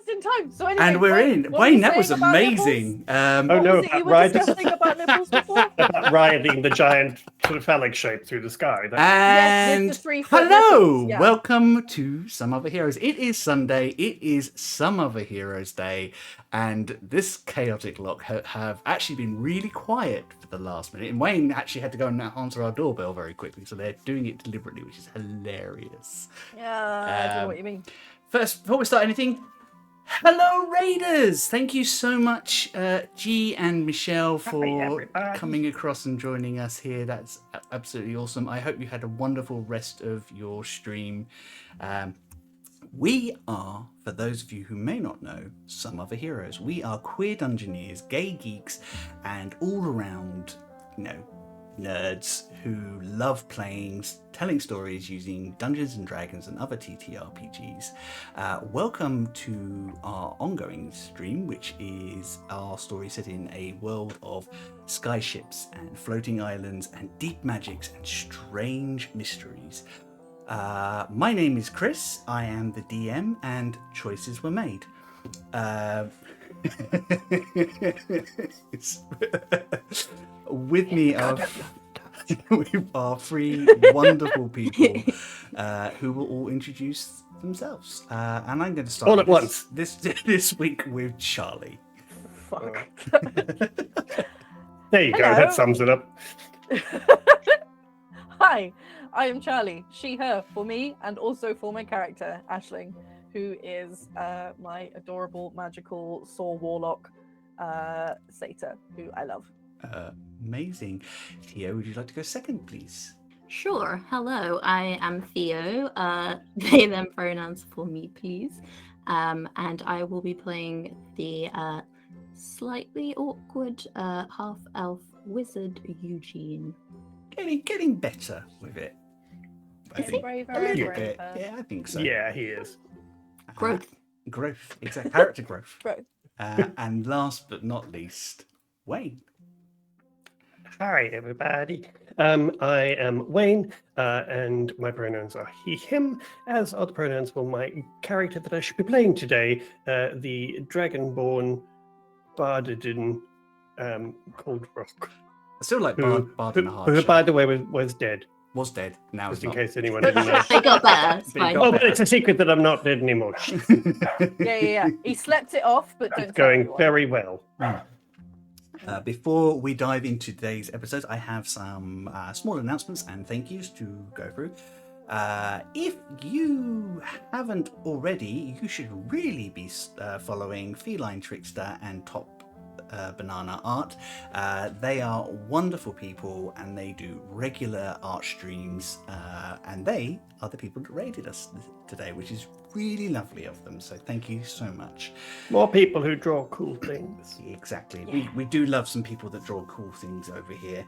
just in time. So anyway, And we're in. Wayne, that was amazing. What was it you were discussing about nipples before? About riding the giant sort of phallic shape through the sky. And Yes, the 3-foot hello, nipples, yeah. welcome to Some Other Heroes. It is Sunday. It is Some Other Heroes Day, and this chaotic lot have actually been really quiet for the last minute. And Wayne actually had to go and answer our doorbell very quickly, so they're doing it deliberately, which is hilarious. Yeah, I don't know what you mean. First, before we start anything, hello Raiders! Thank you so much, G and Michelle, for coming across and joining us here. That's absolutely awesome. I hope you had a wonderful rest of your stream. We are, for those of you who may not know, Some Other Heroes. We are queer dungeoneers, gay geeks, and all around, nerds who love playing, telling stories using Dungeons and Dragons and other TTRPGs. Welcome to our ongoing stream, which is our story set in a world of skyships and floating islands and deep magics and strange mysteries. My name is Chris, I am the DM, and choices were made. With me are three wonderful people who will all introduce themselves. And I'm going to start all at once this week with Charlie. Fuck. There you go, that sums it up. Hi, I am Charlie, she, her, for me, and also for my character, Aisling, who is my adorable, magical Saw Warlock satyr, who I love. Amazing. Theo, would you like to go second, please? Sure. Hello, I am Theo. They, them pronouns for me, please. And I will be playing the slightly awkward half-elf wizard Eugene. Getting better with it. I think a little bit. Yeah, I think so. Yeah, he is. Growth. Growth, exactly. Character growth. Growth. And last but not least, Wayne. Hi, everybody. I am Wayne, and my pronouns are he, him, as are the pronouns for my character that I should be playing today, the Dragonborn Bardadin called Rock. I still like Bard in a Hard Who, Shell. by the way, was dead. Was dead. Now Just he's in not. case anyone didn't know. They got better. It's They fine. got Oh, but it's a secret that I'm not dead anymore. Yeah. He slept it off, but don't It's tell going anyone. very well. Before we dive into today's episode, I have some small announcements and thank yous to go through. If you haven't already, you should really be following Feline Trickster and Top Banana Art. They are wonderful people and they do regular art streams, and they are the people that raided us today, which is really lovely of them, so thank you so much. More people who draw cool things. Exactly. Yeah. We do love some people that draw cool things over here.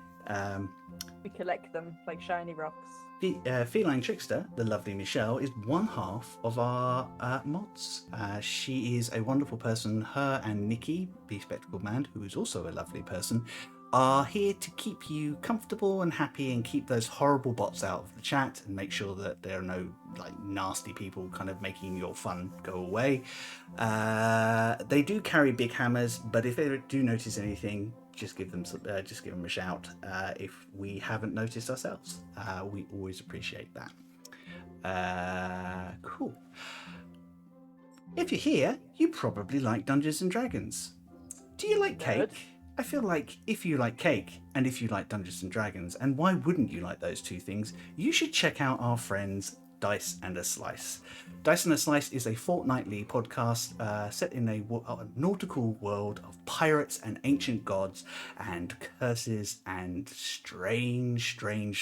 We collect them like shiny rocks. Feline Trickster, the lovely Michelle, is one half of our mods. She is a wonderful person. Her and Nikki, Bespectacled Man, who is also a lovely person, are here to keep you comfortable and happy and keep those horrible bots out of the chat and make sure that there are no nasty people kind of making your fun go away. They do carry big hammers, but if they do notice anything, just give them a shout. If we haven't noticed ourselves, we always appreciate that. Cool. If you're here, you probably like Dungeons and Dragons. Do you like cake? Good. I feel like if you like cake and if you like Dungeons and Dragons, and why wouldn't you like those two things, you should check out our friends Dice and a Slice. Dice and a Slice is a fortnightly podcast set in a nautical world of pirates and ancient gods and curses and strange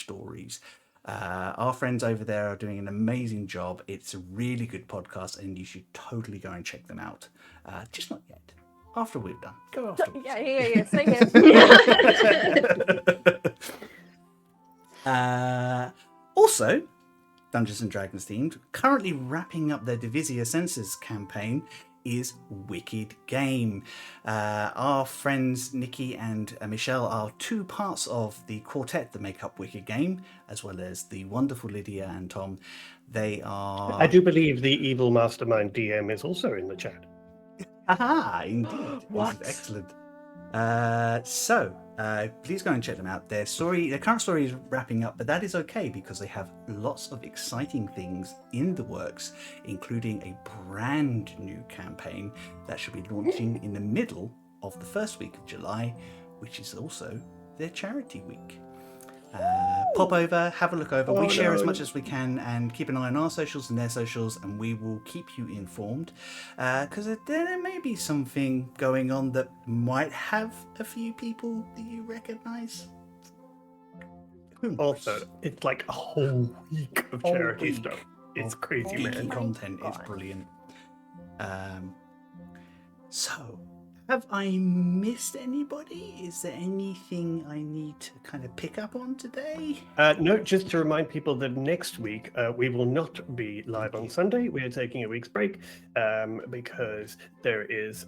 stories. Our friends over there are doing an amazing job. It's a really good podcast and you should totally go and check them out. Just not yet. After we've done. Go afterwards. Yeah. Stay here. Also, Dungeons and Dragons themed, currently wrapping up their Divisia Census campaign is Wicked Game. Our friends Nikki and Michelle are two parts of the quartet that make up Wicked Game, as well as the wonderful Lydia and Tom. They are... I do believe the evil mastermind DM is also in the chat. Aha, indeed. What? This is excellent. Please go and check them out. Their current story is wrapping up, but that is okay because they have lots of exciting things in the works, including a brand new campaign that should be launching in the middle of the first week of July, which is also their charity week. Pop over, have a look over. We share as much as we can and keep an eye on our socials and their socials, and we will keep you informed. Because there may be something going on that might have a few people that you recognise. Also, it's like a whole week of charity week stuff. It's of crazy, geeky man. content. It's God. brilliant. So, have I missed anybody? Is there anything I need to kind of pick up on today? No, just to remind people that next week we will not be live on Sunday. We are taking a week's break because there is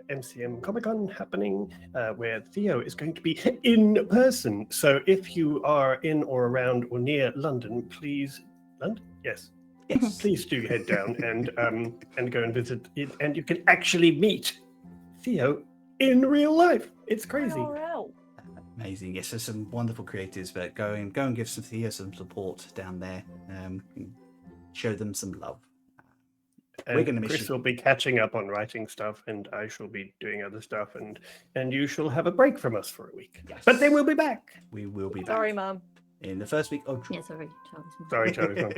MCM Comic Con happening where Theo is going to be in person. So if you are in or around or near London, please, London? Yes. Yes. Please do head down and go and visit it, and you can actually meet Theo in real life. It's crazy. IRL. Amazing. Yes, there's some wonderful creators, but go and give Theo some support down there. Show them some love. And We're gonna miss Chris you. will be catching up on writing stuff, and I shall be doing other stuff, and you shall have a break from us for a week. Yes. But then we'll be back. We will be back. Sorry, Mum. In the first week. Oh, Yeah, sorry, Charlie's mum. Sorry, Charlie's mum.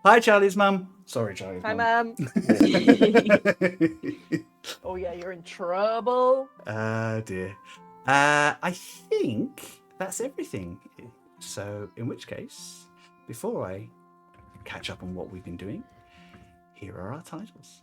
Hi, Charlie's mum. Sorry, Charlie's Hi, mum. Mum. Oh, yeah, you're in trouble. Dear. I think that's everything. So, in which case, before I catch up on what we've been doing, here are our titles.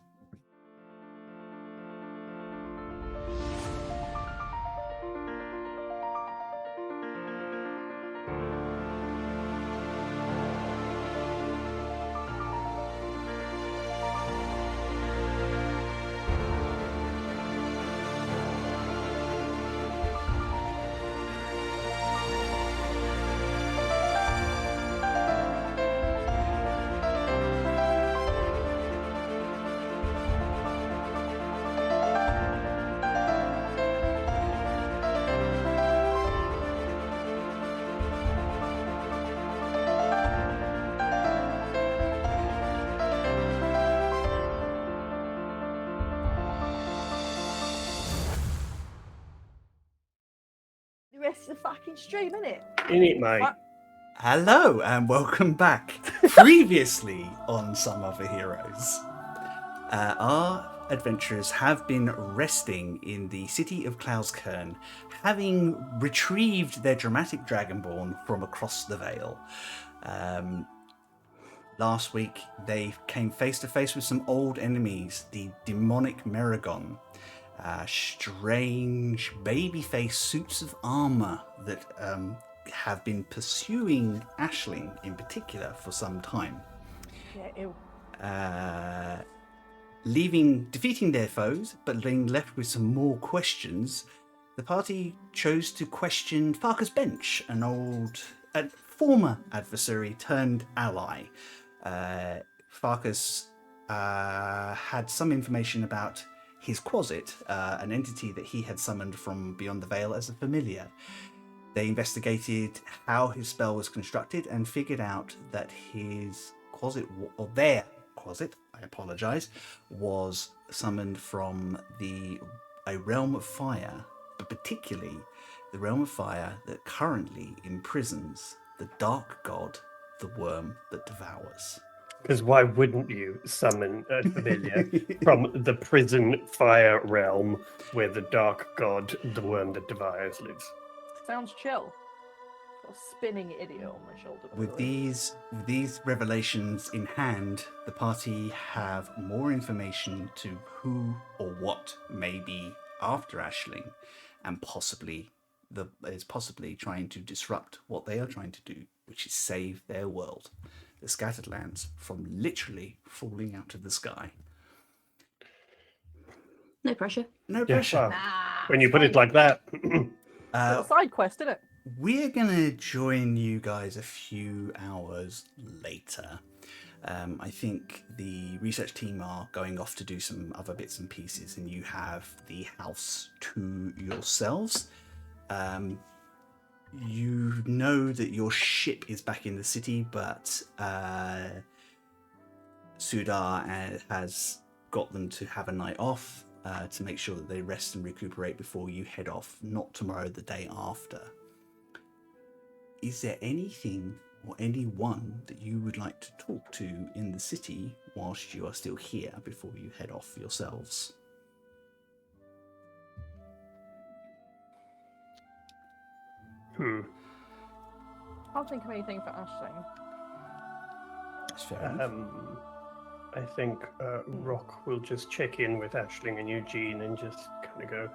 The rest of the fucking stream, innit? In it, mate. What? Hello and welcome back. Previously on Some Other Heroes, our adventurers have been resting in the city of Klauskern, having retrieved their dramatic dragonborn from across the Vale. Last week, they came face to face with some old enemies, the demonic Meragon. Strange baby-faced suits of armor that have been pursuing Aisling in particular for some time. Yeah, ew. Defeating their foes, but being left with some more questions, the party chose to question Farkas Bench, a former adversary turned ally. Farkas had some information about his Quasit, an entity that he had summoned from beyond the Veil as a familiar. They investigated how his spell was constructed and figured out that his Quasit, or their Quasit, I apologise, was summoned from a realm of fire, but particularly the realm of fire that currently imprisons the dark god, the worm that devours. Because why wouldn't you summon a familiar from the prison fire realm where the dark god, the worm that devours, lives? Sounds chill. Got a spinning idiot on my shoulder. by With the way. these revelations in hand, the party have more information to who or what may be after Aisling, and possibly trying to disrupt what they are trying to do, which is save their world, the Scattered Lands, from literally falling out of the sky. No pressure. No Yeah, pressure. well, Nah, when you it's put it fine. like that. Little side quest, isn't it? We're gonna join you guys a few hours later. I think the research team are going off to do some other bits and pieces, and you have the house to yourselves. You know that your ship is back in the city, but Sudar has got them to have a night off to make sure that they rest and recuperate before you head off, not tomorrow, the day after. Is there anything or anyone that you would like to talk to in the city whilst you are still here before you head off yourselves? Can't think of anything for Aisling. That's fair enough. I think Rock will just check in with Aisling and Eugene and just kind of go.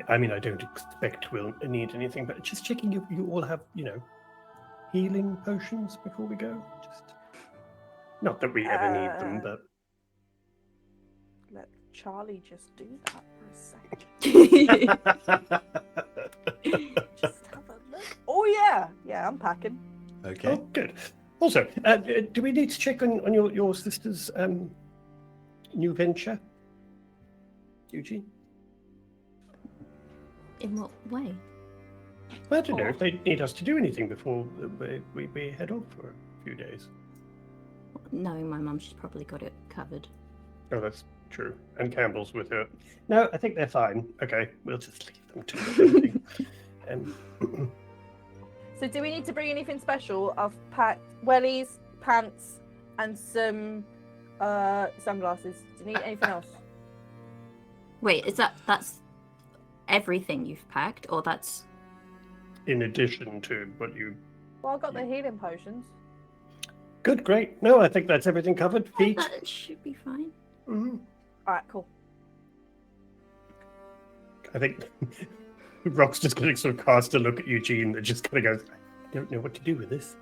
I mean, I don't expect we'll need anything, but just checking you all have, healing potions before we go. Just not that we ever need them, but Let Charlie just do that for a second. Just have a look. Oh yeah, I'm packing. Okay. Oh, good. Also, do we need to check on your sister's new venture, Eugene? In what way? I don't know if they need us to do anything before we head off for a few days. Knowing my mum, she's probably got it covered. Oh, that's true. And Campbell's with her. No, I think they're fine. Okay, we'll just leave them to everything. So do we need to bring anything special? I've packed wellies, pants, and some sunglasses. Do you need anything else? Wait, that's everything you've packed, or that's... In addition to what you... Well, I've got the healing potions. Good, great. No, I think that's everything covered. Feet. That should be fine. Mm-hmm. All right, cool. I think Rock's just going to sort of cast a look at Eugene that just kind of goes, I don't know what to do with this.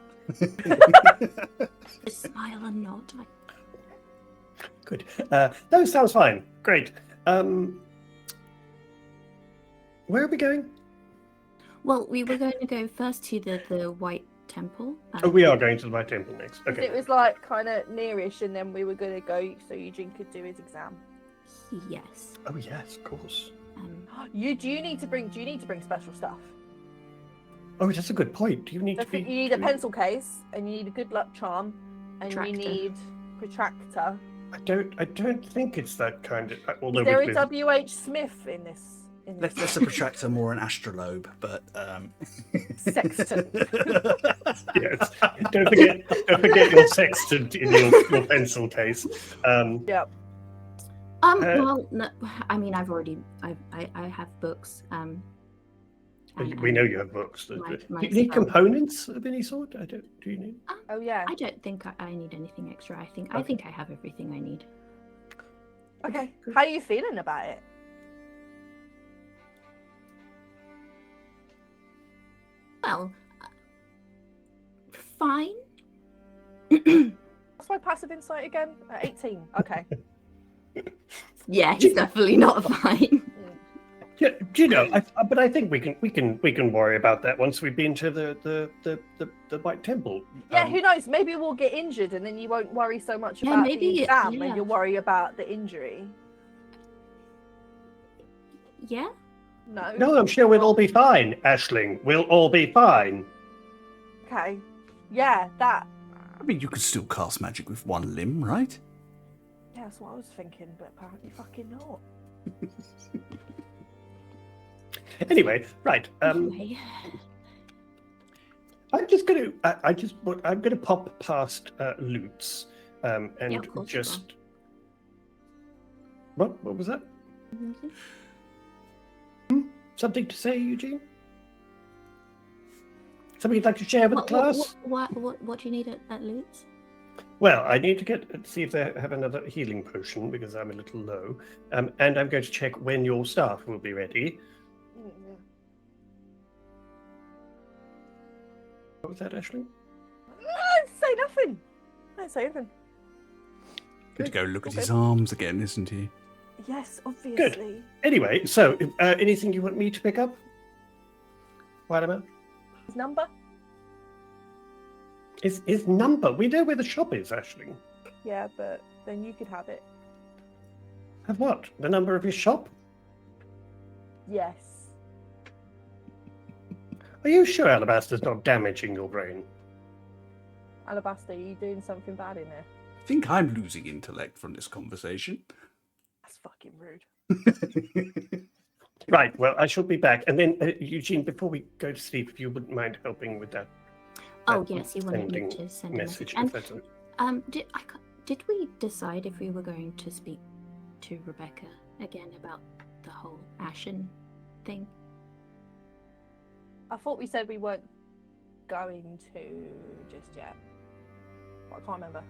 Just smile and nod. Good. No, sounds fine. Great. Where are we going? Well, we were going to go first to the White Temple. Oh, we are going to the White Temple next. 'Cause Okay. it was like kind of nearish, and then we were going to go so Eugene could do his exam. Yes. Oh, yes, of course. Do you need to bring special stuff? Oh, that's a good point. Do you need I to be... think you need a pencil case, and you need a good luck charm, and Protractor. you need protractor. I don't think it's that kind of... Although Is there we've a been- W.H. Smith in this? Less a protractor, more an astrolabe, but Sextant. Yes. Don't forget your sextant in your pencil case. Yep. Well, no, I mean, I have books. We know you have books. Do my you need spell. components of any sort? Do you need? Oh yeah. I don't think I need anything extra. I think I have everything I need. Okay. How are you feeling about it? Well, fine. What's my passive insight again? 18. Okay. Yeah, he's definitely not fine. Yeah, do you know? But I think we can worry about that once we've been to the White Temple. Yeah, who knows? Maybe we'll get injured, and then you won't worry so much Yeah, about maybe, the exam, yeah. and you'll worry about the injury. Yeah. No. No, I'm sure we'll all be fine, Aisling. We'll all be fine. Okay. Yeah, that. I mean, you could still cast magic with one limb, right? Yeah, that's what I was thinking, but apparently fucking not. Anyway, right. Anyway. I'm just going to. I'm going to pop past Lutz, and Yeah, of course you just. What? What was that? Something to say, Eugene? Something you'd like to share with the class? What do you need at Lutz? Well, I need to see if they have another healing potion because I'm a little low, and I'm going to check when your staff will be ready. What was that, Aisling? I didn't say nothing. I didn't say anything. Good to go look at his arms again, isn't he? Yes, obviously. Anyway, so anything you want me to pick up? While I'm out? His number? His number. We know where the shop is, Aisling. Yeah, but then you could have it. Have what? The number of your shop? Yes. Are you sure Alabaster's not damaging your brain? Alabaster, are you doing something bad in there? I think I'm losing intellect from this conversation. That's fucking rude. Right, well, I shall be back. And then, Eugene, before we go to sleep, if you wouldn't mind helping with that. Oh, that yes, you wanted me sending to send a message. message. And If that's all- did we decide if we were going to speak to Rebecca again about the whole Ashen thing? I thought we said we weren't going to just yet. But I can't remember.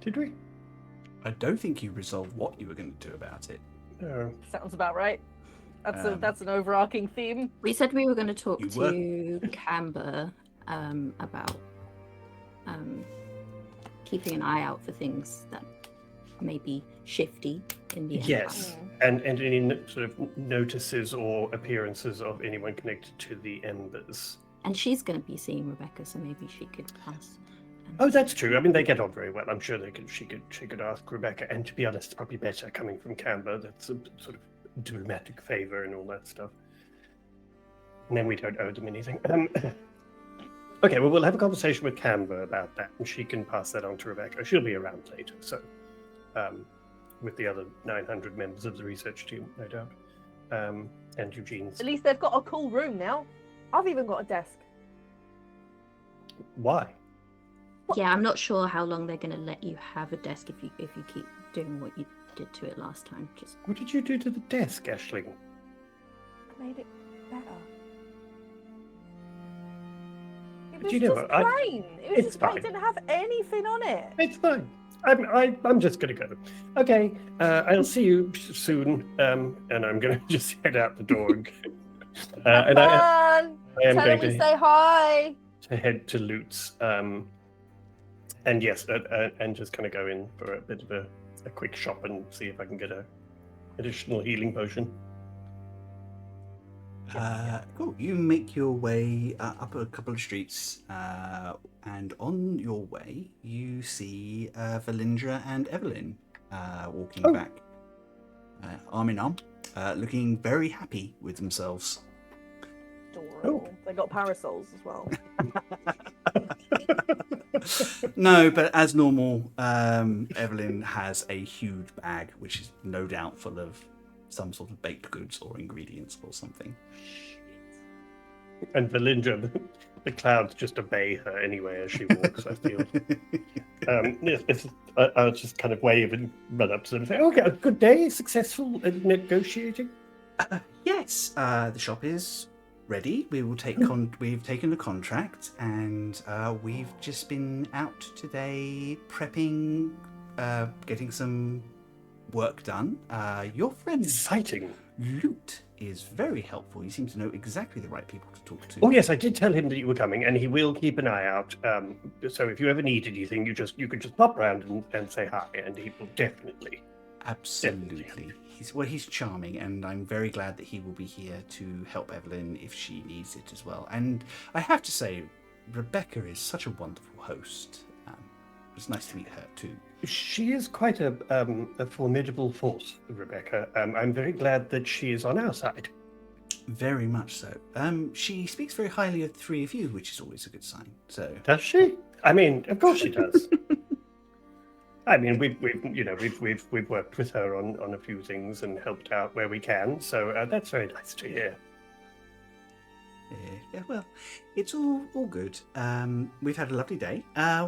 Did we? I don't think you resolved what you were going to do about it. No. Sounds about right. Um, That's an overarching theme. We said we were going to talk You to Camber about keeping an eye out for things that may be shifty in the Yes, and any sort of notices or appearances of anyone connected to the Embers. And she's going to be seeing Rebecca, so maybe she could pass. Oh, that's true. I mean, they get on very well. I'm sure she could ask Rebecca. And to be honest, it's probably better coming from Camber. That's a sort of diplomatic favor and all that stuff. And then we don't owe them anything. Okay, well, we'll have a conversation with Camber about that, and she can pass that on to Rebecca. She'll be around later, so with the other 900 members of the research team, no doubt, and Eugene's. At least they've got a cool room now. I've even got a desk. Why? Yeah, I'm not sure how long they're going to let you have a desk if you keep doing what you did to it last time. Just What did you do to the desk, Aisling? I made it better. It But was you know just what, plain. It was it's just plain. fine. It didn't have anything on it. It's fine. I'm just gonna go. Okay, I'll see you soon. And I'm gonna just head out the door. And I am Tell going him we to say hi. head to Lutz. And yes, and just kind of go in for a bit of a quick shop and see if I can get a additional healing potion. Cool. You make your way up a couple of streets, and on your way, you see Valindra and Evelyn walking back, arm in arm, looking very happy with themselves. Adorable. They got parasols as well. No, but as normal, Evelyn has a huge bag, which is no doubt full of some sort of baked goods or ingredients or something. And Valindra, the clouds just obey her anyway as she walks, I feel. I'll just kind of wave and run up to them and say, okay, a good day, successful in negotiating. Yes, the shop is ready. We will take we've taken the contract, and we've just been out today prepping, getting some work done. Your friend Exciting. Lute is very helpful. He seems to know exactly the right people to talk to. Oh yes, I did tell him that you were coming, and he will keep an eye out. So if you ever need anything, you could just pop around and say hi, and he will definitely. Absolutely. He's charming, and I'm very glad that he will be here to help Evelyn if she needs it as well. And I have to say, Rebecca is such a wonderful host. It's nice to meet her too. She is quite a formidable force, Rebecca. I'm very glad that she is on our side. Very much so. She speaks very highly of the three of you, which is always a good sign. So Does she? I mean, of course she does. I mean, we've worked with her on a few things and helped out where we can. So that's very nice to hear. yeah, well, it's all good. We've had a lovely day.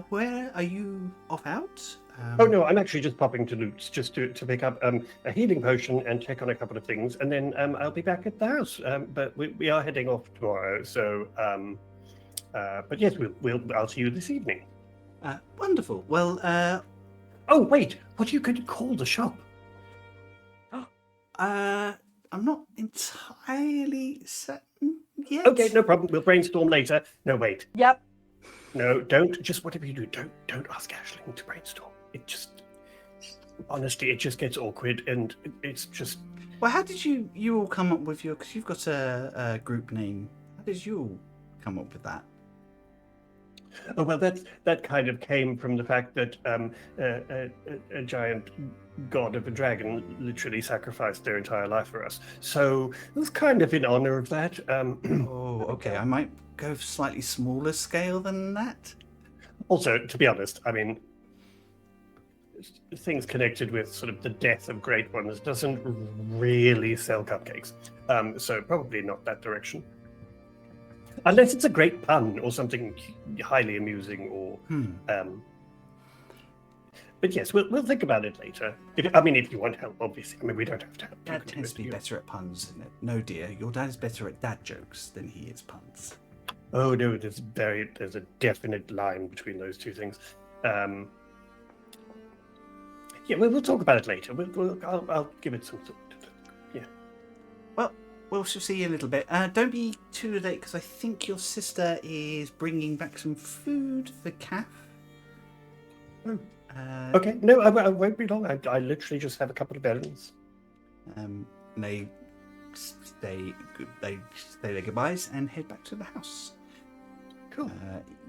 Where are you off out? Oh no, I'm actually just popping to Lutz just to pick up a healing potion and check on a couple of things, and then I'll be back at the house. But we are heading off tomorrow, so but yes, I'll see you this evening. Wonderful. Well, Oh wait, what you could call the shop? I'm not entirely certain yet. Okay, no problem. We'll brainstorm later. No, wait. Yep. No, don't. Just whatever you do, don't ask Aisling to brainstorm. It just, honestly, it just gets awkward, and it's just. Well, how did you all come up with your? Because you've got a group name. How did you all come up with that? Oh, well, that kind of came from the fact that a giant god of a dragon literally sacrificed their entire life for us. So it was kind of in honor of that. Oh, okay. I might go slightly smaller scale than that. Also, to be honest, I mean, things connected with sort of the death of great ones doesn't really sell cupcakes. So probably not that direction. Unless it's a great pun or something highly amusing or... But yes, we'll think about it later. If you want help, obviously. I mean, we don't have to help. Dad tends to be better at puns, isn't it? No, dear. Your dad is better at dad jokes than he is puns. Oh, no, there's a definite line between those two things. Yeah, we'll talk about it later. I'll give it some thought. Yeah. Well, we'll see you a little bit. Don't be too late, because I think your sister is bringing back some food for Kath. Oh. Okay, no, I won't be long. I literally just have a couple of errands. They say their goodbyes and head back to the house. Cool.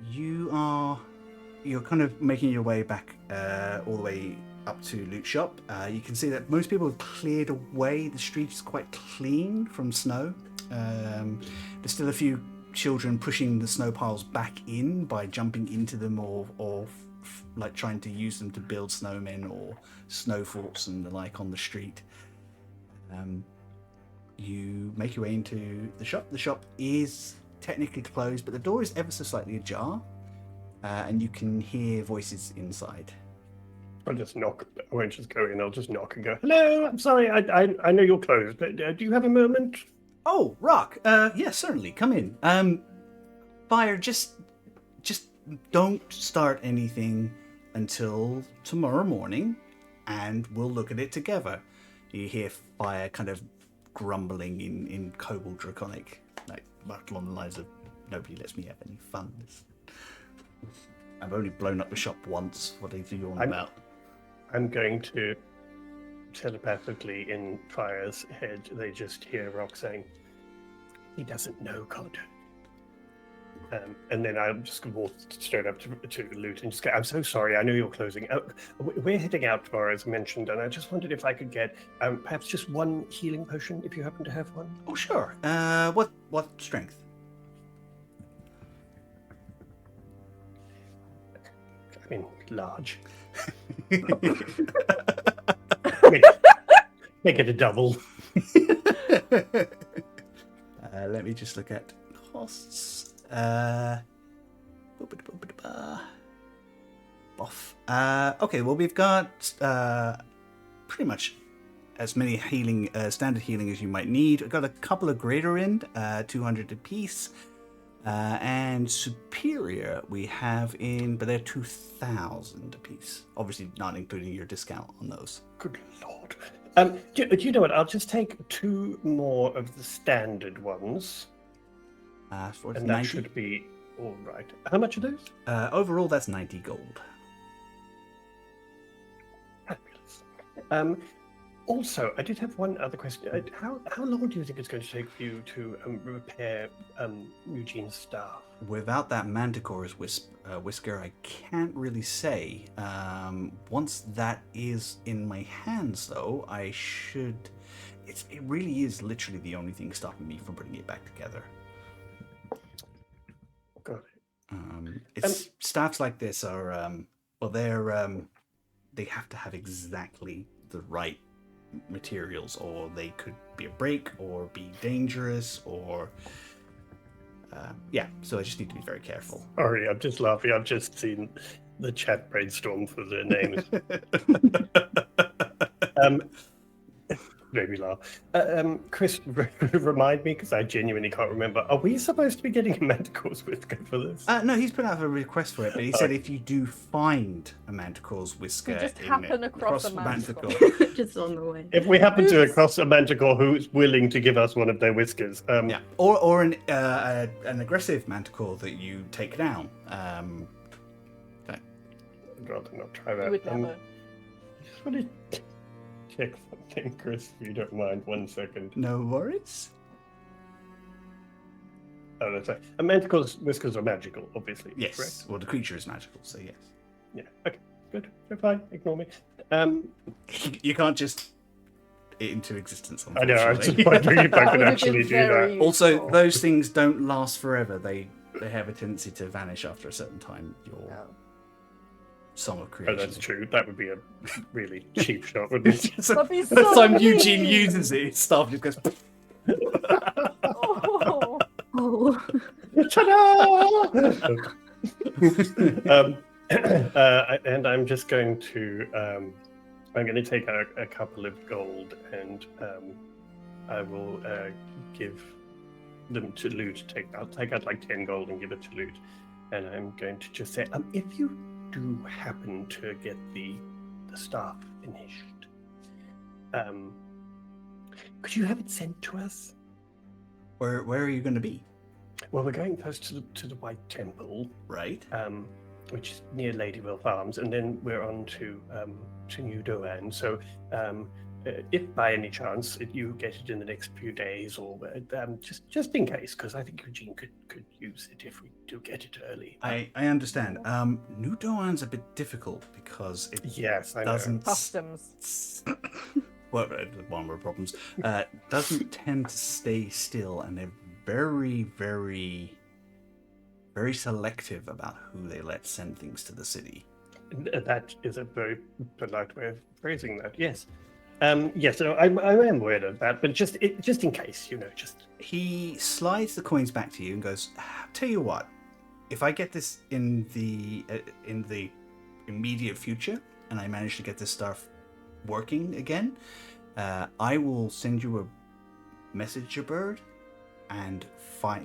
You're kind of making your way back all the way up to Loot Shop. You can see that most people have cleared away. The street is quite clean from snow. There's still a few children pushing the snow piles back in by jumping into them or like trying to use them to build snowmen or snow forts and the like on the street. You make your way into the shop. The shop is technically closed, but the door is ever so slightly ajar, and you can hear voices inside. I'll just knock. I won't just go in. I'll just knock and go, hello, I'm sorry, I know you're closed, but do you have a moment? Oh, Rock. Yeah, certainly. Come in. Fire, just don't start anything until tomorrow morning, and we'll look at it together. You hear Fire kind of grumbling in Kobold Draconic, like along the lines of, nobody lets me have any fun. I've only blown up the shop once. What are you on about? I'm going to telepathically in Fire's head. They just hear Rock saying, he doesn't know God. And then I'll just walk straight up to Loot and just go, I'm so sorry, I know you're closing. We're heading out tomorrow, as mentioned, and I just wondered if I could get perhaps just one healing potion, if you happen to have one. Oh, sure. What strength? I mean, large. Make it a double. Let me just look at costs. Okay, well, we've got pretty much as many healing, standard healing as you might need. We've got a couple of greater end, 200 apiece. And superior we have in, but they're 2,000 apiece. Obviously not including your discount on those. Good lord. Do you know what? I'll just take 2 more of the standard ones. For and 90. That should be all right. How much are those? Overall, that's 90 gold. Fabulous. Also, I did have one other question. How long do you think it's going to take for you to repair Eugene's staff? Without that Manticore's whisker, I can't really say. Once that is in my hands, though, I should... It really is literally the only thing stopping me from putting it back together. Got it. Staffs like this are... they have to have exactly the right materials, or they could be a break or be dangerous, or so I just need to be very careful. Sorry, I'm just laughing. I've just seen the chat brainstorm for their names. Made me laugh. Chris, remind me, because I genuinely can't remember. Are we supposed to be getting a Manticore's whisker for this? No, he's put out a request for it, but he said if you do find a Manticore's whisker, we just happen across a Manticore. Just on the way. If we happen to across a Manticore who's willing to give us one of their whiskers, or an aggressive Manticore that you take down. I'd rather not try that. You would never. I just want to check something, Chris, if you don't mind. 1 second. No worries. Oh, that's right. And manticores' whiskers are magical, obviously. Yes. Correct? Well, the creature is magical, so yes. Yeah. Okay. Good. You're fine. Ignore me. You can't just it into existence, I know. I was just unfortunately. wondering if I That could would have actually been do that. very Also, useful. those things don't last forever. They have a tendency to vanish after a certain time. Your Oh. song of Oh, creation. that's true. That would be a really cheap shot, wouldn't it? So, That'd be by the so time mean. Eugene uses it, stuff just goes. Oh. Oh. Ta-da! And I'm just going to I'm going to take a couple of gold and I will give them to Lute. I'll take out like 10 gold and give it to Lute, and I'm going to just say, if you do happen to get the staff finished, could you have it sent to us? Where are you going to be? Well, we're going first to the White Temple, Right. which is near Ladywell Farms, and then we're on to New Doan. So, if by any chance you get it in the next few days, or just in case, because I think Eugene could use it if we do get it early. I understand. New Doan's a bit difficult because it Yes, I know. doesn't. Customs. Well, one of the problems. Doesn't tend to stay still, and they're very, very, very selective about who they let send things to the city. That is a very polite way of phrasing that. Yes. Yes, so I am aware of that, but just in case, just. He slides the coins back to you and goes, "Tell you what, if I get this in the immediate future, and I manage to get this stuff working again, I will send you a messenger bird, and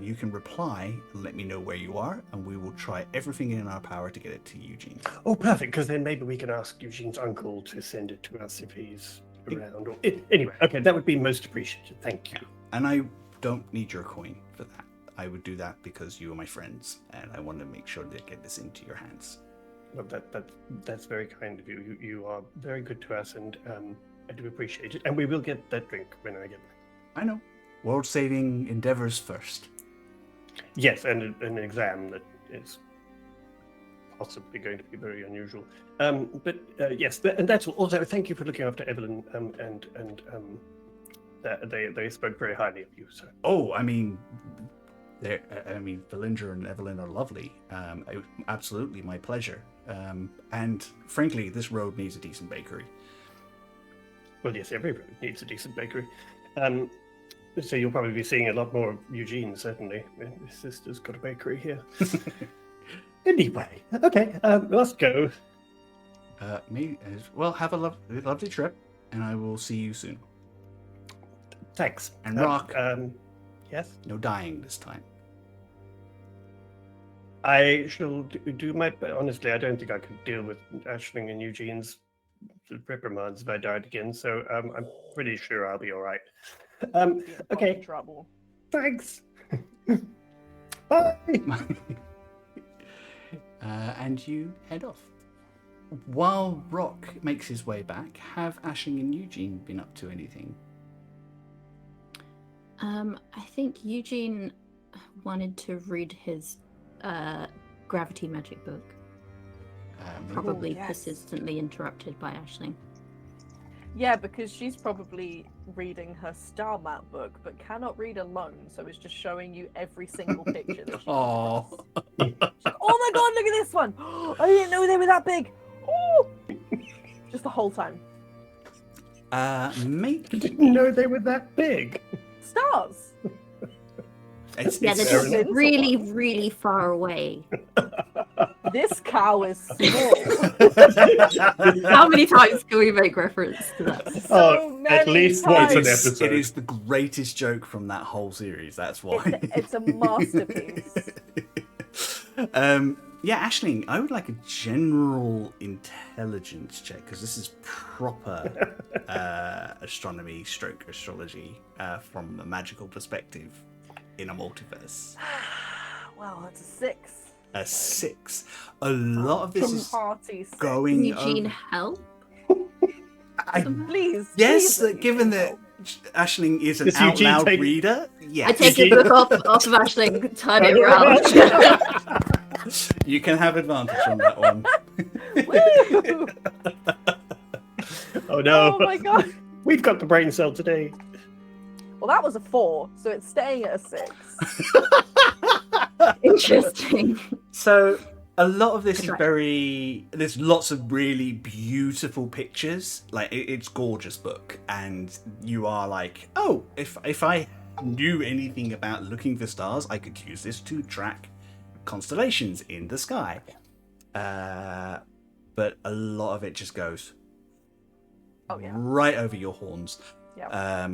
you can reply and let me know where you are, and we will try everything in our power to get it to Eugene." Oh, perfect, because then maybe we can ask Eugene's uncle to send it to us if he's around. Or anyway, okay, that would be most appreciated. Thank you. And I don't need your coin for that. I would do that because you are my friends, and I want to make sure to get this into your hands. Well, that's very kind of you. You are very good to us, and I do appreciate it. And we will get that drink when I get back. I know. World-saving endeavors first. Yes, and an exam that is possibly going to be very unusual. But yes, and that's all. Also, thank you for looking after Evelyn, and they spoke very highly of you. So. Oh, I mean, Valinder and Evelyn are lovely. Absolutely, my pleasure. And frankly, this road needs a decent bakery. Well, yes, every road needs a decent bakery. So you'll probably be seeing a lot more of Eugene, certainly. His sister's got a bakery here. Anyway, okay, let's go. Well, have a lovely trip, and I will see you soon. Thanks. And Rock, yes? no dying this time. I shall do my... Honestly, I don't think I could deal with Aisling and Eugene's reprimands if I died again, so I'm pretty sure I'll be all right. Okay. Trouble. Thanks. Bye. And you head off. While Rock makes his way back, have Aisling and Eugene been up to anything? I think Eugene wanted to read his gravity magic book. Probably yes. persistently interrupted by Aisling. Yeah, because she's probably reading her star map book, but cannot read alone, so it's just showing you every single picture that she Oh. She's like, oh my god, look at this one! I didn't know they were that big! Oh! Just the whole time. Make I didn't know they were that big. Stars! Yeah, they're fair just enough. really, really far away. This cow is small. How many times can we make reference to that? So many at least times. once an episode. It is the greatest joke from that whole series. That's why. It's a masterpiece. Yeah, Aisling, I would like a general intelligence check because this is proper astronomy stroke astrology from a magical perspective in a multiverse. Well, it's a 6. A 6. A lot of this From is party 6. going Eugene over. help? I, Please. yes, please let given me that help. Aisling is an Does out Eugene loud take- reader. Yes. I take your book off of Aisling, turn it around. You can have advantage on that one. Woo! Oh no! Oh my god. We've got the brain cell today. Well, that was a 4, so it's staying at a 6. Interesting. So a lot of this is Right. there's lots of really beautiful pictures. Like it's gorgeous book, and you are like, oh, if I knew anything about looking for stars, I could use this to track constellations in the sky. But a lot of it just goes Oh yeah. right over your horns. Yeah.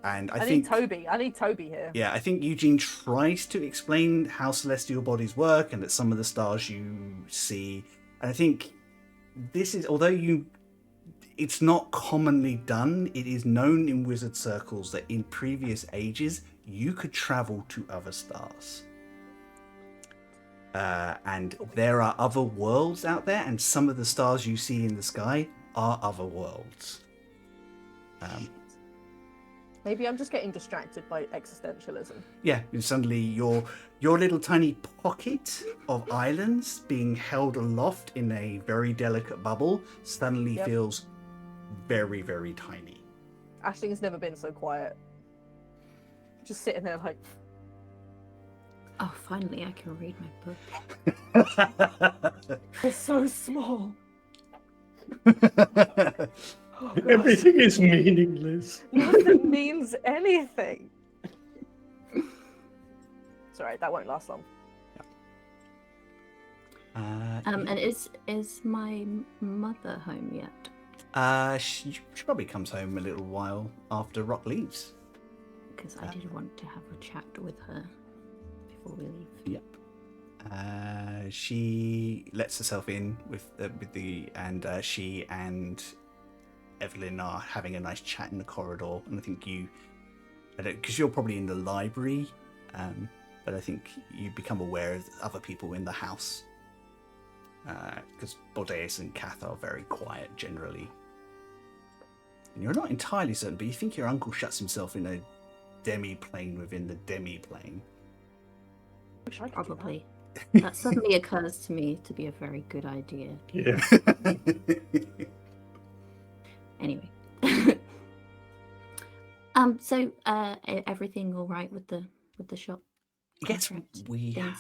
And I need Toby. I need Toby here. Yeah, I think Eugene tries to explain how celestial bodies work and that some of the stars you see. And I think this is, it's not commonly done, it is known in wizard circles that in previous ages you could travel to other stars. And there are other worlds out there, and some of the stars you see in the sky are other worlds. Maybe I'm just getting distracted by existentialism. Yeah, and suddenly your little tiny pocket of islands being held aloft in a very delicate bubble suddenly feels very, very tiny. Aisling has never been so quiet. Just sitting there like... Oh, finally I can read my book. It's so small. Oh, God. Everything is meaningless. Nothing means anything. It's alright, that won't last long. And is my mother home yet? She probably comes home a little while after Rock leaves. Because I did want to have a chat with her before we leave. Yep. She lets herself in and she and Evelyn are having a nice chat in the corridor, and I think because you're probably in the library, but I think you become aware of other people in the house, because Bordeus and Kath are very quiet generally, and you're not entirely certain, but you think your uncle shuts himself in a demi-plane within the demi-plane. Wish I could do Probably. That suddenly occurs to me to be a very good idea. Yeah. Anyway. So everything all right with the shop? Yes, Contract we things?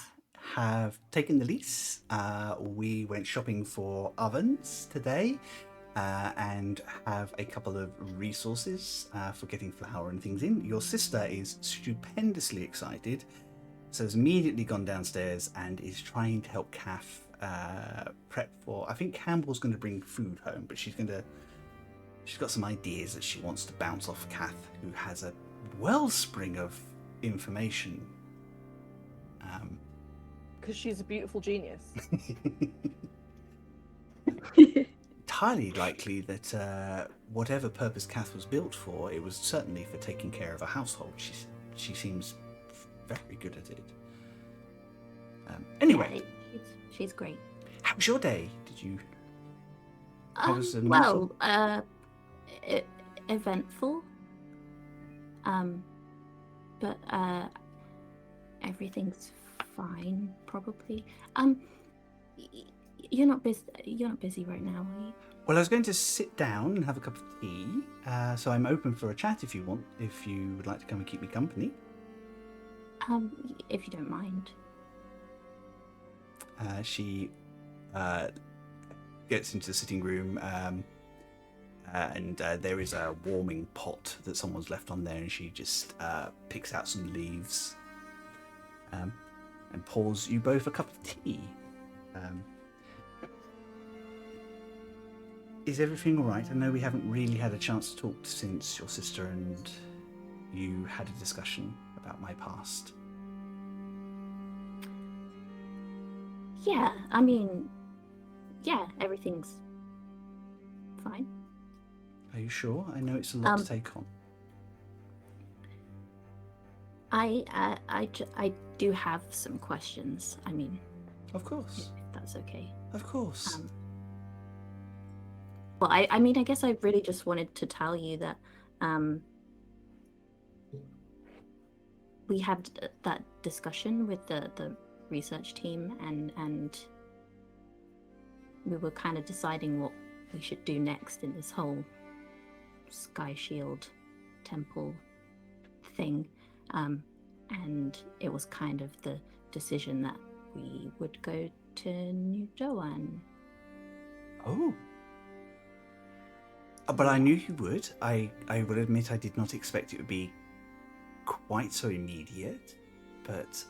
have taken the lease. We went shopping for ovens today, and have a couple of resources for getting flour and things in. Your sister is stupendously excited, so has immediately gone downstairs and is trying to help Kath prep for... I think Campbell's going to bring food home, but she's got some ideas that she wants to bounce off Kath, who has a wellspring of information. Because she's a beautiful genius. Entirely likely that whatever purpose Kath was built for, it was certainly for taking care of a household. She seems very good at it. Anyway, Yeah, she's great. how was your day? How was the meeting? Eventful. But everything's fine, probably. You're not busy right now, are you? Well, I was going to sit down and have a cup of tea, so I'm open for a chat if you would like to come and keep me company. If you don't mind. She gets into the sitting room, and there is a warming pot that someone's left on there, and she just picks out some leaves and pours you both a cup of tea. Is everything all right? I know we haven't really had a chance to talk since your sister and you had a discussion about my past. Yeah, I mean, yeah, everything's fine. Are you sure? I know it's a lot to take on. I do have some questions. I mean, Of course. if that's okay. Of course. Well, I mean, I guess I really just wanted to tell you that we had that discussion with the research team, and we were kind of deciding what we should do next in this whole Sky Shield Temple thing. And it was kind of the decision that we would go to New Doan. Oh. But I knew you would. I will admit I did not expect it would be quite so immediate, but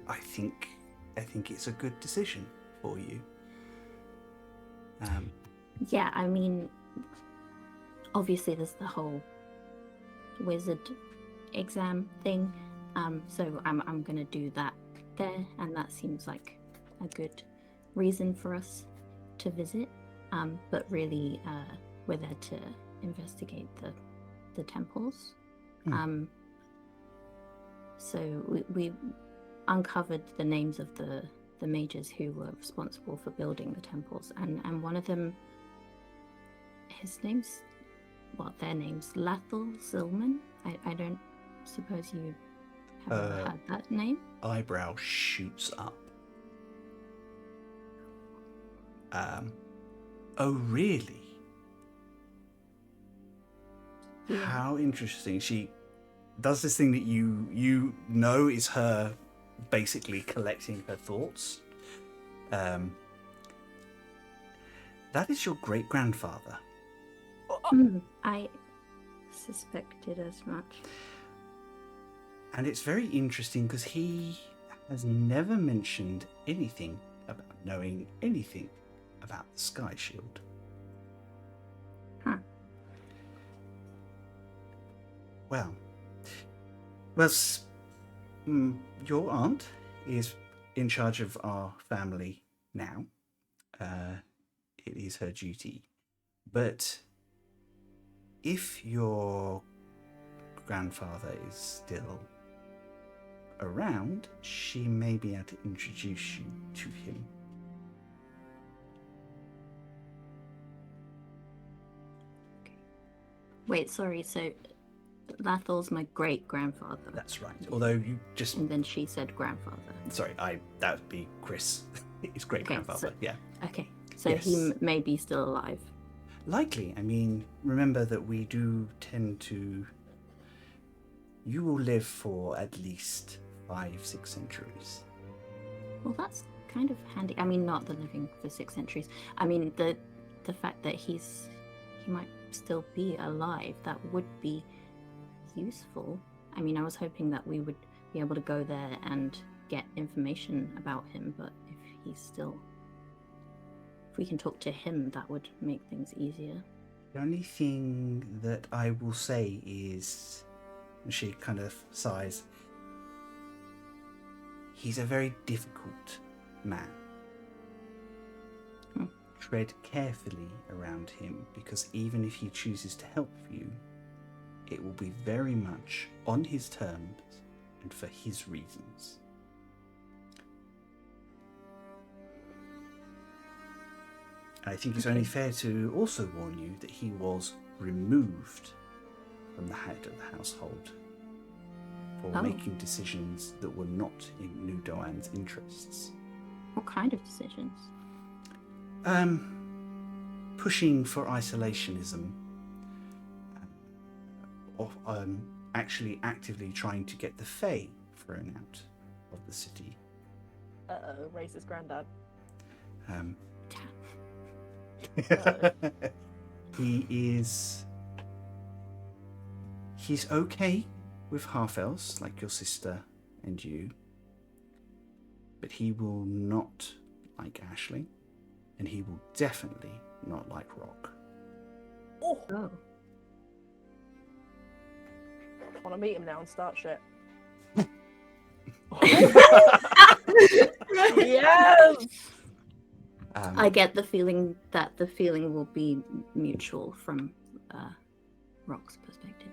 I think it's a good decision for you. Yeah, I mean, obviously there's the whole wizard exam thing. So I'm gonna do that there, and that seems like a good reason for us to visit. But really, we're there to investigate the temples. So we uncovered the names of the mages who were responsible for building the temples, and one of them, their name's Lathel Zilman. I don't suppose you have ever heard that name? Eyebrow shoots up. Oh really? Yeah. How interesting. She does this thing that you know is her basically collecting her thoughts. That is your great-grandfather. I suspected as much. And it's very interesting because he has never mentioned anything about knowing anything about the Sky Shield. Huh. Well, your aunt is in charge of our family now. It is her duty. But if your grandfather is still around, she may be able to introduce you to him. Wait, sorry, so Lathel's my great-grandfather. That's right. Although you just... And then she said grandfather. Sorry, that would be Chris. His great-grandfather, Okay, yeah. Okay, so Yes. he may be still alive. Likely. I mean, remember that we do tend to... You will live for at least 5-6 centuries. Well, that's kind of handy. I mean, not the living for 6 centuries. I mean, the fact that he might still be alive, that would be useful. I mean, I was hoping that we would be able to go there and get information about him, but if we can talk to him, that would make things easier. The only thing that I will say is, and she kind of sighs, he's a very difficult man. Tread carefully around him, because even if he chooses to help you, it will be very much on his terms and for his reasons. I think it's only fair to also warn you that he was removed from the head of the household for making decisions that were not in New Doan's interests. What kind of decisions? Pushing for isolationism, or actually actively trying to get the Fae thrown out of the city. Racist granddad. He's okay with half-elves like your sister and you, but he will not like Aisling, and he will definitely not like Rock. Oh, Oh. I want to meet him now and start shit. Yes. I get the feeling that the feeling will be mutual from Rock's perspective.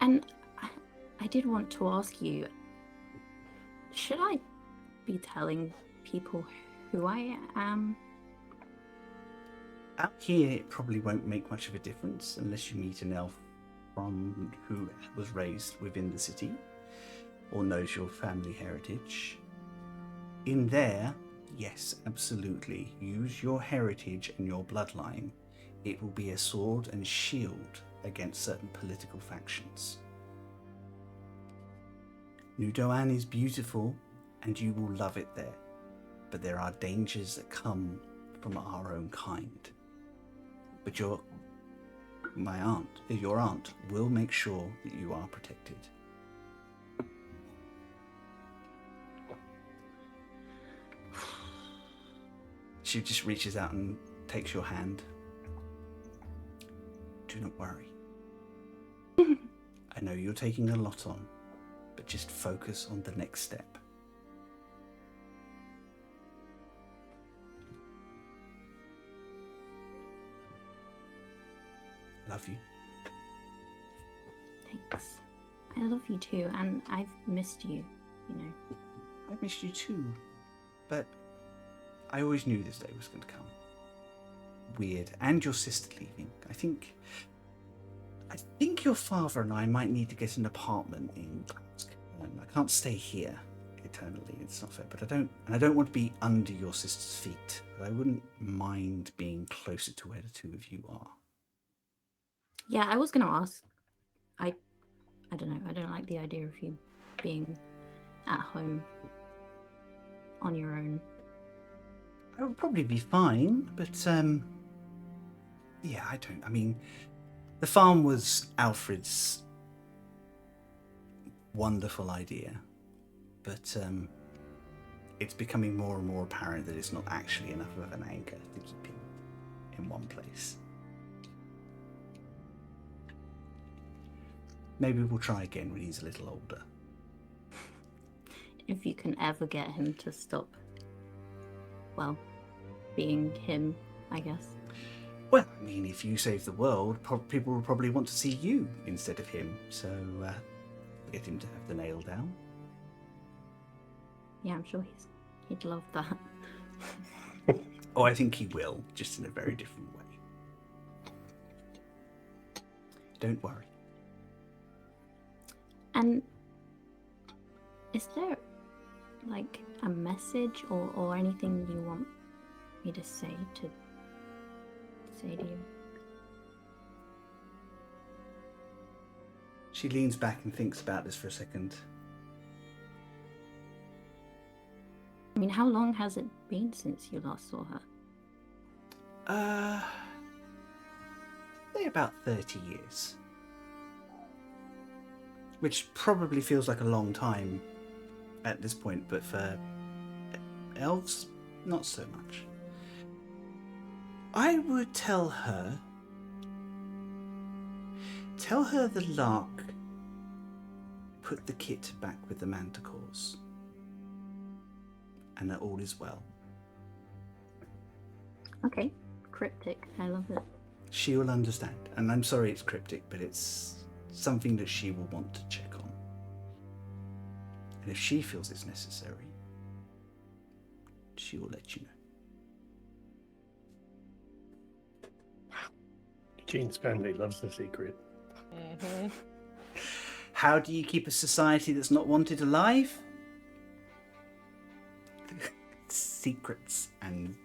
And I did want to ask you, should I be telling people who I am? Out here, it probably won't make much of a difference unless you meet an elf from who was raised within the city or knows your family heritage. In there, yes, absolutely, use your heritage and your bloodline. It will be a sword and shield against certain political factions. Nudoan is beautiful and you will love it there, but there are dangers that come from our own kind. But your aunt will make sure that you are protected. She just reaches out and takes your hand. Do not worry. I know you're taking a lot on, but just focus on the next step. Love you. Thanks. I love you too, and I've missed you, you know. I missed you too, but I always knew this day was going to come. Weird. And your sister leaving. I think your father and I might need to get an apartment in Glasgow. I can't stay here eternally. It's not fair. But I don't want to be under your sister's feet. But I wouldn't mind being closer to where the two of you are. Yeah, I was gonna ask. I don't know. I don't like the idea of you being at home on your own. I would probably be fine, but yeah, I mean, the farm was Alfred's wonderful idea, but it's becoming more and more apparent that it's not actually enough of an anchor to keep him in one place. Maybe we'll try again when he's a little older. If you can ever get him to stop, well, being him, I guess. Well, I mean, if you save the world, people will probably want to see you instead of him, so get him to have the nail down. Yeah, I'm sure he'd love that. Oh, I think he will, just in a very different way. Don't worry. And is there, like, a message or anything you want me to say to you? She leans back and thinks about this for a second. I mean, how long has it been since you last saw her? Say about 30 years. Which probably feels like a long time at this point, but for elves, not so much. I would tell her the lark put the kit back with the manticores, and that all is well. Okay, cryptic. I love it. She will understand, and I'm sorry it's cryptic, but it's something that she will want to check on. And if she feels it's necessary, she will let you know. Jean's family loves the secret. Mm-hmm. How do you keep a society that's not wanted alive? Secrets and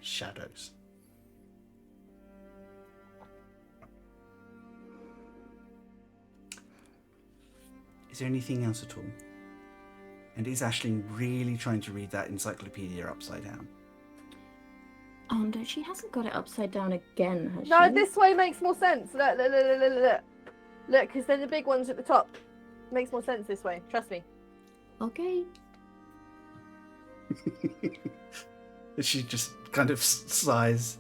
shadows. Is there anything else at all? And is Aisling really trying to read that encyclopedia upside down? Oh no, she hasn't got it upside down again, has No, she? this way makes more sense. Look. Look, because then the big one's at the top. Makes more sense this way. Trust me. Okay. She just kind of sighs.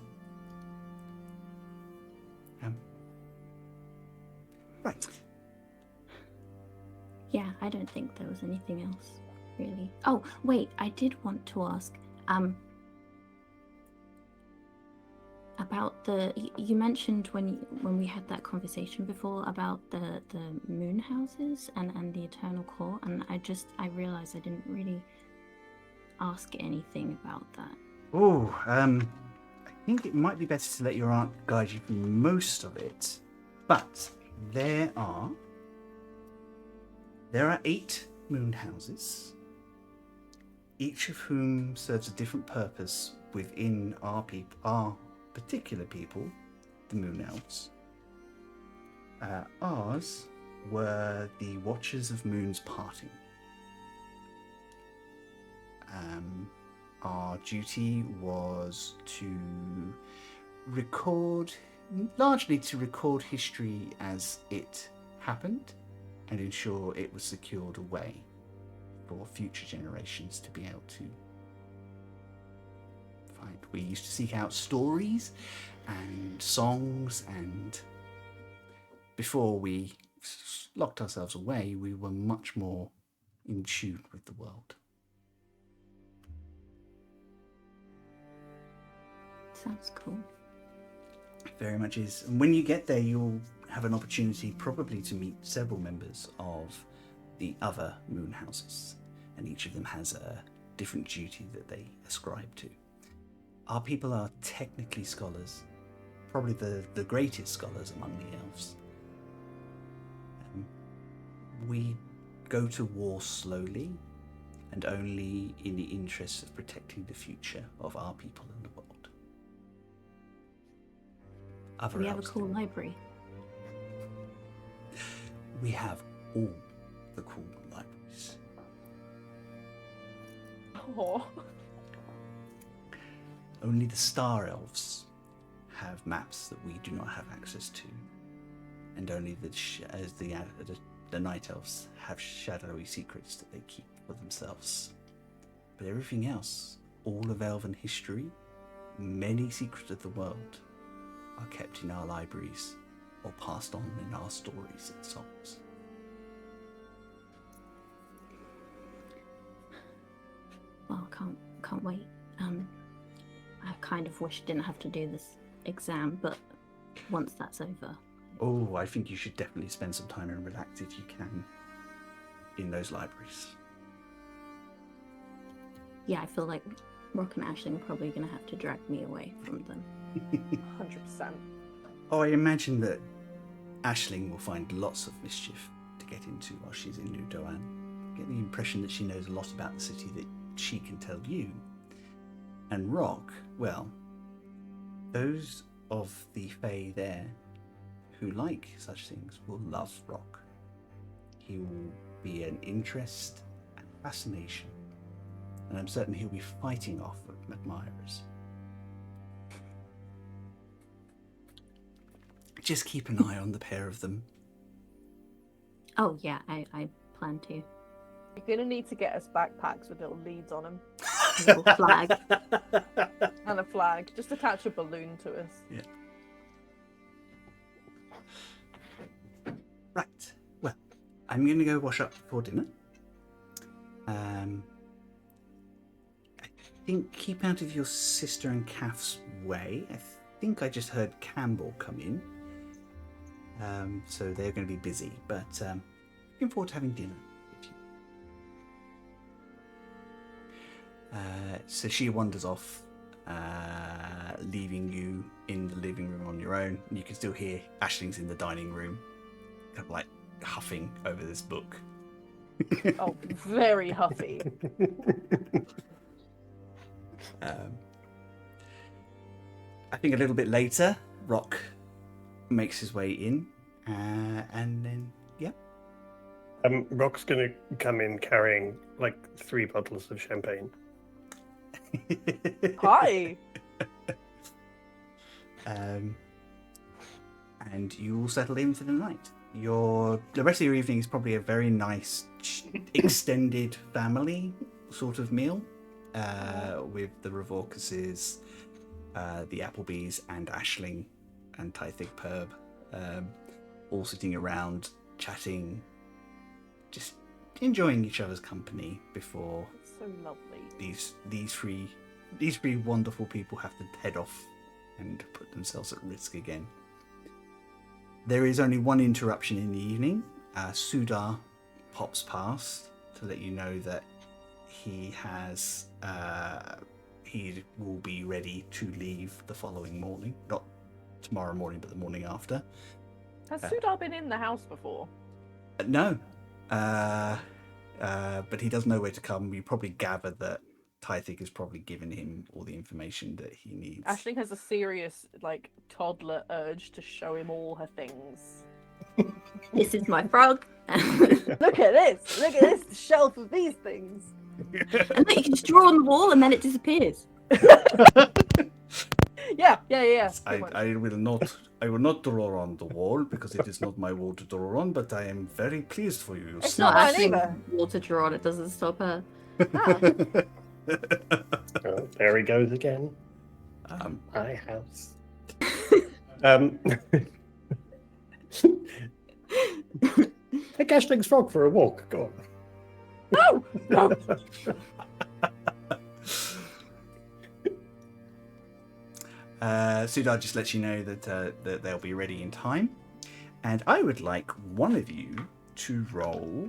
Right. Yeah, I don't think there was anything else, really. Oh, wait, I did want to ask, about you mentioned when we had that conversation before about the moon houses and the eternal core, and I realized I didn't really ask anything about that. Oh, I think it might be better to let your aunt guide you through most of it. But There are 8 moon houses, each of whom serves a different purpose within our particular people, the Moon Elves. Ours were the Watchers of Moon's Parting. Our duty was to largely to record history as it happened and ensure it was secured away for future generations to be able to find. We used to seek out stories and songs, and before we locked ourselves away, we were much more in tune with the world. Sounds cool. Very much is. And when you get there, you'll have an opportunity probably to meet several members of the other moon houses, and each of them has a different duty that they ascribe to. Our people are technically scholars, probably the greatest scholars among the elves. We go to war slowly and only in the interest of protecting the future of our people and the world. We have a cool library. We have all the cool libraries. Oh. Only the Star Elves have maps that we do not have access to, and only the Night Elves have shadowy secrets that they keep for themselves. But everything else, all of Elven history, many secrets of the world, are kept in our libraries or passed on in our stories and songs. Well, can't wait. I kind of wish I didn't have to do this exam, but once that's over. Oh, I think you should definitely spend some time and relax if you can in those libraries. Yeah, I feel like Rock and Aisling are probably going to have to drag me away from them. 100%. Oh, I imagine that Aisling will find lots of mischief to get into while she's in New Doan. I get the impression that she knows a lot about the city that she can tell you. And Rock, well, those of the Fae there who like such things will love Rock. He will be an interest and fascination, and I'm certain he'll be fighting off admirers. Just keep an eye on the pair of them. Oh, yeah, I plan to. You're going to need to get us backpacks with little leads on them. Little flag. And a flag. Just attach a balloon to us. Yeah. Right. Well, I'm going to go wash up before dinner. I think keep out of your sister and Kath's way. I think I just heard Campbell come in. So they're going to be busy. But looking forward to having dinner with you. So she wanders off, leaving you in the living room on your own. You can still hear Aisling's in the dining room, kind of like huffing over this book. Oh, very huffy. I think a little bit later, Rock makes his way in, and then, yeah. Rock's gonna come in carrying like 3 bottles of champagne. Hi. And you all settle in for the night. The rest of your evening is probably a very nice, extended family sort of meal, with the Revorcuses, the Applebys, and Aisling and Tythig Perb, all sitting around, chatting, just enjoying each other's company before It's so lovely. these three wonderful people have to head off and put themselves at risk again. There is only one interruption in the evening. Sudar pops past to let you know that he will be ready to leave the following morning. Not tomorrow morning, but the morning after. Has Sudar been in the house before? No. But he does know where to come. You probably gather that Tythig has probably given him all the information that he needs. Aisling has a serious, like, toddler urge to show him all her things. This is my frog. Look at this! Look at this shelf of these things! And then you can just draw on the wall and then it disappears. Yeah. I will not draw on the wall because it is not my wall to draw on, but I am very pleased for you. It's Not not mine actually either. wall to draw on, it doesn't stop her. Ah, Oh, there he goes again. My house. Take Ashling's frog for a walk. Go on. no! Sudar just lets you know that they'll be ready in time, and I would like one of you to roll.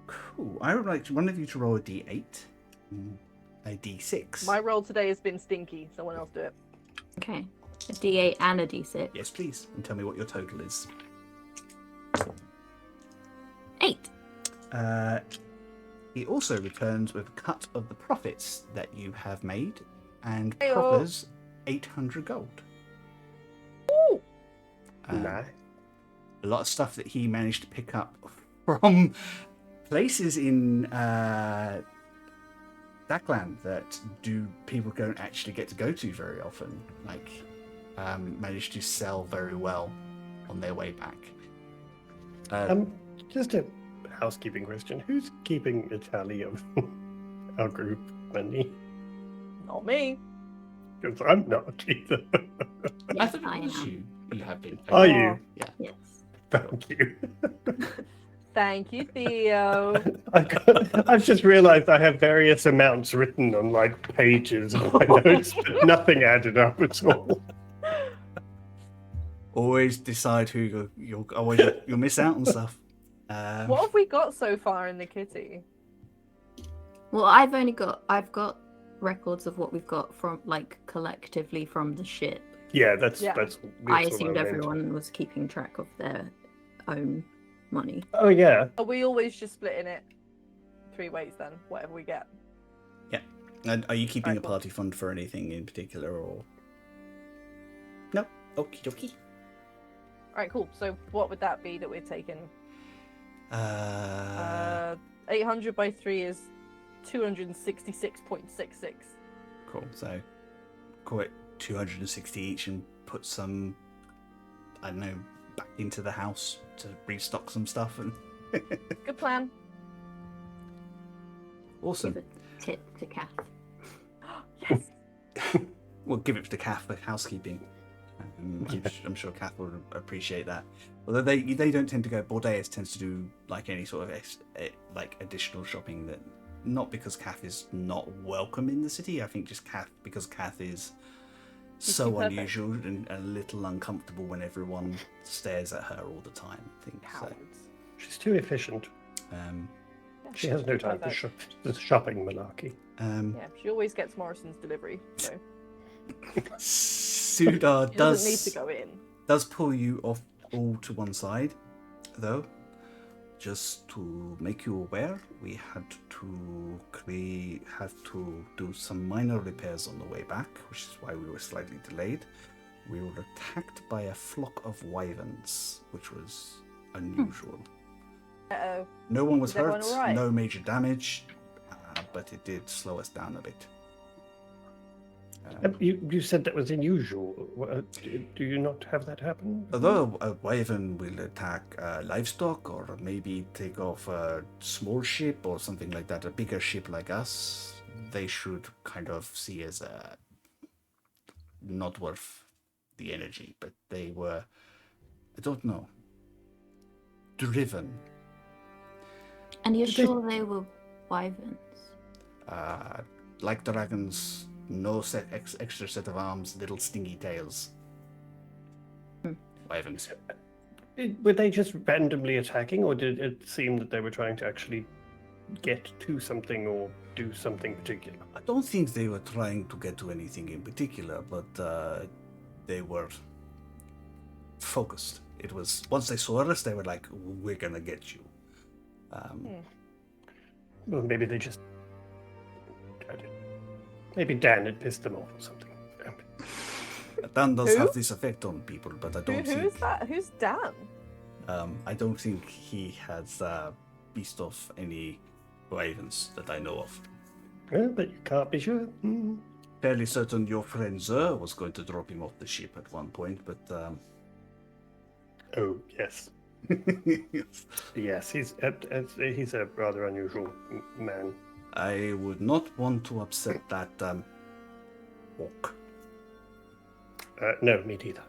Cool. I would like one of you to roll a d8, a d6. My roll today has been stinky. Someone else do it. Okay. A D8 and a D6. Yes, please, and tell me what your total is. 8. He also returns with a cut of the profits that you have made and Hey-o. proffers 800 gold. Ooh. Nah. A lot of stuff that he managed to pick up from places in Dakland that people don't actually get to go to very often. Like, managed to sell very well on their way back. Just a housekeeping question. Who's keeping a tally of our group money? Not me. Because I'm not either. I thought I it was am. you. You have been. Are you? Yeah. Yes. Thank you. Thank you, Theo. I've just realised I have various amounts written on like pages of my notes, but nothing added up at all. Always decide who you'll miss out on stuff. What have we got so far in the kitty? Well, I've got records of what we've got from, like, collectively from the ship. Yeah, that's Yeah. that's. I what assumed meant. everyone was keeping track of their own money. Oh yeah. Are we always just splitting it 3 ways then? Whatever we get. And are you keeping Right, a cool. party fund for anything in particular, or no? Okie dokie. Alright, cool. So what would that be that we're taking? 800 by 3 is 266.66. Cool. So call it 260 each and put some, I don't know, back into the house to restock some stuff. And Good plan. awesome. Give a tip to Kath. Yes. We'll give it to Kath for housekeeping. I'm sure Kath will appreciate that. Although they don't tend to go. Bordeaux tends to do like any sort of like additional shopping, that not because Kath is not welcome in the city. I think just because Kath is She's so too perfect. unusual and a little uncomfortable when everyone stares at her all the time. I think so. Cowards. She's too efficient. Yeah, She has no she's time for perfect. the shopping malarkey. Yeah, she always gets Morrison's delivery, so Sudar she doesn't need to go in. does pull you off all to one side, though. Just to make you aware, we had to do some minor repairs on the way back, which is why we were slightly delayed. We were attacked by a flock of wyverns, which was unusual. Uh-oh. No one was Is everyone hurt, all right? no major damage, but it did slow us down a bit. You said that was unusual. Do you not have that happen? Although a wyvern will attack livestock or maybe take off a small ship or something like that, a bigger ship like us, they should kind of see as not worth the energy. But they were, I don't know, driven. And you're Did they- sure they were wyverns? Like dragons, no extra set of arms, little stingy tails. Wyverns. Were they just randomly attacking, or did it seem that they were trying to actually get to something or do something particular? I don't think they were trying to get to anything in particular, but they were focused. It was once they saw us, they were like, "We're gonna get you." Well, maybe they just. Maybe Dan had pissed them off or something. Dan does Who? have this effect on people, but I don't think. Who's that? Who's Dan? I don't think he has pissed off any ravens that I know of. Well, but you can't be sure. Fairly certain your friend Zer was going to drop him off the ship at one point, but Oh, yes. Yes, he's a rather unusual man. I would not want to upset that orc. No, me neither.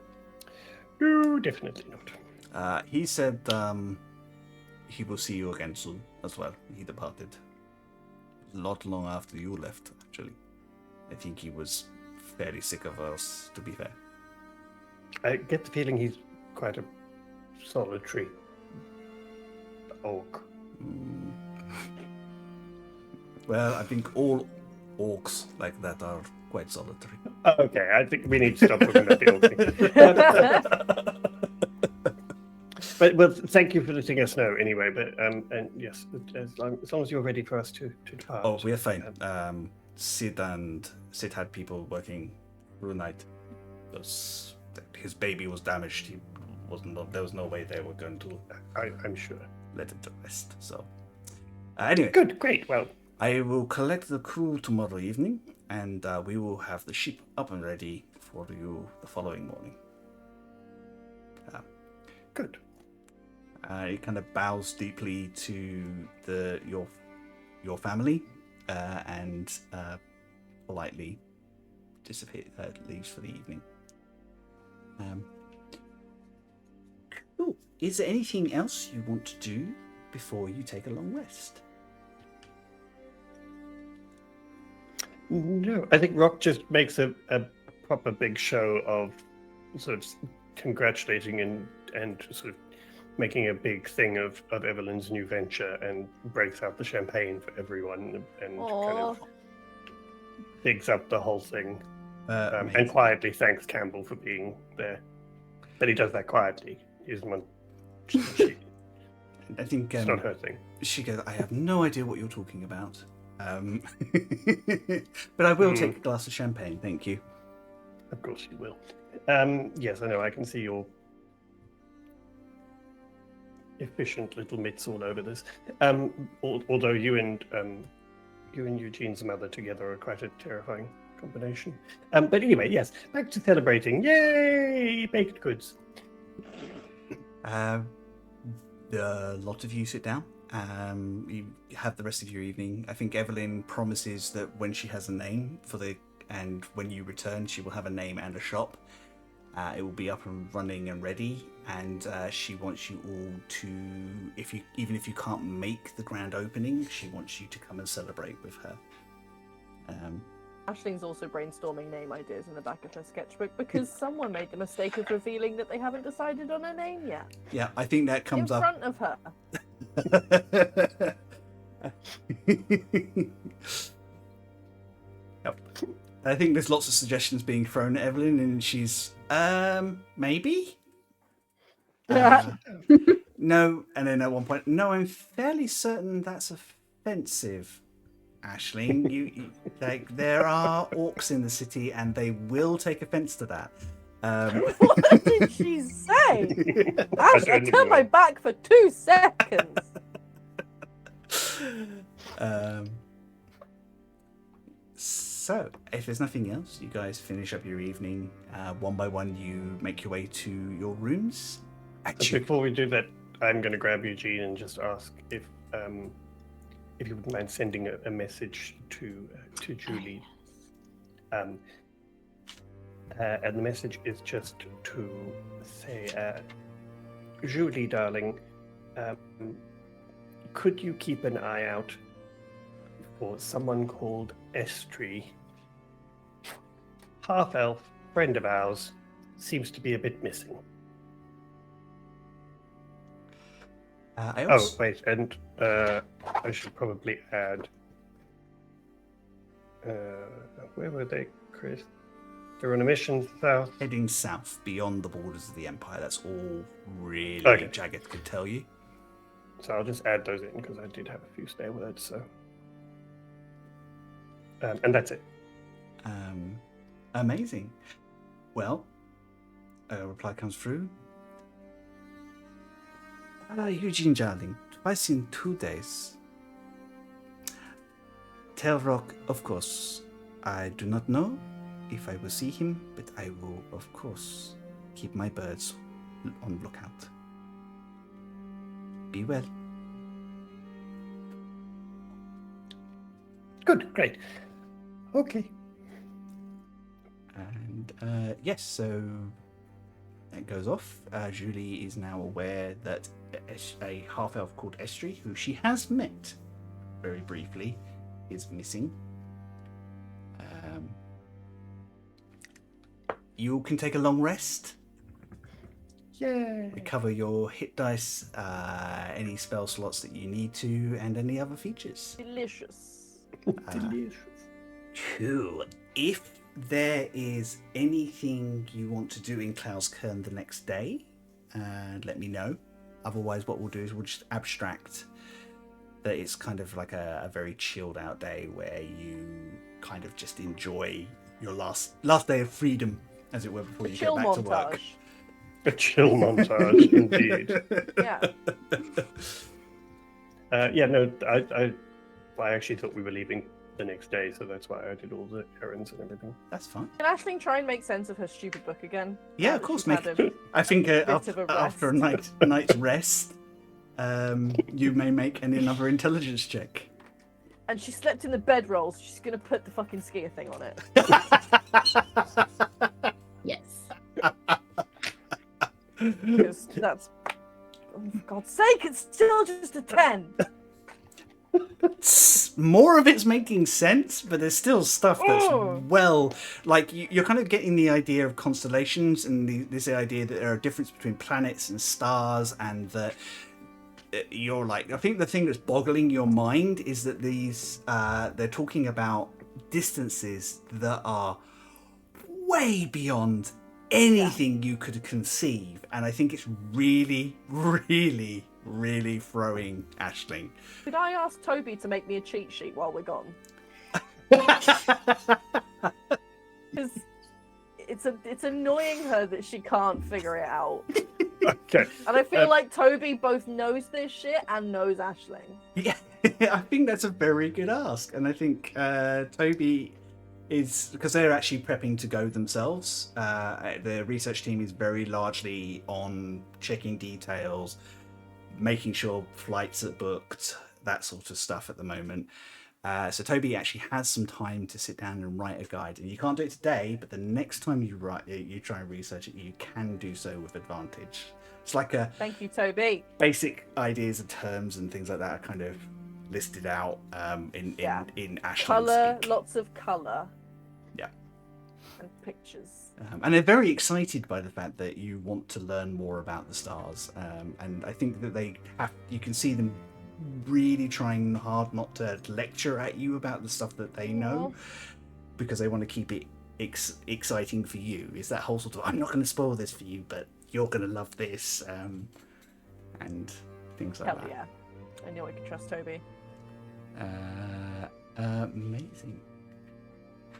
No, definitely not. He said he will see you again soon as well. He departed not long after you left, actually. I think he was fairly sick of us, to be fair. I get the feeling he's quite a solitary orc. Well, I think all orcs like that are quite solitary. Okay, I think we need to stop talking about the orc thing. But well, thank you for letting us know anyway. But and yes, as long as you're ready for us to depart. Oh, we're fine. Sid had people working through the night. His baby was damaged. There was no way they were going to. I'm sure. Let him to rest. So anyway, Good, great. Well, I will collect the crew tomorrow evening, and we will have the ship up and ready for you the following morning. good. He kind of bows deeply to your family, and politely leaves for the evening. Cool. Is there anything else you want to do before you take a long rest? No, I think Rock just makes a proper big show of sort of congratulating and sort of making a big thing of Evelyn's new venture and breaks out the champagne for everyone and kind of bigs up the whole thing and quietly thanks Campbell for being there. But he does that quietly. He doesn't want. I think it's not her thing. She goes, I have no idea what you're talking about. But I will take a glass of champagne, thank you. Of course you will. Yes, I know. I can see your efficient little mitts all over this. Although you and Eugene's mother together are quite a terrifying combination. But anyway, yes, back to celebrating. Yay! Baked goods. A lot of you sit down. You have the rest of your evening. I think Evelyn promises that when she has a name and when you return, she will have a name and a shop. It will be up and running and ready, and she wants you all to, even if you can't make the grand opening, she wants you to come and celebrate with her. Aisling's also brainstorming name ideas in the back of her sketchbook because someone made the mistake of revealing that they haven't decided on a name yet. Yeah, I think that comes in up front of her. Yep. I think there's lots of suggestions being thrown at Evelyn, and she's maybe. No, and then at one point, no, I'm fairly certain that's offensive. Aisling, you like there are orcs in the city, and they will take offense to that. What did she say? Ash, I turned my back for 2 seconds. So, if there's nothing else, you guys finish up your evening. One by one, you make your way to your rooms. Before we do that, I'm going to grab Eugene and just ask if you wouldn't mind sending a message to Julie. And the message is just to say, Julie, darling, could you keep an eye out for someone called Estrie? Half-elf, friend of ours, seems to be a bit missing. Oh, wait, and I should probably add... where were they, Chris? We're on a mission south. Heading south beyond the borders of the Empire. That's all really Okay. Jagged could tell you. So I'll just add those in because I did have a few spare words. So, and that's it. Amazing. Well, a reply comes through. Eugene Jarling, twice in 2 days. Tell Rock, of course, I do not know if I will see him, but I will, of course, keep my birds on lookout. Be well. Good, great. Okay. And yes, so it goes off. Julie is now aware that a half-elf called Estri, who she has met very briefly, is missing. You can take a long rest. Yay. Recover your hit dice, any spell slots that you need to, and any other features. Delicious. Delicious. Cool. If there is anything you want to do in Klauskern the next day, let me know. Otherwise, what we'll do is we'll just abstract that it's kind of like a very chilled out day where you kind of just enjoy your last day of freedom, as it were, before you Chill get back to work. montage. A chill montage, indeed. Yeah. Yeah, no, I actually thought we were leaving the next day, so that's why I did all the errands and everything. That's fine. Can Aisling try and make sense of her stupid book again? Yeah, Now of that course, she's make had a I think bit of a after a rest. night's rest, you may make another intelligence check. And she slept in the bedrolls. She's gonna put the fucking skier thing on it. Yes. Because that's, oh, for God's sake, it's still just a 10. More of it's making sense, but there's still stuff that's Oh. like you're kind of getting the idea of constellations and this idea that there are differences between planets and stars, and that you're like, I think the thing that's boggling your mind is that these they're talking about distances that are way beyond anything you could conceive, and I think it's really, really, really throwing Aisling. Could I ask Toby to make me a cheat sheet while we're gone? Because it's annoying her that she can't figure it out. Okay. And I feel like Toby both knows this shit and knows Aisling. Yeah, I think that's a very good ask, and I think Toby is, because they're actually prepping to go themselves. The research team is very largely on checking details, making sure flights are booked, that sort of stuff at the moment. So Toby actually has some time to sit down and write a guide, and you can't do it today, but the next time you try and research it, you can do so with advantage. It's like a Thank you, Toby. basic ideas and terms and things like that are kind of listed out in Ashlyn's Colour, speak. lots of colour. Yeah. And pictures. And they're very excited by the fact that you want to learn more about the stars, and I think that you can see them really trying hard not to lecture at you about the stuff that they know, because they want to keep it exciting for you. It's that whole sort of, I'm not going to spoil this for you, but you're going to love this, and things like Hell that. yeah. I knew I could trust Toby. Amazing.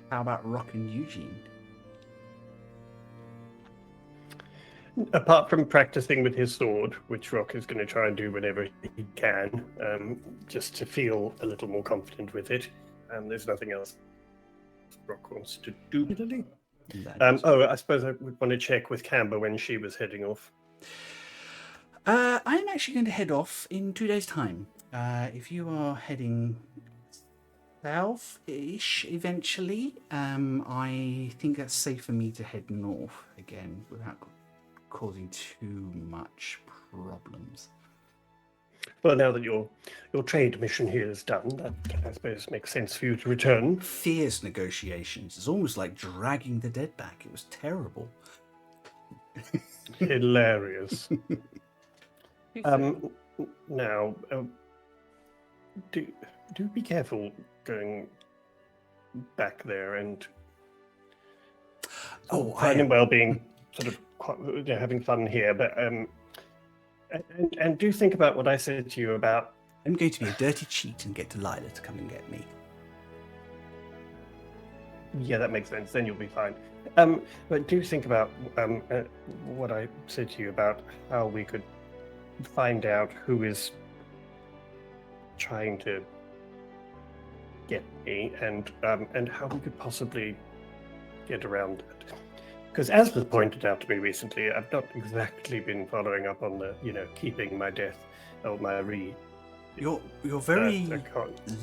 How about Rock and Eugene? Apart from practicing with his sword, which Rock is going to try and do whenever he can, just to feel a little more confident with it, there's nothing else Rock wants to do. I suppose I would want to check with Camber when she was heading off. I'm actually going to head off in 2 days' time. If you are heading south-ish eventually, I think that's safe for me to head north again without causing too much problems. Well, now that your trade mission here is done, that I suppose makes sense for you to return. Fierce negotiations. It's almost like dragging the dead back. It was terrible. Hilarious. Too soon. Now, do be careful going back there, and fine and well being sort of having fun here, but and do think about what I said to you about. I'm going to be a dirty cheat and get Delilah to come and get me. Yeah, that makes sense. Then you'll be fine. But do think about what I said to you about how we could find out who is trying to get me, and how we could possibly get around it. Because as was pointed out to me recently, I've not exactly been following up on the, keeping my death or my You're very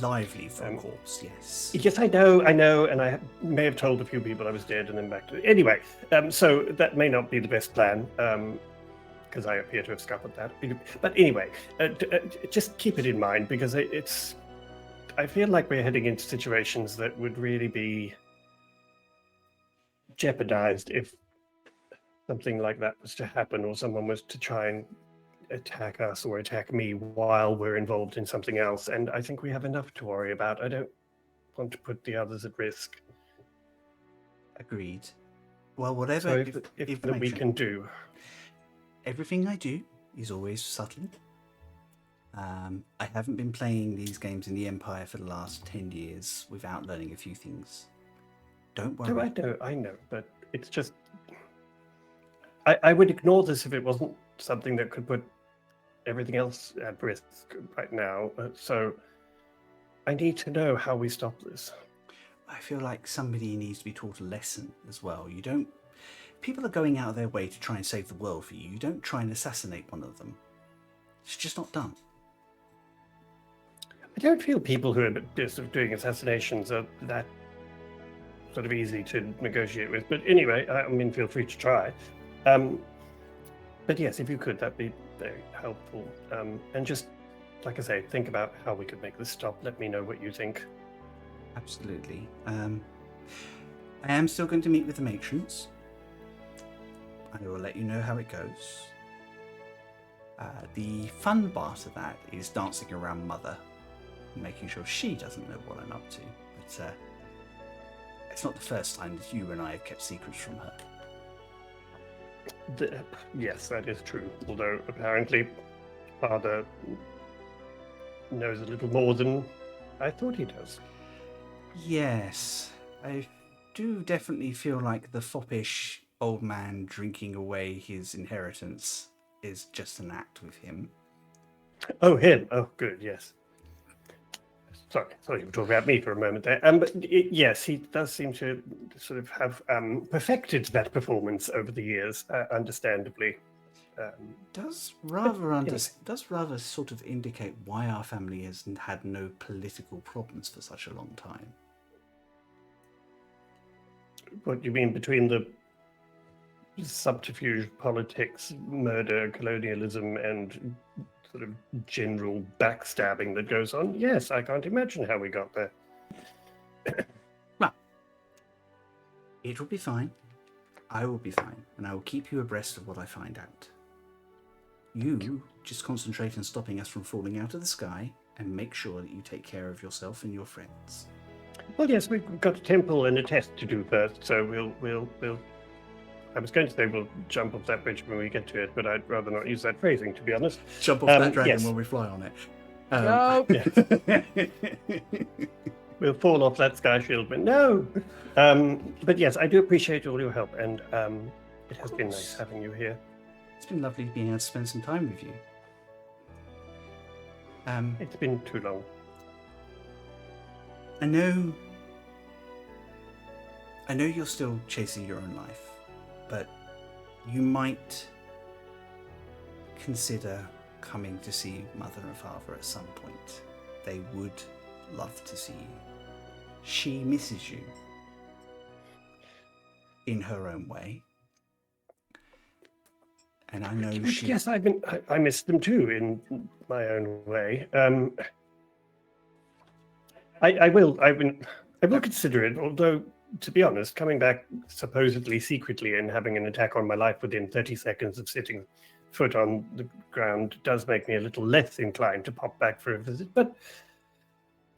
lively for a corpse, yes. Yes, I know, and I may have told a few people I was dead and then back to... Anyway, so that may not be the best plan, because I appear to have scuppered that. But anyway, just keep it in mind, because I feel like we're heading into situations that would really be jeopardized if something like that was to happen, or someone was to try and attack us or attack me while we're involved in something else. And I think we have enough to worry about. I don't want to put the others at risk. Agreed. Well, whatever so if we can do. Everything I do is always subtle. I haven't been playing these games in the Empire for the last 10 years without learning a few things. Don't worry. No, I know, but it's just... I would ignore this if it wasn't something that could put everything else at risk right now. So I need to know how we stop this. I feel like somebody needs to be taught a lesson as well. People are going out of their way to try and save the world for you. You don't try and assassinate one of them. It's just not done. I don't feel people who are just doing assassinations are that sort of easy to negotiate with. But anyway, feel free to try. But yes, if you could, that'd be very helpful. And just, like I say, think about how we could make this stop. Let me know what you think. Absolutely. I am still going to meet with the matrons. I will let you know how it goes. The fun part of that is dancing around Mother and making sure she doesn't know what I'm up to. But it's not the first time that you and I have kept secrets from her. Yes, that is true. Although apparently Father knows a little more than I thought he does. Yes, I do definitely feel like the foppish old man drinking away his inheritance is just an act with him. Oh, him. Oh, good, yes. Sorry, you were talking about me for a moment there. But yes, he does seem to sort of have perfected that performance over the years, understandably. Does rather sort of indicate why our family has had no political problems for such a long time. What do you mean between the subterfuge, politics, murder, colonialism, and sort of general backstabbing that goes on? Yes, I can't imagine how we got there. Well, it will be fine. I will be fine, and I will keep you abreast of what I find out. You just concentrate on stopping us from falling out of the sky, and make sure that you take care of yourself and your friends. Well, yes, we've got a temple and a test to do first, so we'll. I was going to say we'll jump off that bridge when we get to it, but I'd rather not use that phrasing, to be honest. Jump off that dragon when we fly on it. No. We'll fall off that sky shield, but no. But yes, I do appreciate all your help, and it has been nice having you here. It's been lovely being able to spend some time with you. It's been too long. I know you're still chasing your own life, but you might consider coming to see Mother and Father at some point. They would love to see you. She misses you in her own way. And I know Yes, I miss them too in my own way. I will consider it, although, to be honest, coming back supposedly secretly and having an attack on my life within 30 seconds of setting foot on the ground does make me a little less inclined to pop back for a visit, but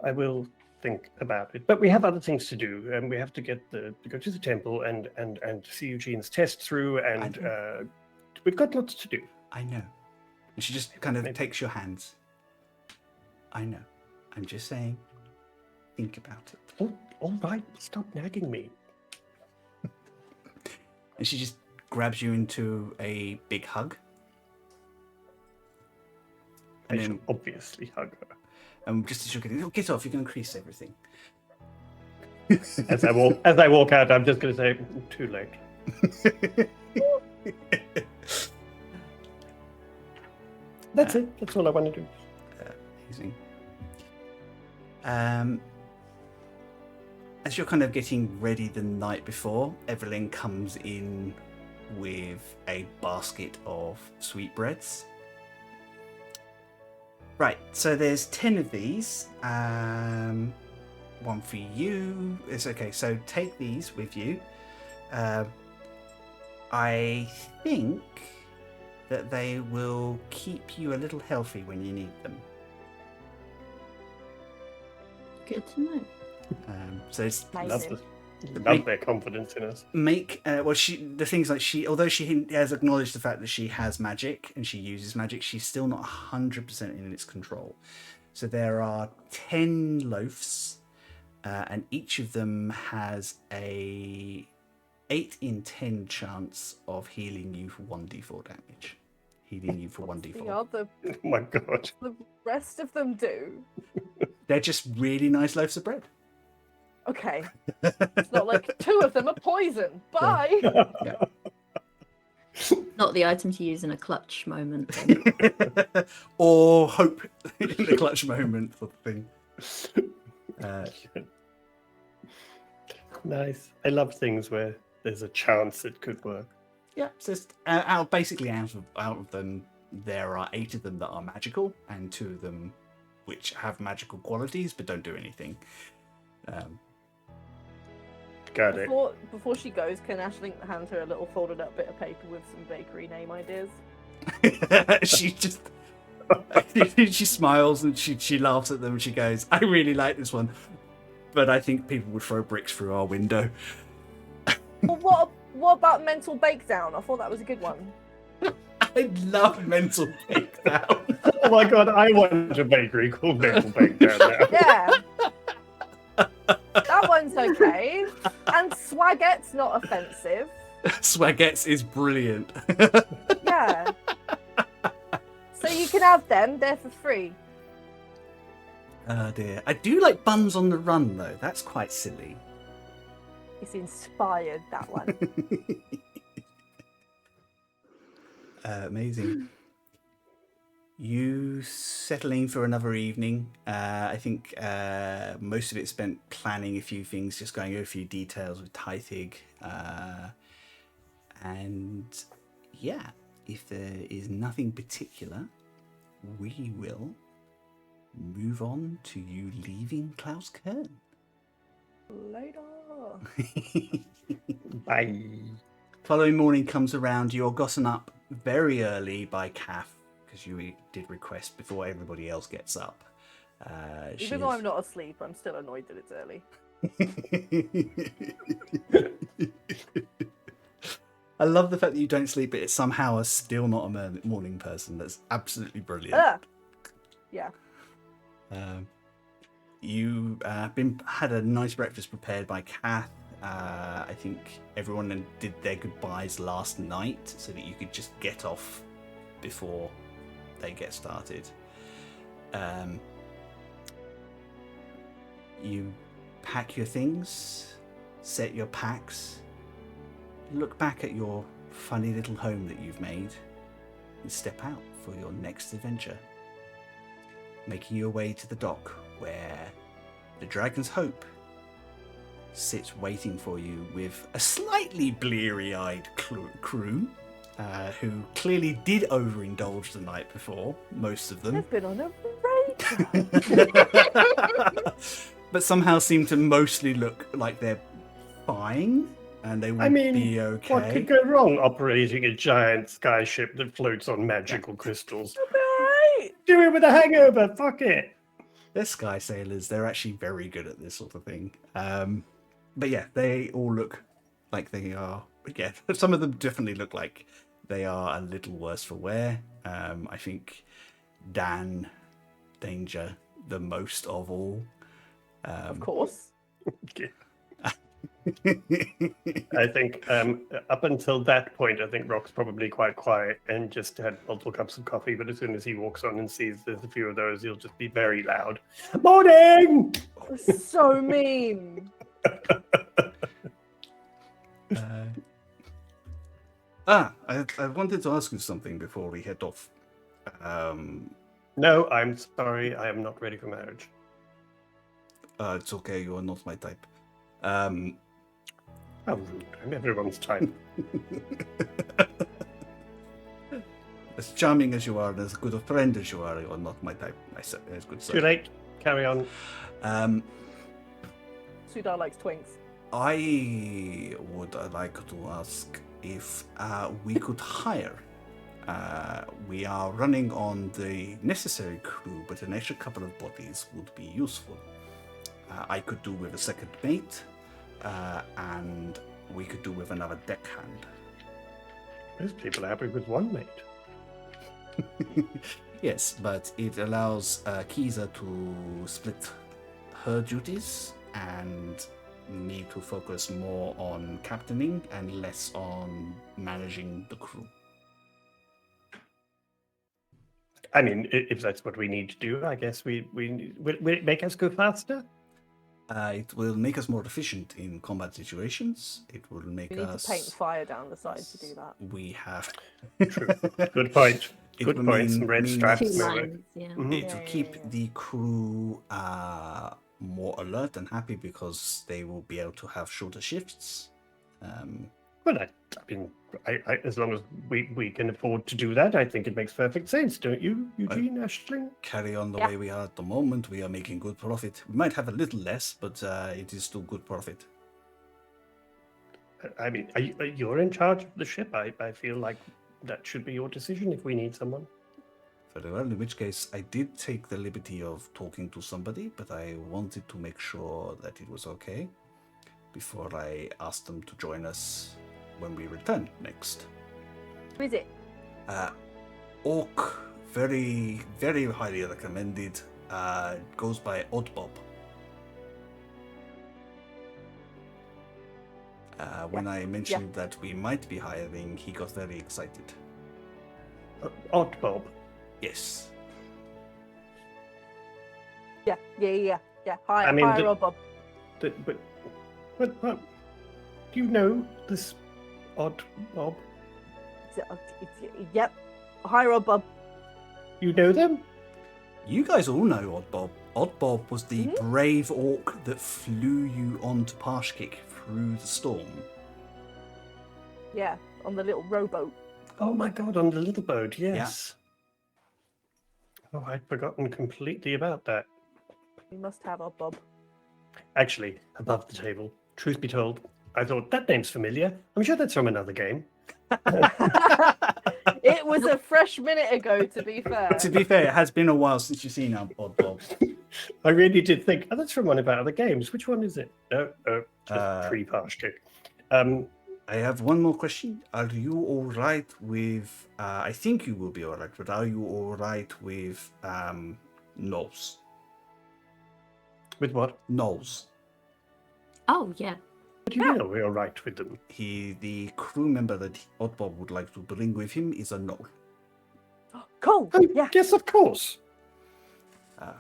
I will think about it. But we have other things to do, and we have to to go to the temple and see Eugene's test through, and we've got lots to do. I know. And she just kind of takes your hands. I know. I'm just saying, think about it. Oh, all right, stop nagging me. And she just grabs you into a big hug. And then obviously hug her. And just as you're getting, get off, you're going to crease everything. As I walk out, I'm just going to say, too late. That's it. That's all I want to do. Amazing. As you're kind of getting ready the night before, Evelyn comes in with a basket of sweetbreads. Right, so there's 10 of these. One for you. It's okay, so take these with you. I think that they will keep you a little healthy when you need them. Good to know. So it's Love their confidence in us. Although she has acknowledged the fact that she has magic and she uses magic, she's still not 100% in its control. So there are 10 loaves, and each of them has a 8 in 10 chance of healing you for 1d4 damage. Healing you for 1d4. Oh my god. The rest of them do. They're just really nice loaves of bread. Okay. It's not like 2 of them are poison. Bye. Yeah. Not the item to use in a clutch moment. Or hope in the clutch moment sort of thing. Nice. I love things where there's a chance it could work. Yeah, it's just basically out of them, there are 8 of them that are magical, and 2 of them which have magical qualities but don't do anything. Got it. Before she goes, can Aisling hand her a little folded up bit of paper with some bakery name ideas? She just she smiles and she laughs at them and she goes, "I really like this one, but I think people would throw bricks through our window." Well, what about mental bakedown? I thought that was a good one. I love mental bakedown. Oh my god, I want a bakery called Mental Bakedown now. Yeah. That one's okay. And Swaggette's not offensive. Swaggettes is brilliant. Yeah. So you can have them, they're for free. Oh dear. I do like buns on the run though. That's quite silly. It's inspired, that one. Amazing. You settling for another evening. I think most of it spent planning a few things, just going over a few details with Tythig. And yeah, if there is nothing particular, we will move on to you leaving Klaus Kern. Later. Bye. Following morning comes around. You're gotten up very early by Kath, because you did request before everybody else gets up. Even though I'm not asleep, I'm still annoyed that it's early. I love the fact that you don't sleep, but it somehow is still not a morning person. That's absolutely brilliant. Yeah. You had a nice breakfast prepared by Kath. I think everyone did their goodbyes last night so that you could just get off before they get started. You pack your things, set your packs, look back at your funny little home that you've made, and step out for your next adventure, making your way to the dock where the Dragon's Hope sits waiting for you with a slightly bleary-eyed crew who clearly did overindulge the night before, most of them. They've been on a raid. But somehow seem to mostly look like they're fine and they would be okay. What could go wrong operating a giant skyship that floats on magical crystals? Right. Do it with a hangover, fuck it. they're sky sailors. They're actually very good at this sort of thing. But yeah, they all look like they are. Yeah, some of them definitely look like they are a little worse for wear. I think Dan danger the most of all. Of course. I think up until that point, I think Rock's probably quite quiet and just had multiple cups of coffee. But as soon as he walks on and sees there's a few of those, he'll just be very loud. Morning! So mean. I wanted to ask you something before we head off. No, I'm sorry. I am not ready for marriage. It's okay, you are not my type. How rude. I'm everyone's type. As charming as you are, and as good a friend as you are not my type. As good Too late. Carry on. Sudar likes twinks. I would like to ask if we could hire. We are running on the necessary crew, but an extra couple of bodies would be useful. I could do with a second mate, and we could do with another deckhand. Most people are happy with one mate. Yes, but it allows Kiza to split her duties and me to focus more on captaining and less on managing the crew. I mean, if that's what we need to do, I guess will it make us go faster? It will make us more efficient in combat situations. It will make We need us... to paint fire down the side to do that. We have... True. Good point. It Good will point. Some red mean stripes. Two that- maybe. lines, yeah. Mhm. It will Yeah, keep yeah, yeah. the crew more alert and happy because they will be able to have shorter shifts. Well, I mean, I, as long as we can afford to do that, I think it makes perfect sense, don't you, Eugene, Aisling? Carry on the Yeah. way we are at the moment. We are making good profit. We might have a little less, but it is still good profit. I mean, you're in charge of the ship. I feel like that should be your decision if we need someone. Very well, in which case I did take the liberty of talking to somebody, but I wanted to make sure that it was okay before I asked them to join us when we return next. Who is it? Orc, very, very highly recommended, goes by Oddbob. When I mentioned that we might be hiring, he got very excited. Odd Bob. Yes. Yeah. Hire, I mean, hire the- or Bob. But do you know this Odd Bob? Yep. Hire or Bob. You know them? You guys all know Oddbob. Oddbob was the Mhm. brave orc that flew you onto Parshkick through the storm. Yeah, on the little rowboat. Oh my god, on the little boat, yes. Oh, I'd forgotten completely about that. We must have our Bob. Actually, above the table, truth be told, I thought that name's familiar. I'm sure that's from another game. It was a fresh minute ago, to be fair. To be fair, it has been a while since you've seen Oddbob. I really did think, oh, that's from one of our other games. Which one is it? No, just Uh, pre-Parshkick. I have one more question. Are you all right with? I think you will be all right, but are you all right with Knowles? With what? Knowles. Oh, yeah. What do you mean? Are we all right with them? The crew member that Oddbob would like to bring with him is a Knoll. Cool. Oh, Yeah. yes, of course.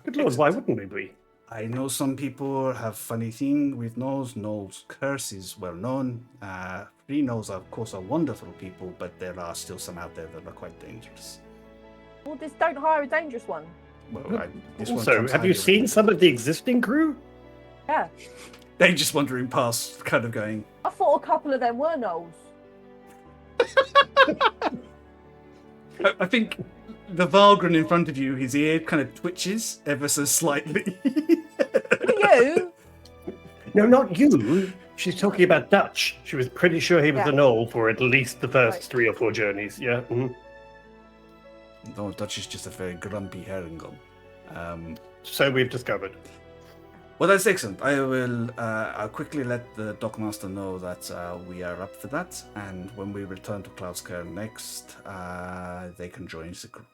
Good lord, excellent. why wouldn't we be? I know some people have funny thing with Knowles. Knowles' curse is well known. Free Knowles, of course, are wonderful people, but there are still some out there that are quite dangerous. Well, just don't hire a dangerous one. Well, But this one Also, comes have you highly seen some of the existing crew? Yeah. They're just wandering past, kind of going, I thought a couple of them were Knowles. I think the Valgren in front of you, his ear kind of twitches ever so slightly. You? No, not you. She's talking about Dutch. She was pretty sure he was Yeah. a Knoll for at least the first Right. 3 or 4 journeys. Yeah. Mhm. No, Dutch is just a very grumpy herringon. So we've discovered. Well, that's excellent. I'll quickly let the dockmaster know that we are up for that, and when we return to Cloudscape next, they can join the group.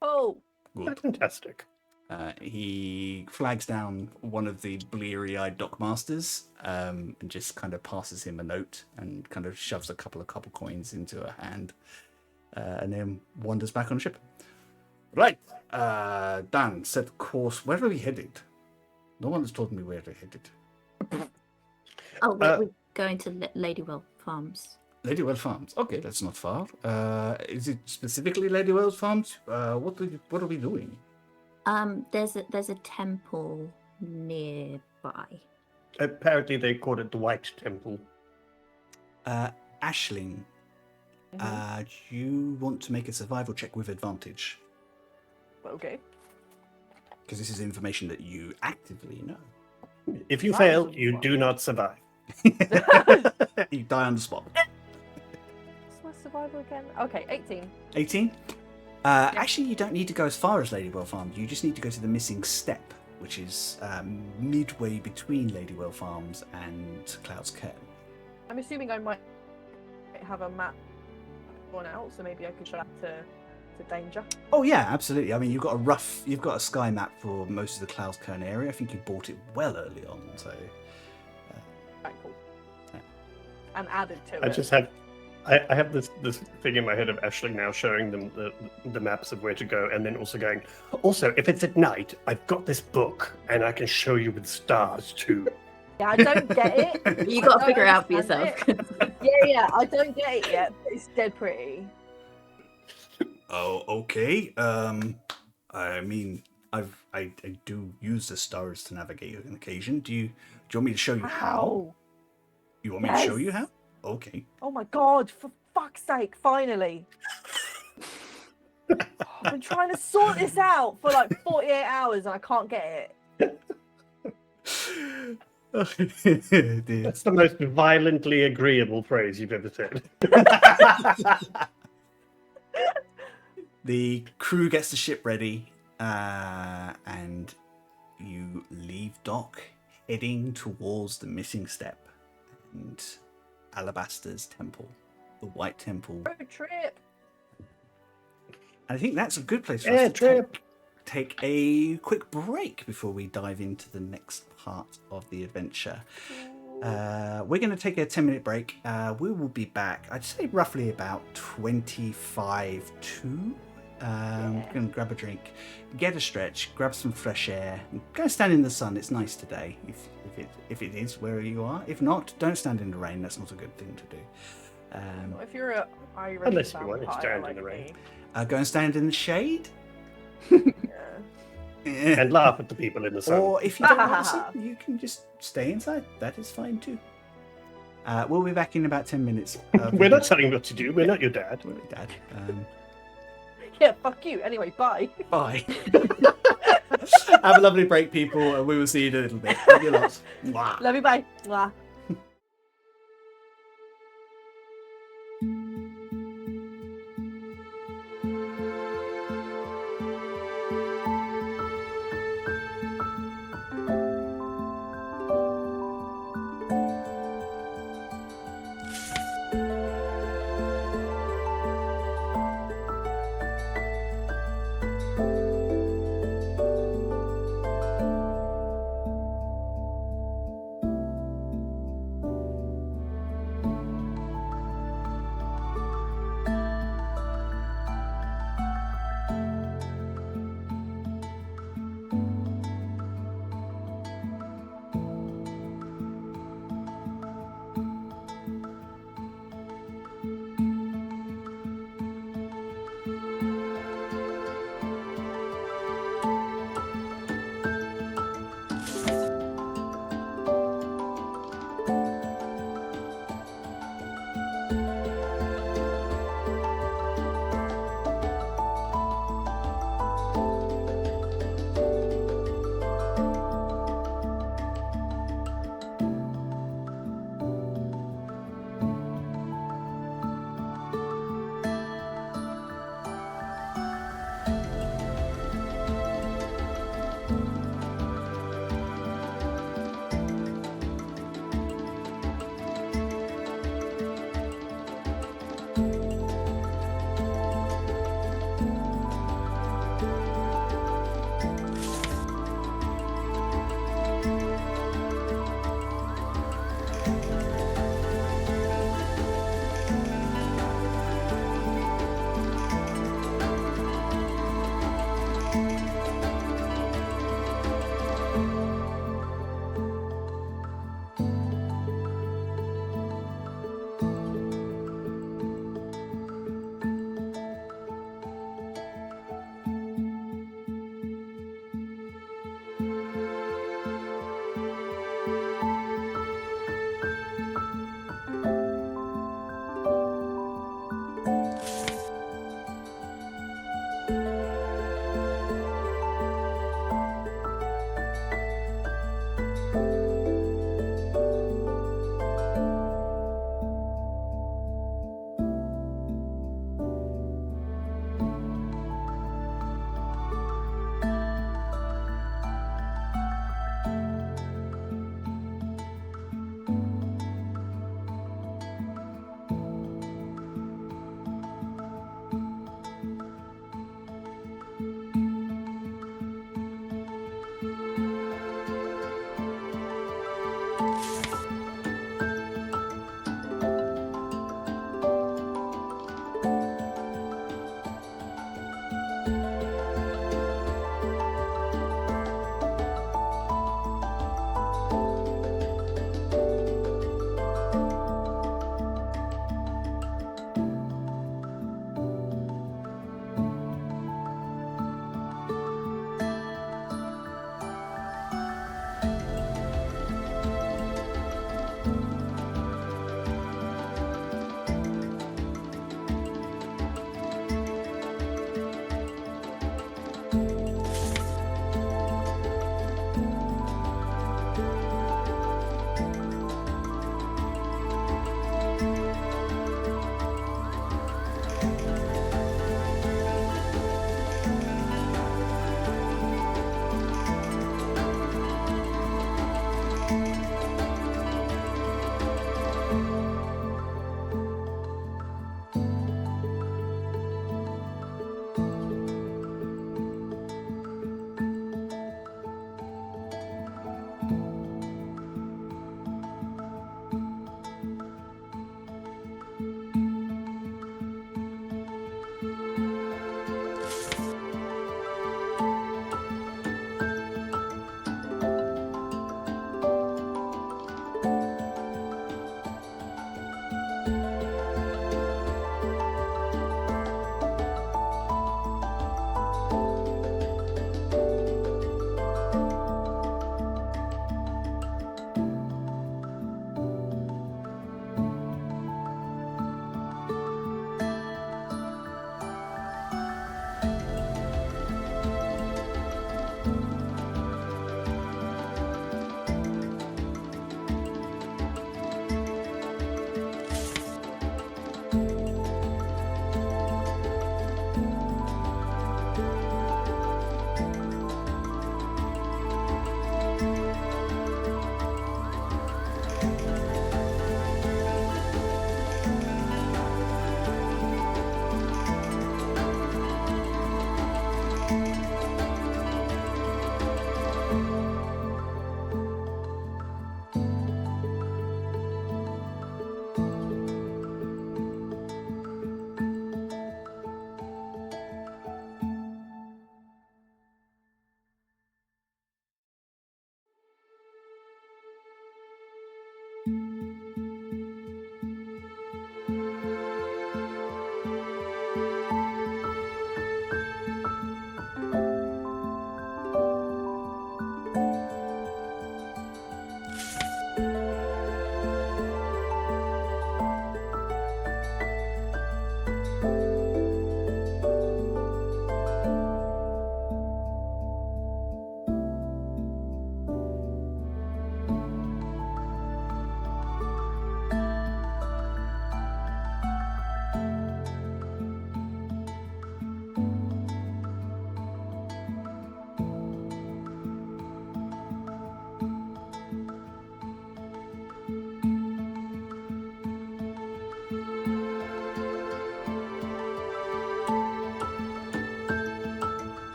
Oh, Good. Fantastic. He flags down one of the bleary-eyed dockmasters and just kind of passes him a note and kind of shoves a couple of copper coins into her hand, and then wanders back on the ship. Right, Dan, set course. Where are we headed? No one has told me where we're headed. Oh, we're going to Ladywell Farms. Ladywell Farms. Okay, that's not far. Is it specifically Ladywell Farms? What are we doing? There's a temple nearby. Apparently they called it the White Temple. Aisling, do you want to make a survival check with advantage? okay. Because this is information that you actively know. If you fail, you do not survive. You die on the spot. What's my survival again? Okay, 18. 18? Actually, you don't need to go as far as Ladywell Farms. You just need to go to the missing step, which is midway between Ladywell Farms and Cloud's Cairn. I'm assuming I might have a map drawn out, so maybe I could show that to Danger. Oh yeah, absolutely. I mean, you've got a sky map for most of the Cloud's Cairn area. I think you bought it well early on, so. Right, cool. Yeah. And added to I it. just have, I have this thing in my head of Aisling now showing them the maps of where to go, and then also going, also, if it's at night, I've got this book, and I can show you with stars too. Yeah, I don't get it. You I got to don't figure it out for understand yourself. Yeah, I don't get it yet, but it's dead pretty. Oh, okay. I mean, I do use the stars to navigate on occasion. Do you want me to show you how? You want me to show you how? Okay. Oh my god, for fuck's sake, finally. I've been trying to sort this out for like 48 hours and I can't get it. That's the most violently agreeable phrase you've ever said. The crew gets the ship ready, and you leave dock, heading towards the missing step and Alabaster's Temple, the White Temple. Road trip. And I think that's a good place for us to take a quick break before we dive into the next part of the adventure. We're going to take a 10-minute break. We will be back, I'd say roughly about 25 to. We're going to grab a drink, get a stretch, grab some fresh air, and go stand in the sun. It's nice today, if it is where you are. If not, don't stand in the rain. That's not a good thing to do. If you're a Irish Unless you want to vampire stand in like the rain. Go and stand in the shade. Yeah. And laugh at the people in the sun. Or if you don't want to sit, you can just stay inside. That is fine too. We'll be back in about 10 minutes. We're not telling you what to do. We're not your dad. We're not Dad. Yeah, fuck you. Anyway, bye. Bye. Have a lovely break, people, and we will see you in a little bit. Love you lots. Mwah. Love you, bye. Mwah.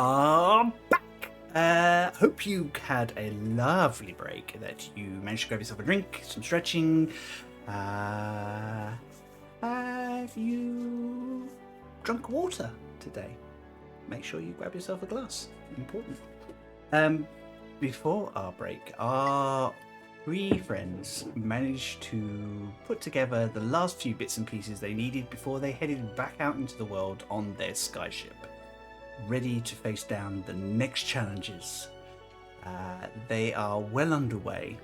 are back. Hope you had a lovely break, that you managed to grab yourself a drink, some stretching. Have you drunk water today? Make sure you grab yourself a glass. Important. Before our break, our three friends managed to put together the last few bits and pieces they needed before they headed back out into the world on their skyship, ready to face down the next challenges. They are well underway,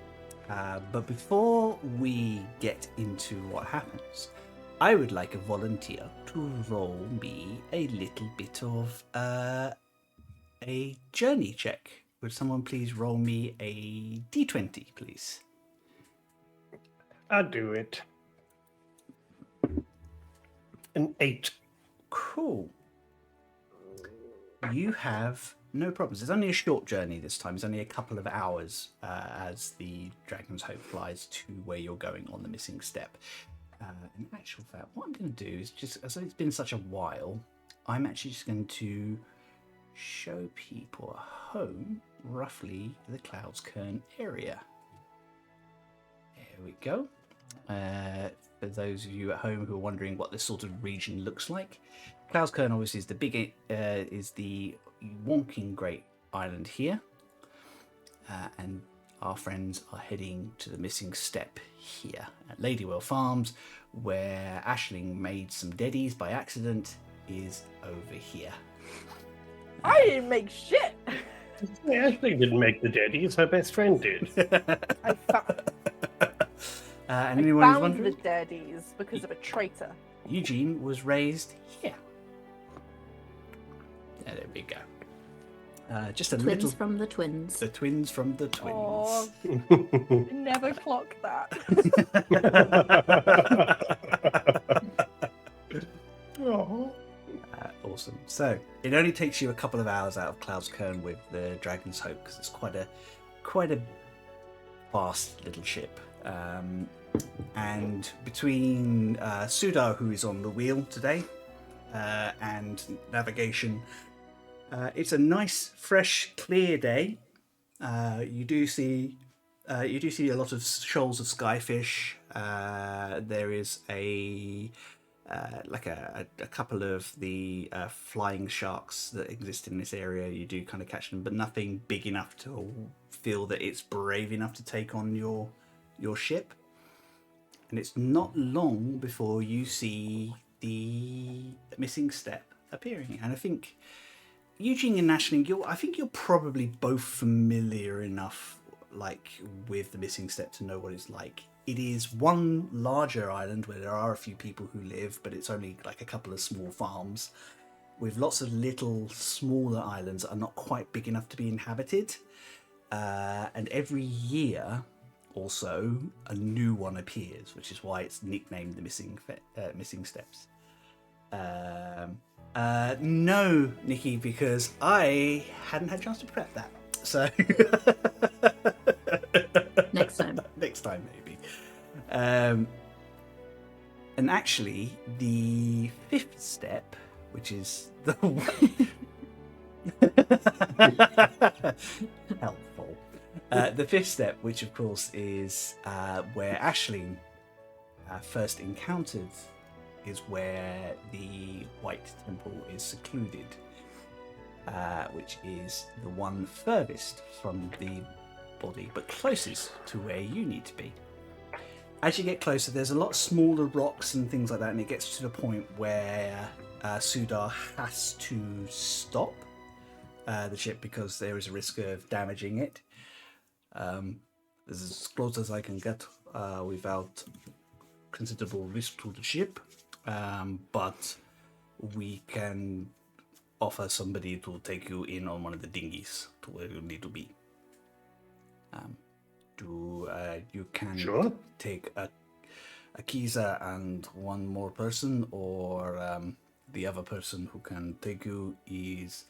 but before we get into what happens, I would like a volunteer to roll me a little bit of a journey check. Would someone please roll me a d20, please? I'll do it. An 8. Cool. You have no problems. It's only a short journey this time. It's only a couple of hours as the Dragon's Hope flies to where you're going on the missing step. In actual fact, what I'm going to do is just, as it's been such a while, I'm actually just going to show people at home roughly the Clouds Cairn area. There we go. For those of you at home who are wondering what this sort of region looks like, Clouds Cairn obviously is the wonking great island here, and our friends are heading to the missing step here at Ladywell Farms, where Aisling made some deadies by accident, is over here. I didn't make shit. Ashley didn't make the daddies, her best friend did. I found And anyone who's the wondering, daddies because of a traitor. Eugene was raised here. There we go. Just a Twins little. from the twins. The twins from the twins. Oh, never clock that. Oh. Awesome. So it only takes you a couple of hours out of Clouds Cairn with the Dragon's Hope, because it's quite a fast little ship. And between Sudar, who is on the wheel today, and navigation, it's a nice, fresh, clear day. You do see a lot of shoals of skyfish. There is a couple of the flying sharks that exist in this area. You do kind of catch them, but nothing big enough to feel that it's brave enough to take on your ship. And it's not long before you see the missing step appearing. And I think Eugene and Aisling, I think you're probably both familiar enough, like, with the missing step to know what it's like. It is one larger island where there are a few people who live, but it's only like a couple of small farms with lots of little smaller islands that are not quite big enough to be inhabited. And every year or so, a new one appears, which is why it's nicknamed the Missing Steps. No, Nikki, because I hadn't had a chance to prep that. So Next time. Next time, maybe. And actually, the fifth step, which is the one helpful. The fifth step, which of course is where Aisling first encountered, is where the White Temple is secluded, which is the one furthest from the body, but closest to where you need to be. As you get closer, there's a lot smaller rocks and things like that, and it gets to the point where Sudar has to stop the ship because there is a risk of damaging it. This is as close as I can get without considerable risk to the ship, but we can offer somebody to take you in on one of the dinghies to where you need to be. You can Sure. take a Kiza and one more person, or the other person who can take you is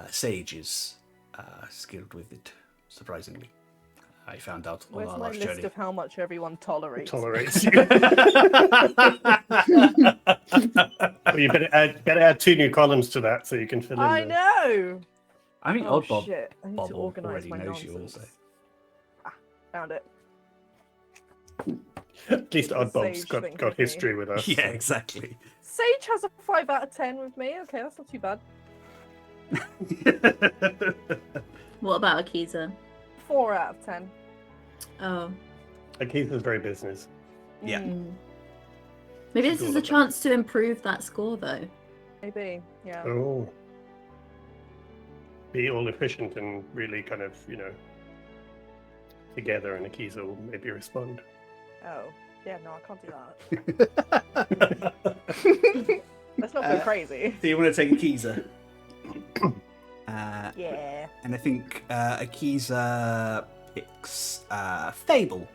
Sage is skilled with it, surprisingly. I found out on Where's our my last list journey. of how much everyone tolerates? Tolerates you. Well, You better add 2 new columns to that so you can fill in. I know. I think Oh old Bob shit! I need to Bobble organise already my knows nonsense. you also. Found it. At least The Oddbob's sage got thing with me. history with us. Yeah, so. exactly. Sage has a 5 out of 10 with me. Okay, that's not too bad. What about Akiza? 4 out of 10. Oh. Akiza's very business. Yeah. Mm. Maybe this She's is all a chance to improve that score, though. Maybe. Yeah. Oh. Be all efficient and really kind of, together, and Akiza will maybe respond. Oh. Yeah. No, I can't do that. Let's not go crazy. Do you want to take Akiza? Yeah. And I think Akiza picks Fable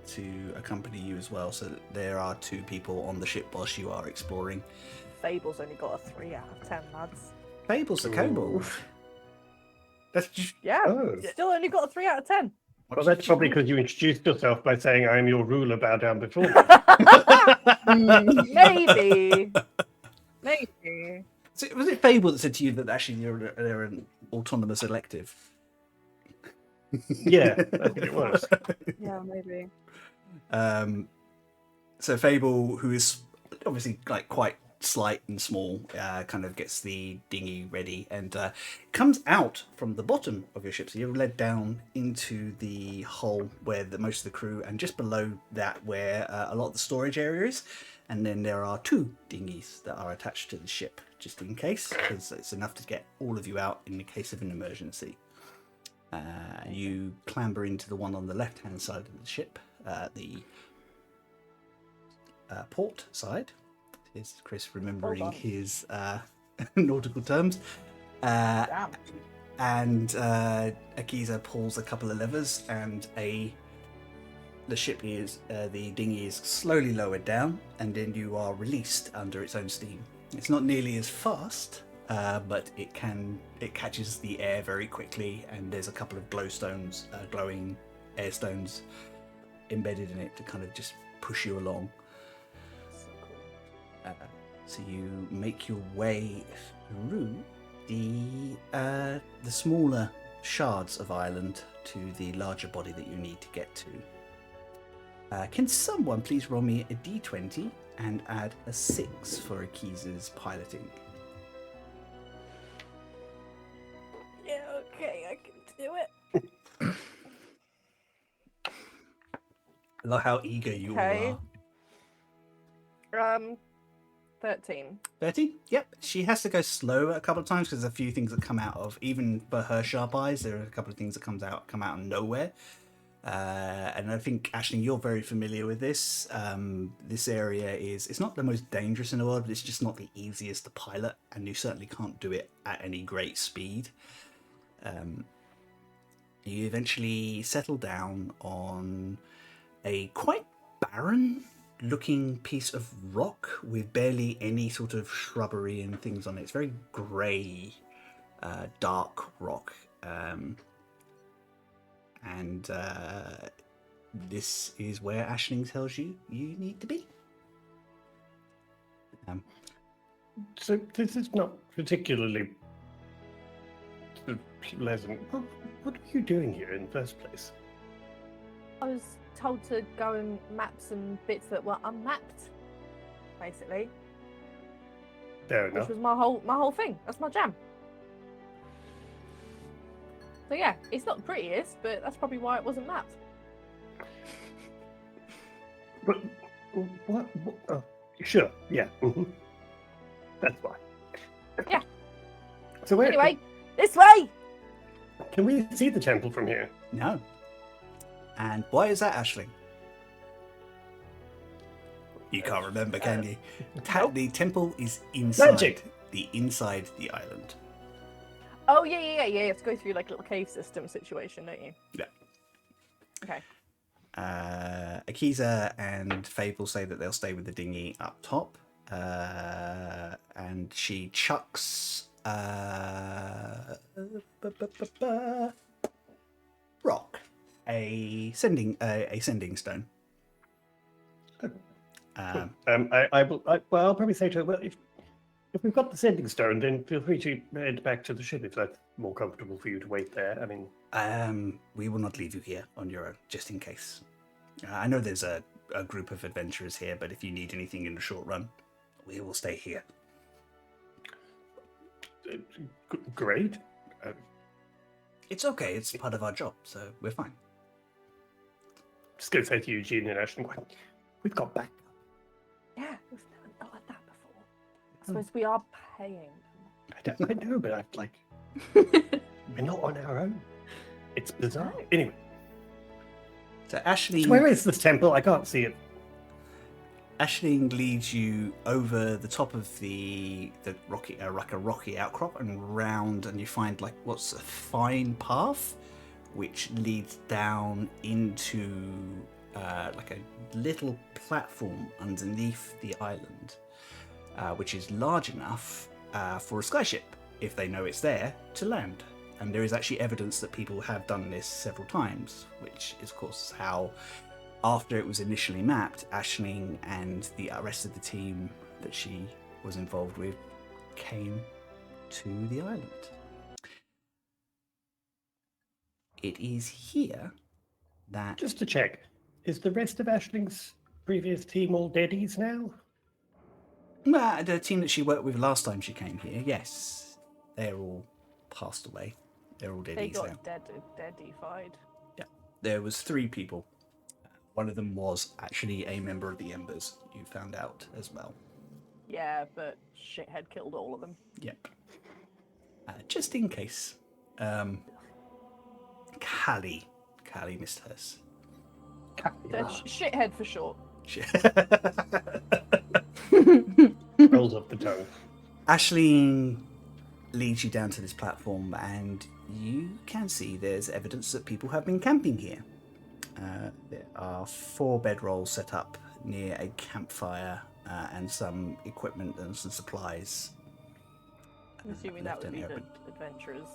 to accompany you as well, so that there are 2 people on the ship whilst you are exploring. Fable's only got a 3 out of 10, lads. Fable's a kobold. That's just... Yeah. Oh. Still only got a 3 out of 10. Well, that's probably because you introduced yourself by saying, "I am your ruler, bow down before me." Maybe. Maybe. So, was it Fable that said to you that actually they're an autonomous elective? Yeah, I think it was. Yeah, maybe. So Fable, who is obviously like quite slight and small, kind of gets the dinghy ready and comes out from the bottom of your ship. So you're led down into the hull where most of the crew, and just below that where a lot of the storage area is. And then there are 2 dinghies that are attached to the ship, just in case, because it's enough to get all of you out in the case of an emergency. You clamber into the one on the left-hand side of the ship, the port side. Is Chris remembering his nautical terms? Damn. And Akiza pulls a couple of levers, and the dinghy is slowly lowered down, and then you are released under its own steam. It's not nearly as fast, but it catches the air very quickly, and there's a couple of glowing air stones embedded in it to kind of just push you along. So cool. So you make your way through the smaller shards of island to the larger body that you need to get to. Can someone please roll me a d20 and add a 6 for Akiza's piloting? Yeah, okay, I can do it. I love how eager you Okay. all are. 13. 30? Yep. She has to go slow a couple of times because there's a few things that come out of, even for her sharp eyes, there are a couple of things that come out of nowhere. And I think, Aisling, you're very familiar with this. This area it's not the most dangerous in the world, but it's just not the easiest to pilot, and you certainly can't do it at any great speed. You eventually settle down on a quite barren looking piece of rock with barely any sort of shrubbery and things on it. It's very grey, dark rock. And this is where Aisling tells you need to be. So this is not particularly pleasant. What are you doing here in the first place? I was told to go and map some bits that were unmapped, basically. Fair Which enough. was my whole thing. That's my jam. So yeah, it's not the prettiest, but that's probably why it wasn't mapped. But what? Oh, sure. Yeah. That's why. Yeah. So where? Anyway, this way! Can we see the temple from here? No. And why is that, Aisling? You can't remember, can you? nope. The temple is inside Magic. inside the island. Oh yeah. You have to go through like a little cave system situation, don't you? Yeah. Okay. Akiza and Fable say that they'll stay with the dinghy up top, and she chucks rock, a sending stone. I'll probably say to her, well, if we've got the sending stone, then feel free to head back to the ship if that's more comfortable for you to wait there. I mean, we will not leave you here on your own, just in case. I know there's a group of adventurers here, but if you need anything in the short run, we will stay here. great. It's okay. It's part of our job, so we're fine. Just going to say to Eugene and Ashton, we've got back. Yeah, we've never not had that before. I suppose we are paying. I know, but we're not on our own. It's bizarre. No. Anyway, So Aisling, so where is this temple? I can't see it. Aisling leads you over the top of the rocky, like a rocky outcrop, and round, and you find like what's a fine path, which leads down into like a little platform underneath the island, which is large enough for a skyship, if they know it's there, to land. And there is actually evidence that people have done this several times, which is, of course, how, after it was initially mapped, Aisling and the rest of the team that she was involved with came to the island. It is here that... Just to check, is the rest of Ashling's previous team all deadies now? Well, the team that she worked with last time she came here, yes, they're all passed away. They're all They deadies now. got deadified. Yeah, there was 3 people. One of them was actually a member of the Embers, you found out as well. Yeah, but shithead killed all of them. Yep. Just in case. Callie missed hers. Shithead for short. Rolls off the tongue. Aisling leads you down to this platform, and you can see there's evidence that people have been camping here. There are 4 bedrolls set up near a campfire and some equipment and some supplies. I'm assuming that would be the adventurers.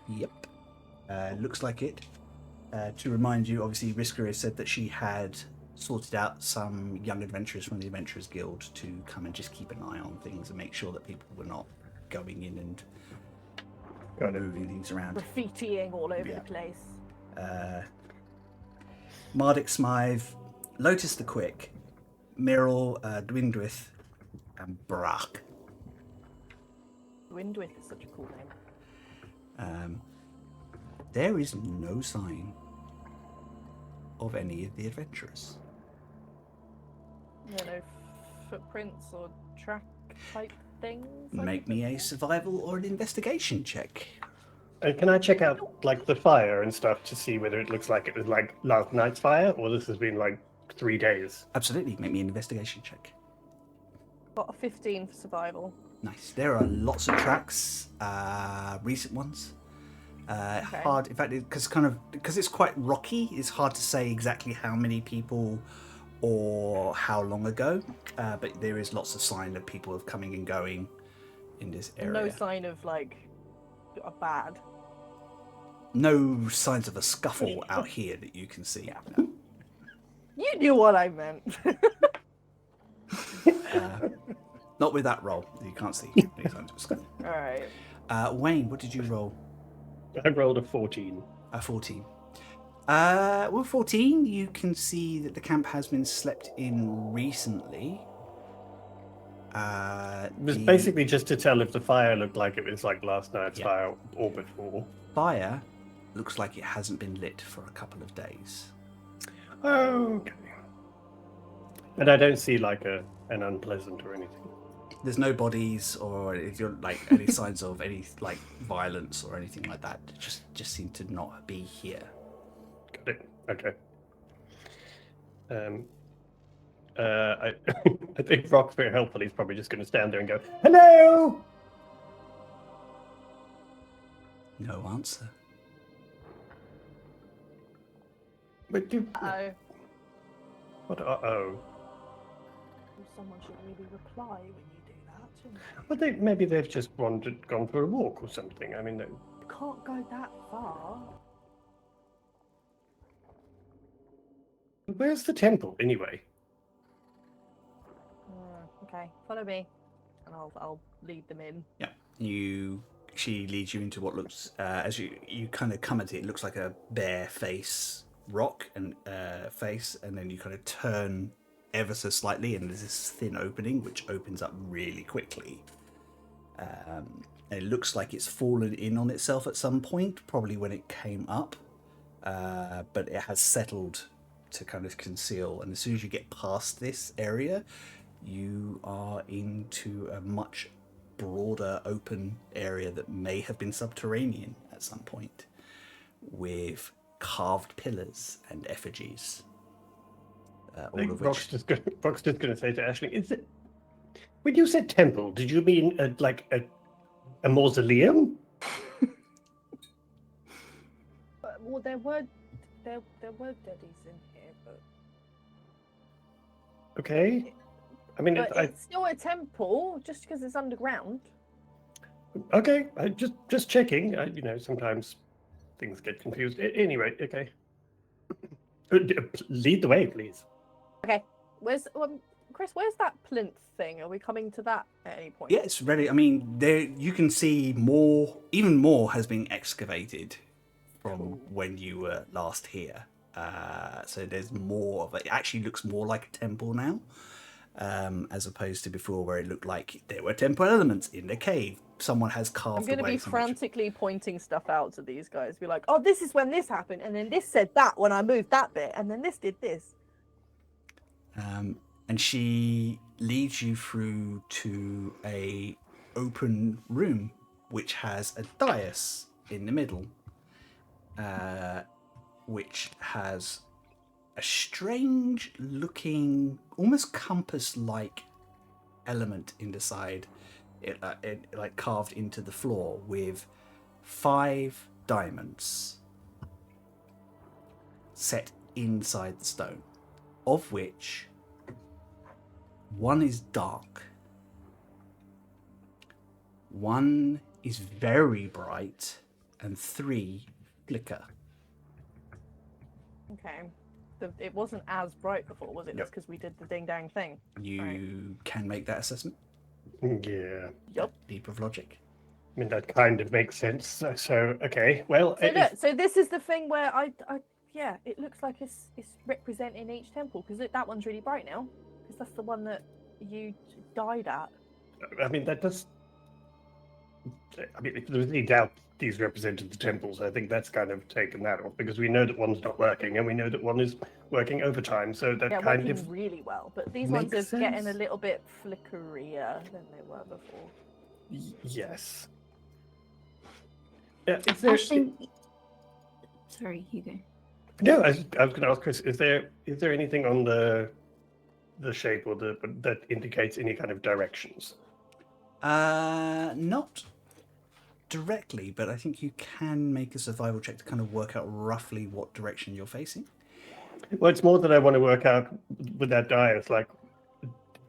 Yep. Looks like it. To remind you, obviously, Risker has said that she had sorted out some young adventurers from the Adventurers Guild to come and just keep an eye on things and make sure that people were not going in and moving things around. Graffitiing all over the place. Marduk Smythe, Lotus the Quick, Myrrell, Dwindwith, and Brock. Dwindwith is such a cool name. There is no sign of any of the adventurers. No footprints or track type things. Make me a survival or an investigation check. And can I check out like the fire and stuff to see whether it looks like it was like last night's fire or this has been like 3 days? Absolutely, make me an investigation check. Got a 15 for survival. Nice. There are lots of tracks, recent ones. Okay. Hard, in fact, because it's quite rocky. It's hard to say exactly how many people or how long ago, but there is lots of sign of people of coming and going in this area. No sign of like a bad. No signs of a scuffle out here that you can see. Yeah. No. You knew what I meant. Not with that roll. You can't see any signs of a scuffle. All right. Wayne, what did you roll? I rolled a 14. A 14. Well, 14, you can see that the camp has been slept in recently. It was basically just to tell if the fire looked like it was like last night's fire or before. Fire looks like it hasn't been lit for a couple of days. Okay. But I don't see like an unpleasant or anything. There's no bodies or if you're like any signs of any like violence or anything like that. Just seem to not be here. Got it. Okay. I think Rock's very helpful. He's probably just going to stand there and go, "Hello." No answer. But do Oh. what? Oh. Someone should really reply when you do that, shouldn't they? But maybe they've just gone for a walk or something. I mean, You can't go that far. where's the temple anyway? Okay, follow me, and I'll lead them in. Yeah. She leads you into what looks, as you kind of come at it, it looks like a bare face rock and face, and then you kind of turn ever so slightly, and there's this thin opening which opens up really quickly. And it looks like it's fallen in on itself at some point, probably when it came up, but it has settled to kind of conceal. And as soon as you get past this area, you are into a much broader open area that may have been subterranean at some point, with carved pillars and effigies. All of Brock's which... just going to say to Aisling, is it... When you said temple, did you mean a mausoleum? Well, there were daddies in here, but Okay. I mean, but it's still a temple just because it's underground. Okay, just checking. Sometimes things get confused. Anyway, okay. Lead the way, please. Okay, Chris? Where's that plinth thing? Are we coming to that at any point? Yeah, it's ready. I mean, there you can see more. Even more has been excavated from when you were last here. So there's more of it. It actually looks more like a temple now, as opposed to before, where it looked like there were temple elements in the cave. Someone has carved. I'm going to away be so frantically pointing stuff out to these guys. Be like, "Oh, this is when this happened, and then this said that when I moved that bit, and then this did this." And she leads you through to a open room which has a dais in the middle, which has a strange looking, almost compass like element in the side, it like carved into the floor, with 5 diamonds set inside the stone, of which one is dark, one is very bright, and 3 flicker. Okay. It wasn't as bright before, was it? That's because we did the ding dang thing. You can make that assessment. Yeah. Yep. Leap of logic. I mean, that kind of makes sense. So okay. Well, So look, so this is the thing where yeah, it looks like it's representing each temple, because that one's really bright now, because that's the one that you died at. I mean, that does. I mean, if there was any doubt these represented the temples, I think that's kind of taken that off, because we know that one's not working and we know that one is working overtime. So that Yeah, kind working of really well. But these makes ones are getting a sense. little bit flickerier than they were before. Yes. Yeah. Is there? Aisling... Sorry, you go. No, I was going to ask Chris. Is there anything on the shape or that indicates any kind of directions? Not directly, but I think you can make a survival check to kind of work out roughly what direction you're facing. Well, it's more that I want to work out with that die. It's like,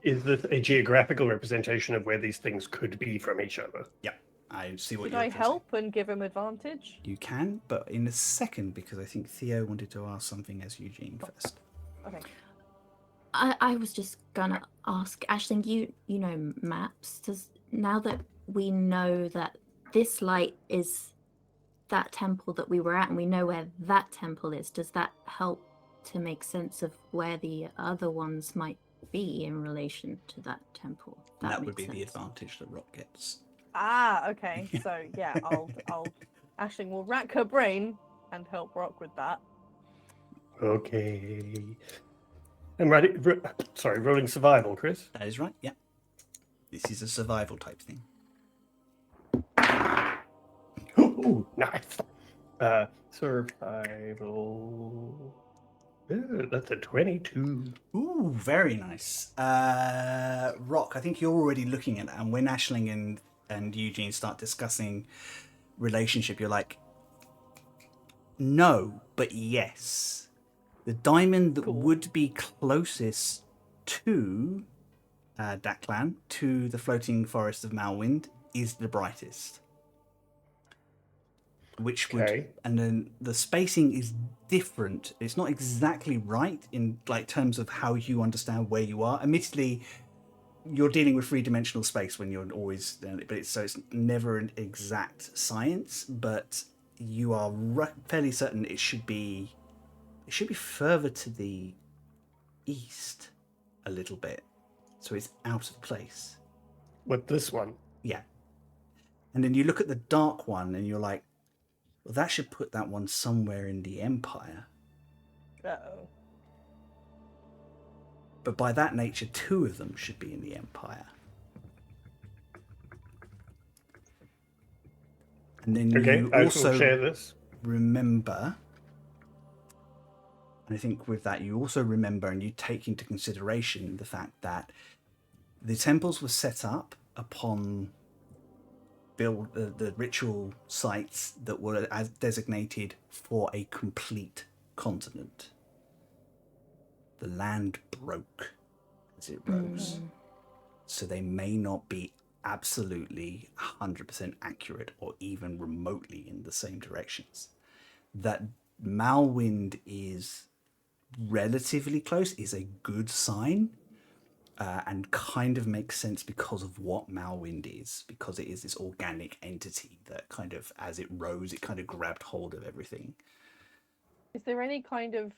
is this a geographical representation of where these things could be from each other? Yeah, I see what Could you're I saying. help and give him advantage? You can, but in a second, because I think Theo wanted to ask something as Eugene first. Okay. I was just gonna ask Aisling, you know maps. Now that we know that this light is that temple that we were at, and we know where that temple is, does that help to make sense of where the other ones might be in relation to that temple? That would be makes the sense. advantage that Rock gets. Okay. So yeah, I'll Aisling will rack her brain and help Rock with that. Okay. And rolling survival, Chris. That is right, yeah. This is a survival type thing. Ooh, nice. Survival. That's a 22. Ooh, very nice. Rock, I think you're already looking at that, and when Aisling and Eugene start discussing relationship, you're like, no, but yes. The diamond that would be closest to Daklan, to the floating forest of Malwind, is the brightest. Which would, and then the spacing is different. It's not exactly right in like terms of how you understand where you are. Admittedly, you're dealing with three-dimensional space when you're always, but it's never an exact science, but you are fairly certain it should be further to the east a little bit, so it's out of place. With this one. Yeah. And then you look at the dark one and you're like, well, that should put that one somewhere in the Empire. Uh-oh. But by that nature, two of them should be in the Empire. And then you I also will share this. remember, and I think with that, you also remember and you take into consideration the fact that the temples were set up upon the ritual sites that were as designated for a complete continent. The land broke as it rose. So they may not be absolutely 100% accurate or even remotely in the same directions. That Malwind is relatively close is a good sign, and kind of makes sense because of what Malwind is, because it is this organic entity that kind of, as it rose, it kind of grabbed hold of everything. Is there any kind of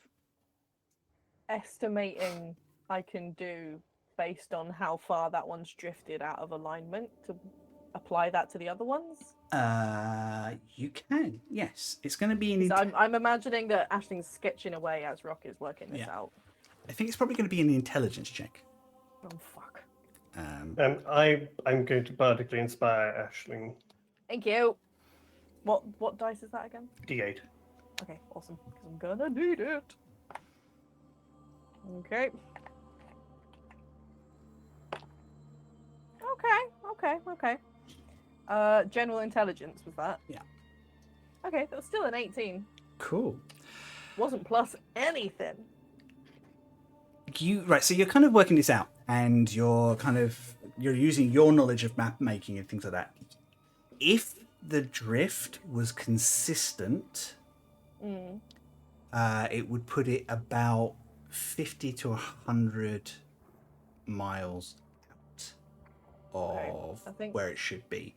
estimating I can do based on how far that one's drifted out of alignment to apply that to the other ones? You can, yes. It's going to be an... I'm imagining that Aisling's sketching away as Rock is working this out. I think it's probably going to be an intelligence check. Oh, fuck. I'm going to bardically inspire Aisling. Thank you. What dice is that again? D8. Okay, awesome. Because I'm gonna need it. Okay. Okay. General intelligence was that? Yeah. Okay, that's still an 18. Cool. Wasn't plus anything. So you're kind of working this out, and you're using your knowledge of map making and things like that. If the drift was consistent, it would put it about 50 to 100 miles out of where it should be.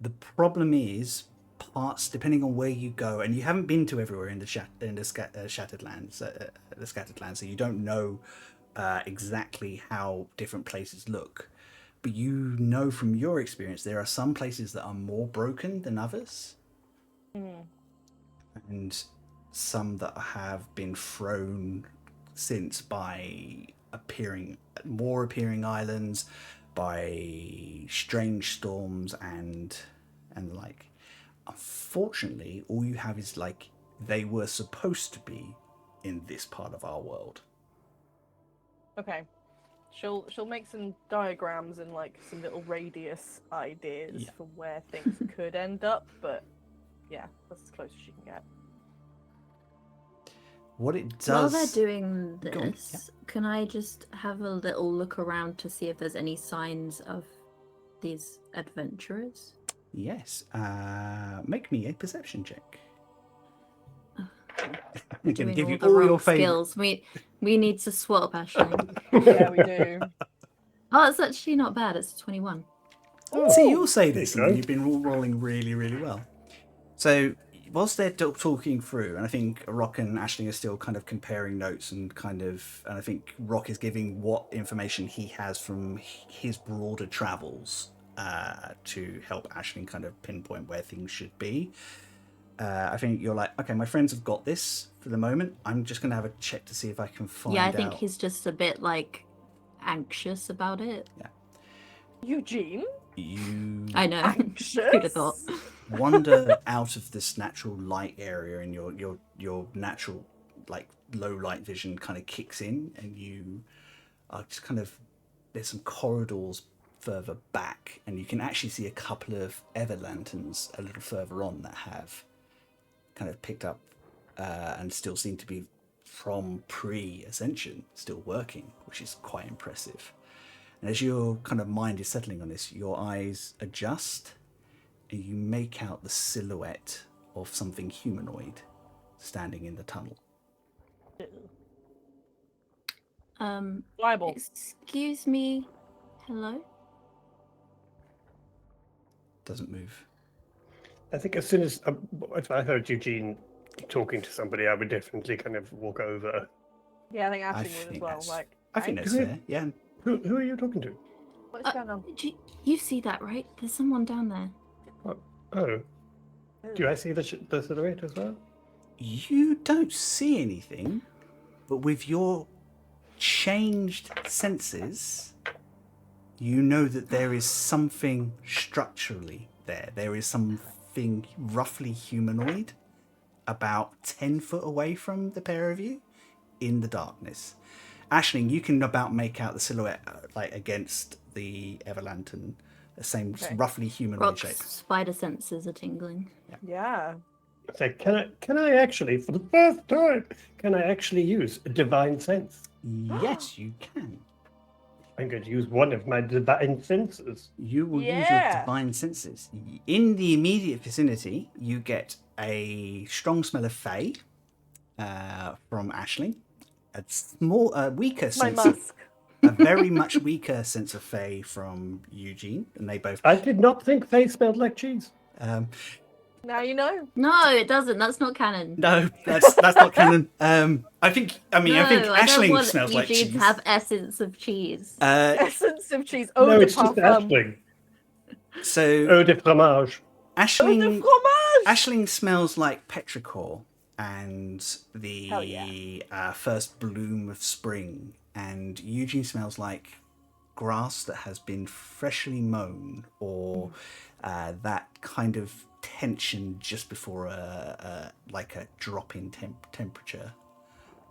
The problem is, depending on where you go, and you haven't been to everywhere in the Shattered Lands, the Scattered Lands, so you don't know exactly how different places look. But you know from your experience, there are some places that are more broken than others, and some that have been thrown since by appearing islands, by strange storms, and like. Unfortunately, all you have is like they were supposed to be in this part of our world. Okay. She'll make some diagrams and like some little radius ideas for where things could end up, but yeah, that's as close as she can get. What it does... While they're doing this, can I just have a little look around to see if there's any signs of these adventurers? Yes. Make me a perception check. I'm going to doing give you the all wrong your skills. We need to swap, Aisling. Yeah, we do. Oh, it's actually not bad. It's 21. See, you'll say this, and you've been rolling really, really well. So, whilst they're talking through, and I think Rock and Aisling are still kind of comparing notes and I think Rock is giving what information he has from his broader travels to help Aisling kind of pinpoint where things should be. I think you're like, okay, my friends have got this for the moment. I'm just going to have a check to see if I can find out. Yeah, I think he's just a bit, like, anxious about it. Yeah. Eugene? I know. Anxious? Who'd have thought? Wander out of this natural light area, and your natural, like, low light vision kind of kicks in, and you are just kind of, there's some corridors further back, and you can actually see a couple of ever lanterns a little further on that have kind of picked up and still seem to be from pre-ascension still working, which is quite impressive. And as your kind of mind is settling on this, your eyes adjust and you make out the silhouette of something humanoid standing in the tunnel. Bible. Excuse me. Hello? Doesn't move. I think as soon as if I heard Eugene talking to somebody, I would definitely kind of walk over. Yeah, I think I Aisling would as think well. that's- Like, I think hey, that's fair. Yeah. Who are you talking to? what's going on? You see that, right? There's someone down there. Oh, do I see the silhouette as well? You don't see anything, but with your changed senses, you know that there is something structurally there. There is something roughly humanoid about 10 foot away from the pair of you in the darkness. Aisling, you can about make out the silhouette like against the Everlantern, the same roughly humanoid Rock's shape. spider senses are tingling. Yeah. So can I actually, for the first time, can I actually use a divine sense? Yes, you can. I'm going to use one of my divine senses. You will use your divine senses. In the immediate vicinity, you get a strong smell of Fey from Aisling. A small, weaker My sense. musk. A very much weaker sense of Fey from Eugene, and they both. I did not think they smelled like cheese. Now you know. No, it doesn't. That's not canon. No, that's not canon. I think No, Aisling want smells like Eugene cheese. to have essence of cheese. Essence of cheese. Oh, No, the it's just parfum. Aisling. So Eau de fromage. Oh, the Aisling, fromage. Aisling smells like petrichor and the Hell first bloom of spring, and Eugene smells like grass that has been freshly mown, or that kind of tension just before a drop in temperature.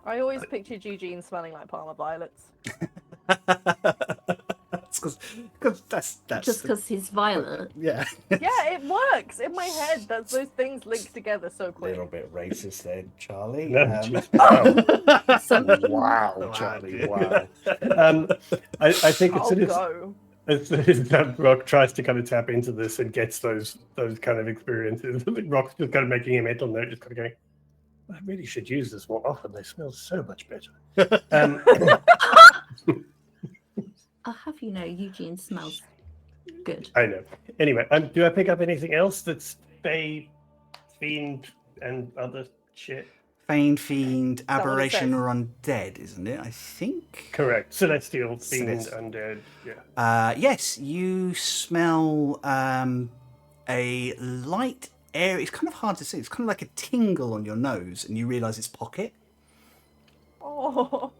I always pictured Eugene smelling like Parma violets. That's because that's Just because he's violet. yeah. Yeah, it works in my head. Those things link together so A quick. little bit racist there, Charlie. No, wow, Charlie, wow. I think I'll go. as soon as that Rock tries to kind of tap into this and gets those kind of experiences, Rock's just kind of making a mental note, just kind of going, I really should use this more often. They smell so much better. I'll have you know, Eugene smells good. I know. Anyway, do I pick up anything else that's Fey, Fiend, and other shit? Fiend, fiend, that what it aberration, says? or undead, isn't it? I think. Correct. Celestial, Fiend, Celestial. Undead. Yeah. Yes, you smell a light air. It's kind of hard to see. It's kind of like a tingle on your nose, and you realise it's Pocket, Oh.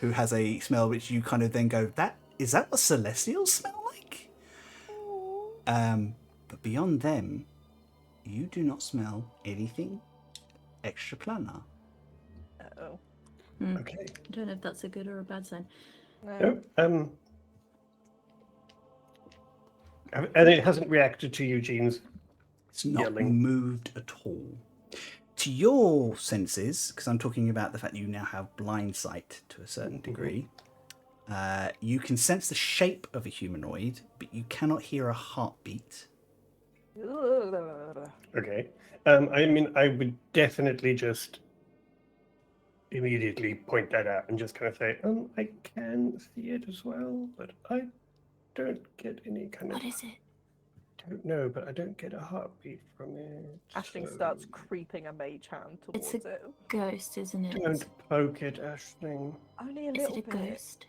who has a smell which you kind of then go, is that what Celestials smell like? But beyond them, you do not smell anything extraplanar. Uh-oh. Okay. I don't know if that's a good or a bad sign. No. No, and it hasn't reacted to Eugene's. It's not Yelling. moved at all. To your senses, because I'm talking about the fact that you now have blind sight to a certain degree, you can sense the shape of a humanoid, but you cannot hear a heartbeat. Okay. I mean, I would definitely just immediately point that out and just kind of say, I can see it as well, but I don't get any kind of. What is it? Don't know, but I don't get a heartbeat from it. Aisling so starts creeping a mage hand towards It's it. Ghost, isn't it? Don't poke it, Aisling. Only a Is little it a bit. ghost?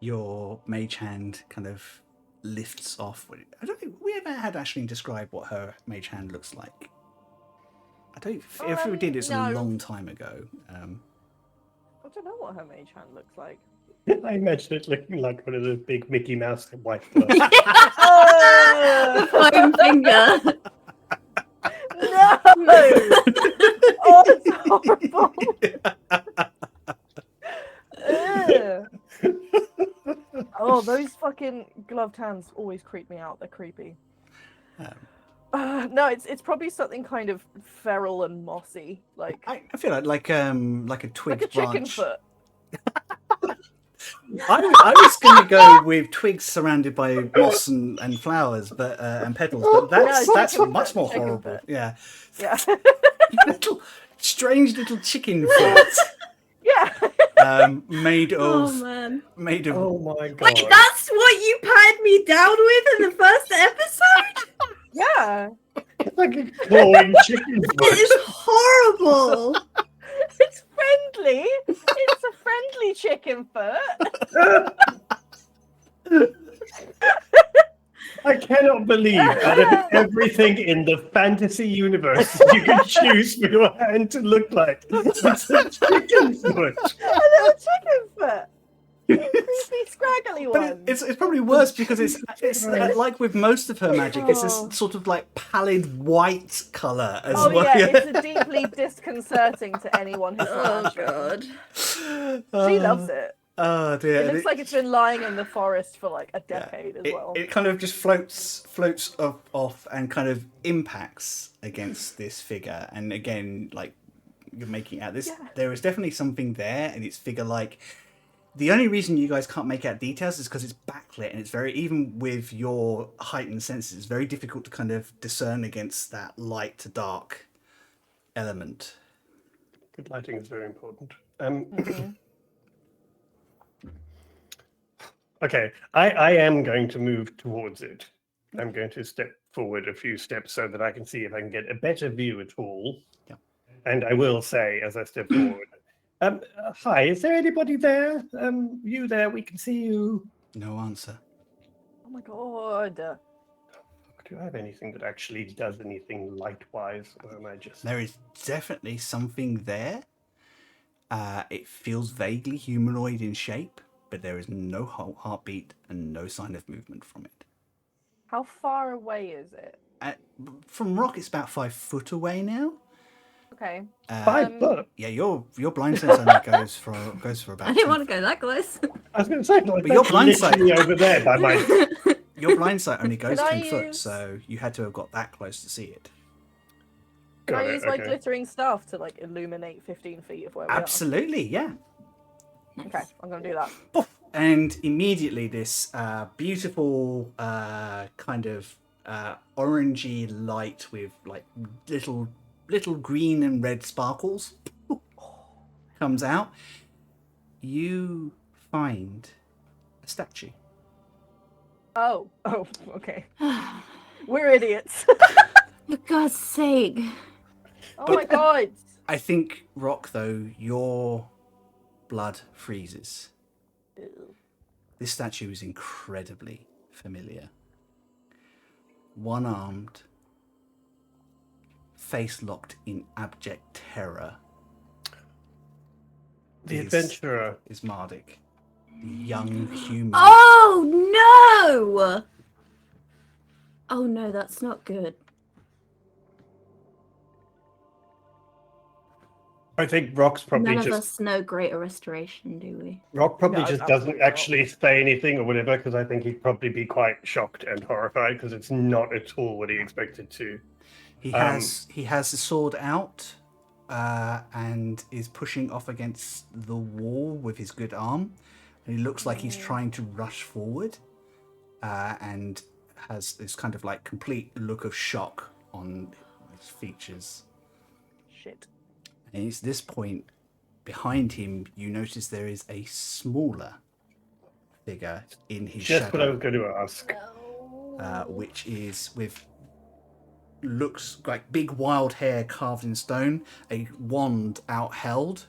Your mage hand kind of lifts off. I don't think we ever had Aisling describe what her mage hand looks like. I don't. If we did, it's no. a long time ago. I don't know what her mage hand looks like. I imagine it looking like one of those big Mickey Mouse white gloves. The foam finger. No! Oh, it's horrible. Ugh. Oh, those fucking gloved hands always creep me out. They're creepy. No, it's probably something kind of feral and mossy, like I feel like a twig like a chicken branch. foot. I was going to go with twigs surrounded by moss and flowers, but and petals, but that's chicken much foot, more chicken horrible. foot. Yeah, Yeah. little strange little chicken foot. Yeah. made Oh of man. made of. Oh my god. Wait, that's what you paired me down with in the first episode? Yeah. It's like a clawing chicken It foot. is horrible. It's friendly. It's a friendly chicken foot. I cannot believe out of everything in the fantasy universe you can choose for your hand to look like. It's a chicken foot. A little chicken foot. Creepy, scraggly But one. it's probably worse because it's like with most of her magic, it's this Oh. sort of like pallid white color as Oh well. yeah, it's deeply disconcerting to anyone who's Oh not god. She loves it. Oh dear. It looks like it's been lying in the forest for like a decade as well. It kind of just floats off and kind of impacts against this figure. And again, like you're making out this, Yeah. there is definitely something there, and it's figure-like. The only reason you guys can't make out details is because it's backlit, and it's very, even with your heightened senses, it's very difficult to kind of discern against that light to dark element. Good lighting is very important. Okay, I am going to move towards it. I'm going to step forward a few steps so that I can see if I can get a better view at all. Yeah. And I will say as I step forward, hi, is there anybody there? You there, we can see you. No answer. Oh my god. Do I have anything that actually does anything light-wise, or am I just... There is definitely something there. It feels vaguely humanoid in shape, but there is no heartbeat and no sign of movement from it. How far away is it? From Rock, it's about 5 foot away now. Okay. 5 foot? Yeah, your blind sense only goes for about. I didn't 2 want to go that close. I was going to say, like, But your that's blind sight- literally over there by my... Your blind sight only goes Can I 10 foot, use- so you had to have got that close to see it. Can Got I it, use my okay. glittering staff to like illuminate 15 feet of where we Absolutely, yeah. are? Okay, I'm gonna do that. Poof. And immediately this beautiful kind of orangey light with like little green and red sparkles comes out. You find a statue. Oh, okay. We're idiots. For God's sake. Oh my god. I think, Rock, though, your blood freezes. This statue is incredibly familiar. One-armed, face locked in abject terror. The is- adventurer. is Mardik, the young human. Oh no! Oh no, that's not good. I think Rock's probably None of just... us know greater restoration, do we? Rock probably No, just absolutely doesn't not. actually say anything or whatever, because I think he'd probably be quite shocked and horrified, because it's not at all what he expected to. He has the sword out and is pushing off against the wall with his good arm. And he looks like he's trying to rush forward and has this kind of like complete look of shock on his features. Shit. And it's this point, behind him, you notice there is a smaller figure in his Just what I shadow, was going to ask. which is with looks like big wild hair carved in stone, a wand outheld,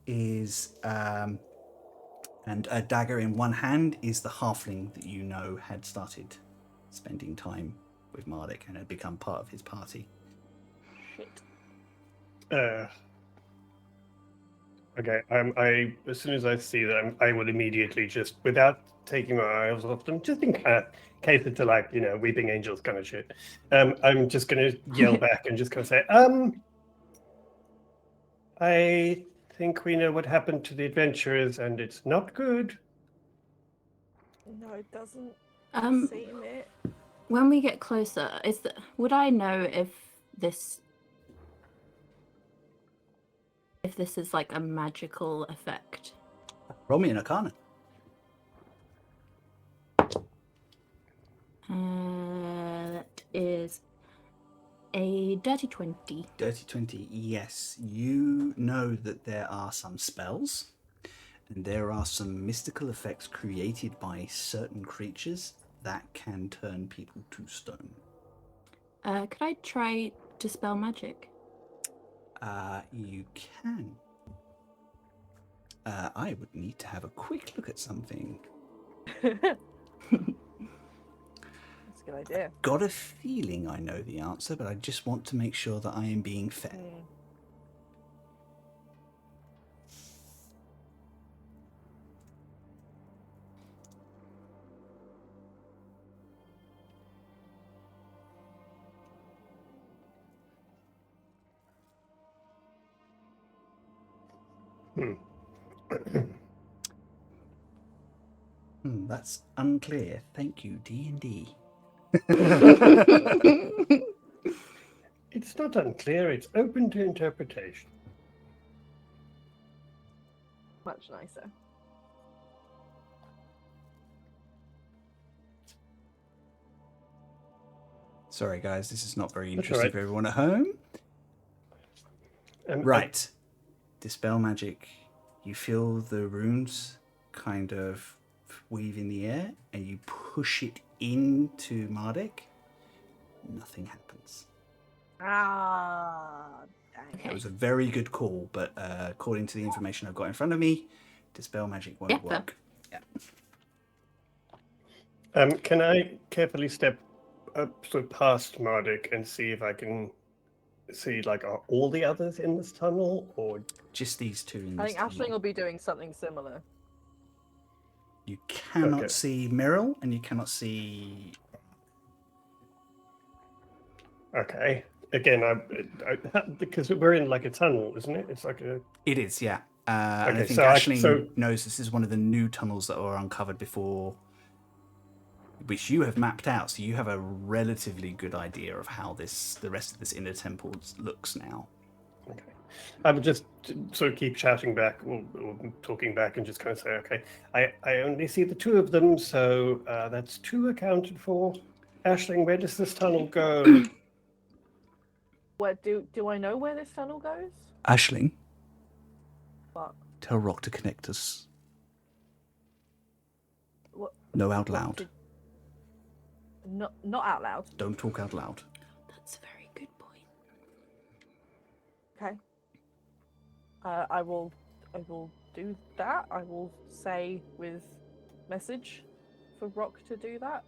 is and a dagger in one hand is the halfling that you know had started spending time with Mardik and had become part of his party. Shit. Okay, I as soon as I see them, I will immediately just, without taking my eyes off them, just in case it's a, like, you know, weeping angels kind of shit. I'm just gonna yell back and just kind of say, I think we know what happened to the adventurers, and it's not good. No, it doesn't seem it. When we get closer, would I know if this is like a magical effect? Roll me an Arcana. That is a dirty 20. Dirty 20, yes. You know that there are some spells And there are some mystical effects created by certain creatures that can turn people to stone. Could I try Dispel Magic? You can. I would need to have a quick look at something. That's a good idea. Got a feeling I know the answer, but I just want to make sure that I am being fair. That's unclear. Thank you, D&D. It's not unclear, it's open to interpretation. Much nicer. Sorry, guys, this is not very That's interesting all right. for everyone at home. Right. Dispel magic. You feel the runes kind of weave in the air, and you push it into Mardek. Nothing happens. Ah, dang. It was a very good call, but according to the information I've got in front of me, Dispel magic won't work. Yeah. Can I carefully step up sort of past Marduk and see if I can see, like, are all the others in this tunnel, or Just these two in I this think Aisling tunnel. will be doing something similar. You cannot Okay. see Meryl, and you cannot see... okay? Again, I because we're in like a tunnel, isn't it? It's like a It is, yeah. And I Okay, think so Aisling knows this is one of the new tunnels that were uncovered before, which you have mapped out, so you have a relatively good idea of how the rest of this inner temple looks now. okay. I would just sort of keep shouting back or talking back and just kind of say, okay, I only see the two of them, so that's two accounted for. Aisling, where does this tunnel go? Where do I know where this tunnel goes? Aisling, What? tell Rock to connect us. What? No out loud. Not out loud. Don't talk out loud. That's a very good point. Okay. I will do that. I will say with message for Rock to do that.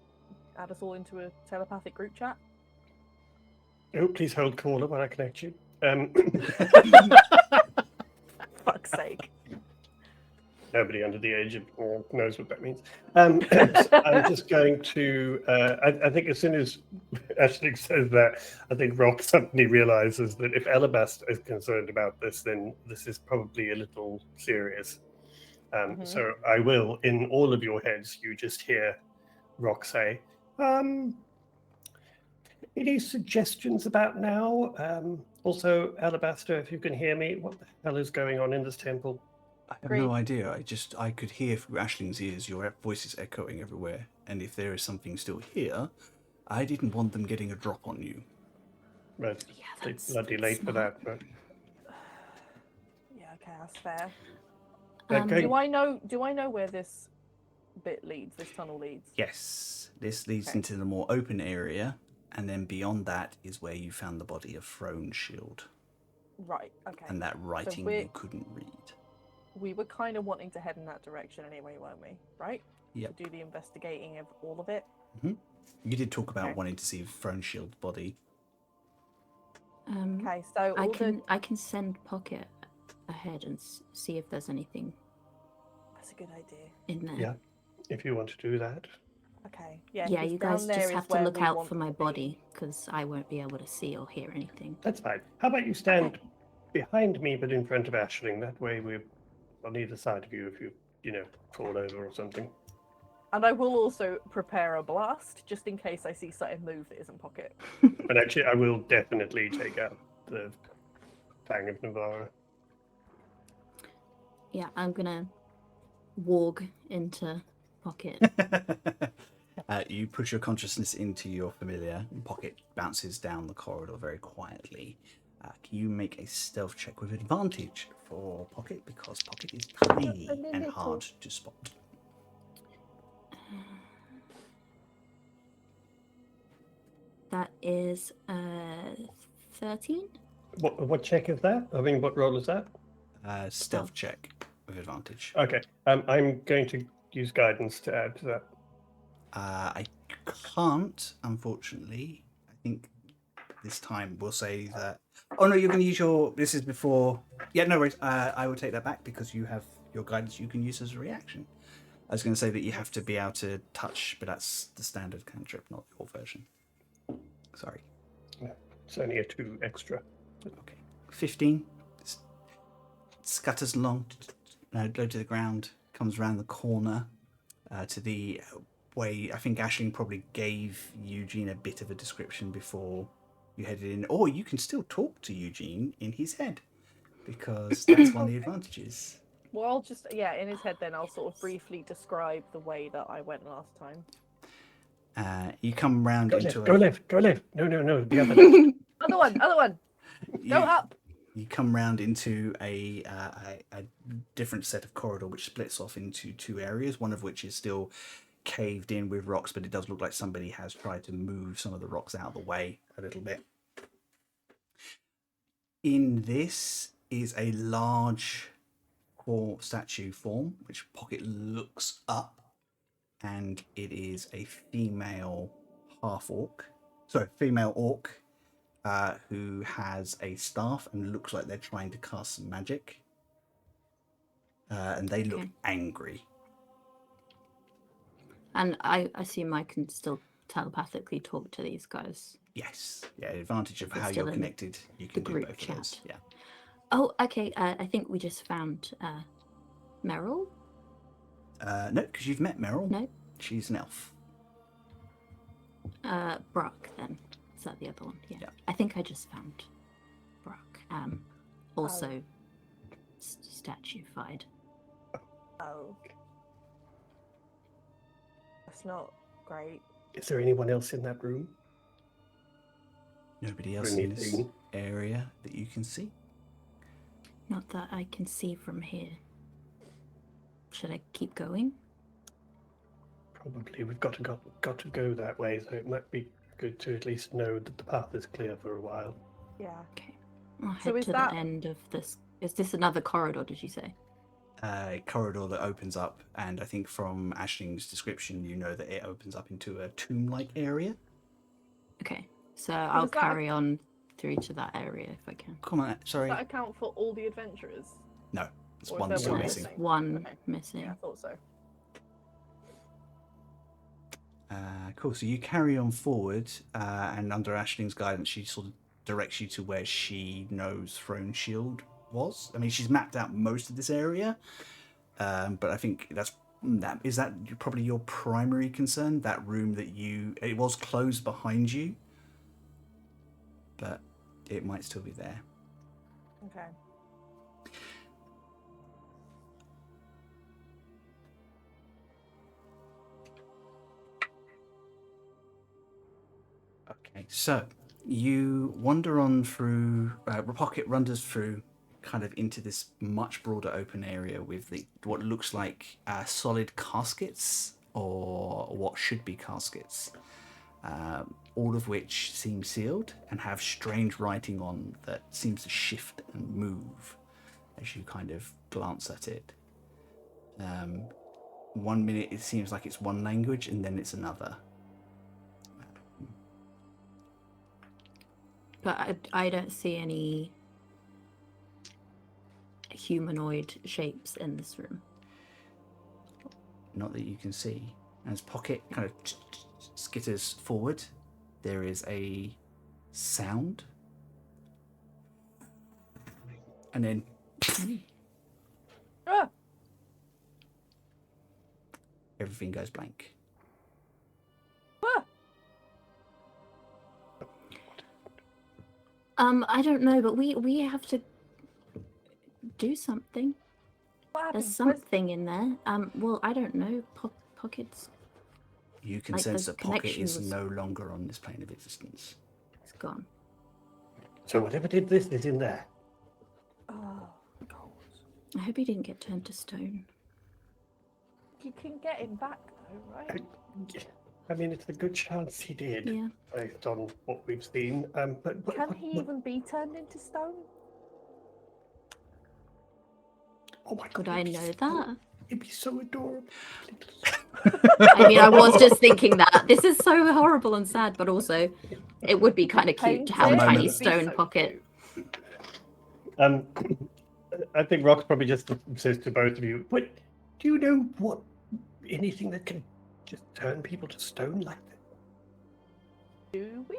Add us all into a telepathic group chat. Oh, please hold caller while I connect you. Fuck's sake. Nobody under the age of 4 knows what that means. I'm just going to. I think as soon as Aisling says that, I think Rock suddenly realizes that if Alabaster is concerned about this, then this is probably a little serious. So I will, in all of your heads, you just hear Rock say, any suggestions about now? Also, Alabaster, if you can hear me, what the hell is going on in this temple? I have no idea. I could hear through Aisling's ears your voice is echoing everywhere. And if there is something still here, I didn't want them getting a drop on you. Right. Yeah, It's bloody late for that. But... Yeah, okay, that's fair. Okay. Do I know where this bit leads, this tunnel leads? Yes, this leads into the more open area, and then beyond that is where you found the body of Throne's shield. Right, okay. And that writing you couldn't read. We were kind of wanting to head in that direction anyway, weren't we? Right? Yep. To do the investigating of all of it. You did talk about wanting to see Throne's shield's body. Okay, so I can send Pocket ahead and see if there's anything. That's a good idea. In there. Yeah, if you want to do that. Okay. Yeah. Yeah, you guys just have to look out for my body because I won't be able to see or hear anything. That's fine. How about you stand behind me but in front of Aisling? That way we're on either side of you if you fall over or something. And I will also prepare a blast just in case I see something move that isn't Pocket. But actually, I will definitely take out the Fang of Navarra. Yeah, I'm gonna warg into Pocket. You push your consciousness into your familiar, and Pocket bounces down the corridor very quietly. Can you make a stealth check with advantage for Pocket because Pocket is tiny and hard to spot. That is 13. What check is that? I mean, what roll is that? Stealth check with advantage. Okay. I'm going to use guidance to add to that. I can't, unfortunately. I think this time we'll say that. Oh no, you're going to use your. This is before. Yeah, no worries. I will take that back because you have your guidance you can use as a reaction. I was going to say that you have to be able to touch, but that's the standard cantrip, not your version. Sorry. Yeah, it's only a 2 extra. Okay. 15. Scutters along, low to the ground, comes around the corner to the way. I think Aisling probably gave Eugene a bit of a description before you headed in. Or you can still talk to Eugene in his head because that's one of the advantages. Well, I'll just, in his head then I'll sort of briefly describe the way that I went last time. You come round Go into left, go left. No, the other left. Other one. Go up. You come round into a different set of corridor which splits off into 2 areas, one of which is still caved in with rocks, but it does look like somebody has tried to move some of the rocks out of the way a little bit. In this is a large statue form, which Pocket looks up, and it is a female orc who has a staff and looks like they're trying to cast some magic. And they look angry. And I assume I can still telepathically talk to these guys. Yes. Yeah, advantage of They're how still you're in connected. You can do group both chat. of those. Yeah. Oh, okay. I think we just found Meryl. No, because you've met Meryl. No. She's an elf. Brock, then. Is that the other one? Yeah. Yeah. I think I just found Brock. Also statuified. Oh. That's not great. Is there anyone else in that room? Nobody else in this area that you can see. Not that I can see from here. Should I keep going? Probably. We've got to go that way, so it might be good to at least know that the path is clear for a while. Yeah. Okay. I'll So head is to that- the end of this. Is this another corridor, did you say? A corridor that opens up, and I think from Aisling's description, you know that it opens up into a tomb-like area. Okay. So I'll does that- carry on through to that area if I can. Come on, sorry. Does that account for all the adventurers? No, it's Or is one there still one missing. missing? One Okay. missing. Yeah, I thought so. Cool. So you carry on forward, and under Aisling's guidance, she sort of directs you to where she knows Throne Shield was. I mean, she's mapped out most of this area, but I think is that probably your primary concern. That room that it was closed behind you, but it might still be there. Okay. Okay, so you wander on through. Pocket wanders through, kind of into this much broader open area with what looks like solid caskets, or what should be caskets, all of which seem sealed and have strange writing on that seems to shift and move as you kind of glance at it. 1 minute it seems like it's one language, and then it's another. But I don't see any humanoid shapes in this room. Not that you can see. As Pocket kind of skitters forward, there is a sound, and then Ah! everything goes blank. Ah! I don't know, but we have to do something. What happened? There's something in there. Well, I don't know. Pockets. You can Like sense the that Pocket connection is was- no longer on this plane of existence. It's gone. So whatever did this is in there. Oh, God. I hope he didn't get turned to stone. You can get him back, though, right? I mean, it's a good chance he did, Yeah. based on what we've seen. But Can he even be turned into stone? Oh my God! Would I know that? It'd be so adorable. I mean, I was just thinking that. This is so horrible and sad, but also it would be kind of cute to have a Paint it, tiny it'd be stone so pocket. cute. I think Rox probably just says to both of you, "But do you know what anything that can just turn people to stone like that?" Do we?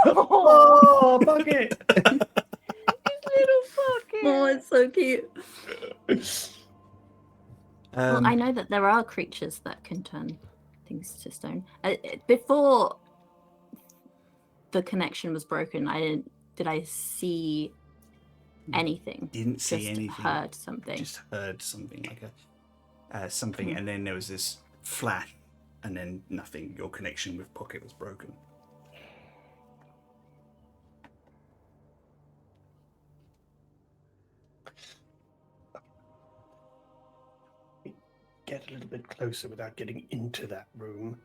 Oh, bucket! His little pocket. Oh, it's so cute. Well, I Um, know that there are creatures that can turn things to stone. Before the connection was broken, did I see anything? didn't see Just anything. heard something. Just heard something like a something, and then there was this flash, and then nothing. Your connection with Pocket was broken. Get a little bit closer without getting into that room.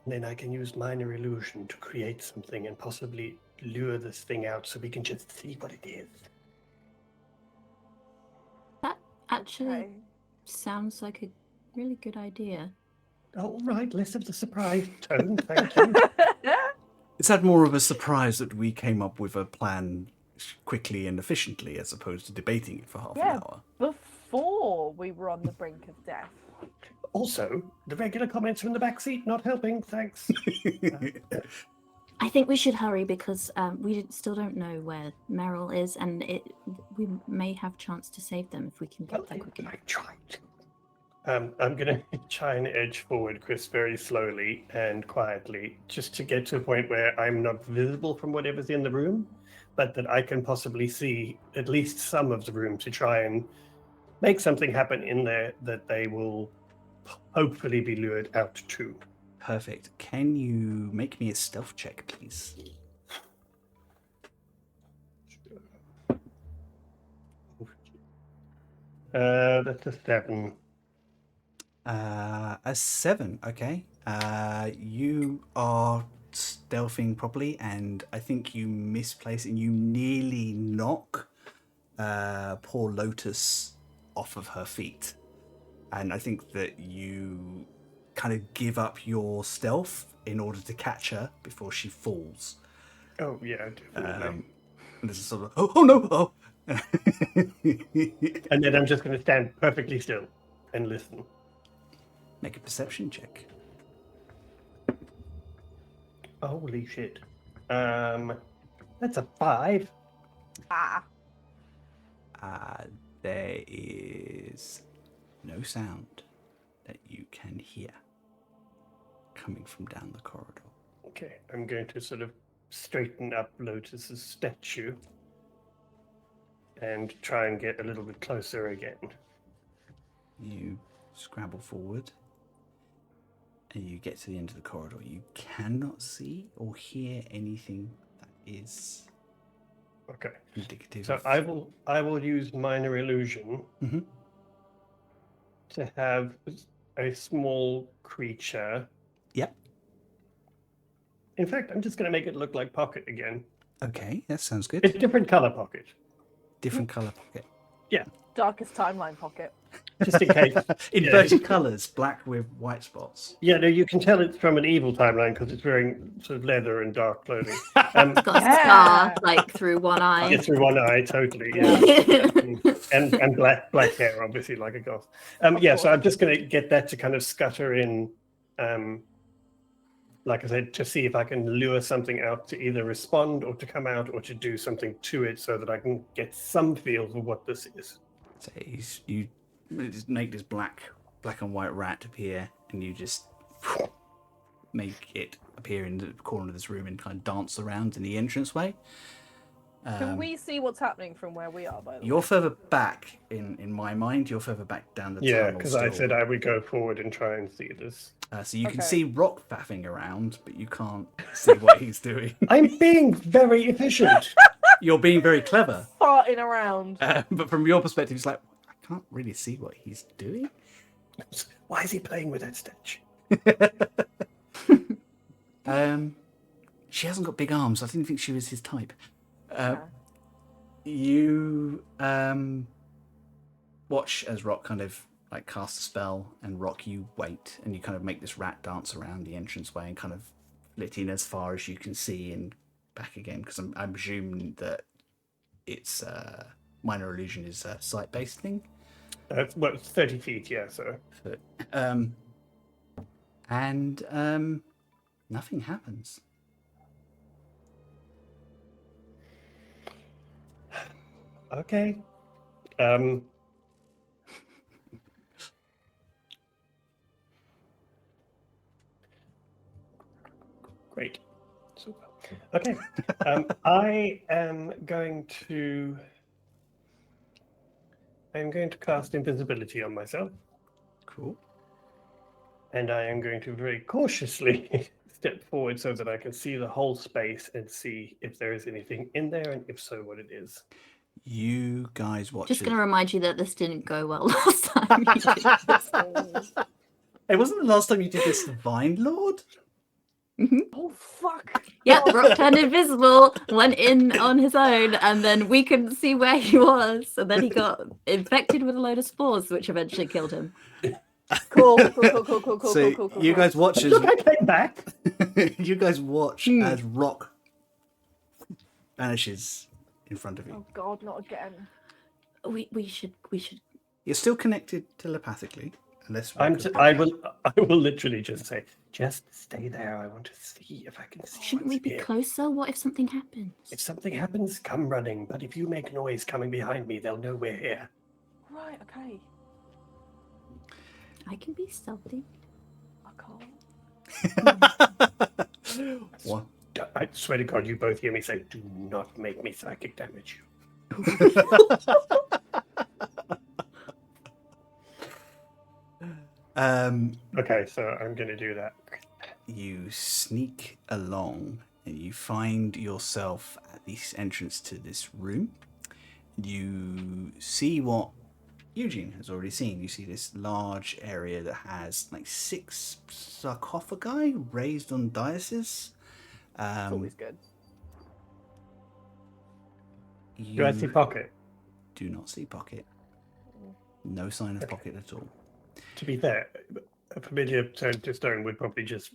And then I can use minor illusion to create something and possibly lure this thing out so we can just see what it is. That actually Okay. sounds like a really good idea. All right, less of the surprise tone, thank you. It's had more of a surprise that we came up with a plan quickly and efficiently, as opposed to debating it for half Yeah. an hour. Before we were on the brink of death. Also, the regular comments from the back seat not helping, thanks. I think we should hurry because we still don't know where Meryl is, and we may have chance to save them if we can Well, get there quickly. I tried. I'm going to try and edge forward, Chris, very slowly and quietly, just to get to a point where I'm not visible from whatever's in the room, but that I can possibly see at least some of the room to try and make something happen in there that they will hopefully be lured out to. Perfect. Can you make me a stealth check, please? That's a 7. A 7. Okay. You are stealthing properly, and I think you misplace and you nearly knock poor Lotus off of her feet. And I think that you kind of give up your stealth in order to catch her before she falls. Oh, yeah, definitely. And this is sort of, oh no, oh. And then I'm just going to stand perfectly still and listen. Make a perception check. Holy shit. That's a 5. Ah. There is no sound that you can hear coming from down the corridor. Okay, I'm going to sort of straighten up Lotus's statue and try and get a little bit closer again. You scrabble forward and you get to the end of the corridor. You cannot see or hear anything that is Okay. indicative. So I will use minor illusion Mhm. to have a small creature. Yep. In fact, I'm just going to make it look like Pocket again. Okay, that sounds good. It's different color Pocket, Different color pocket. Darkest timeline pocket. just in case. Inverted colors, black with white spots. Yeah, no, you can tell it's from an evil timeline because it's wearing sort of leather and dark clothing. It's got a Yeah. scar like through one eye. It's through one eye, totally. Yeah. and black hair, obviously, like a goth. Yeah, so I'm just going to get that to kind of scutter in, like I said, to see if I can lure something out to either respond or to come out or to do something to it so that I can get some feel for what this is. So you just make this black and white rat appear, and you just make it appear in the corner of this room and kind of dance around in the entranceway. Can we see what's happening from where we are, by the way? You're further back in my mind. You're further back down the Yeah, tunnel. because I still. said I would go forward and try and see this. So you can Okay. see Rock faffing around, but you can't see what he's doing. I'm being very efficient. you're being very clever. farting around. But from your perspective, it's like, I can't really see what he's doing. Why is he playing with that stench? She hasn't got big arms. I didn't think she was his type. Yeah. You watch as Rock kind of like casts a spell, and Rock, you wait, and you kind of make this rat dance around the entranceway and kind of flit in as far as you can see and back again, because I'm assuming that it's minor illusion is a sight-based thing. Well, it's 30 feet, yeah, so. And nothing happens. Okay. Great. Super. Okay. I am going to cast invisibility on myself. Cool. And I am going to very cautiously step forward so that I can see the whole space and see if there is anything in there, and if so, what it is. You guys watch. Just going to remind you that this didn't go well last time. You did this. It wasn't the last time you did this, Divine Lord? Oh fuck! Yeah, Rock turned invisible, went in on his own, and then we couldn't see where he was. And then he got infected with a load of spores, which eventually killed him. Cool. So you guys watch as Look, I came back. you guys watch as Rock vanishes in front of you. Oh god, not again. We should. You're still connected telepathically, unless I will literally just say, just stay there. I want to see if I can see. Shouldn't we what's be here. closer? What if something happens? If something happens, come running. But if you make noise coming behind me, they'll know we're here. Right, okay. I can be stealthy. I can't. What? I swear to God, you both hear me say, do not make me psychic damage you. Okay, so I'm going to do that. You sneak along and you find yourself at the entrance to this room. You see what Eugene has already seen. You see this large area that has like 6 sarcophagi raised on daises. It's always good. Do I see Pocket? Do not see Pocket. No sign of Pocket at all. To be fair, a familiar turned to stone would probably just...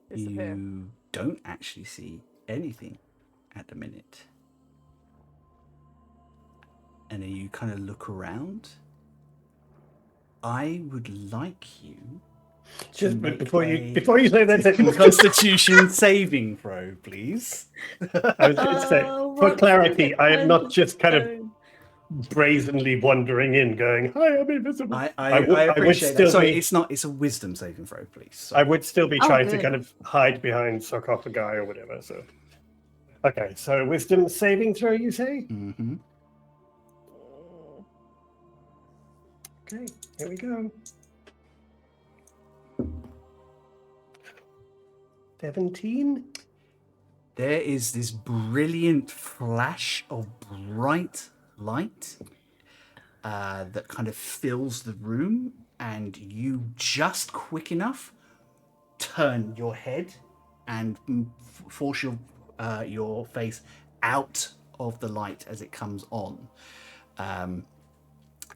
Disappear. You don't actually see anything at the minute. And then you kind of look around. I would like you to Just make before a you say that, Constitution saving throw, please. I was going to say, for clarity, I am not just kind of brazenly wandering in, going, "Hi, I'm invisible." I would appreciate still that. Sorry, be- it's not. It's a wisdom saving throw, please. I would still be Oh, trying to good. kind of hide behind sarcophagi or whatever. So, okay, so wisdom saving throw, you say? Mm-hmm. Okay, here we go. 17. There is this brilliant flash of bright light that kind of fills the room, and you just quick enough turn your head and force your face out of the light as it comes on.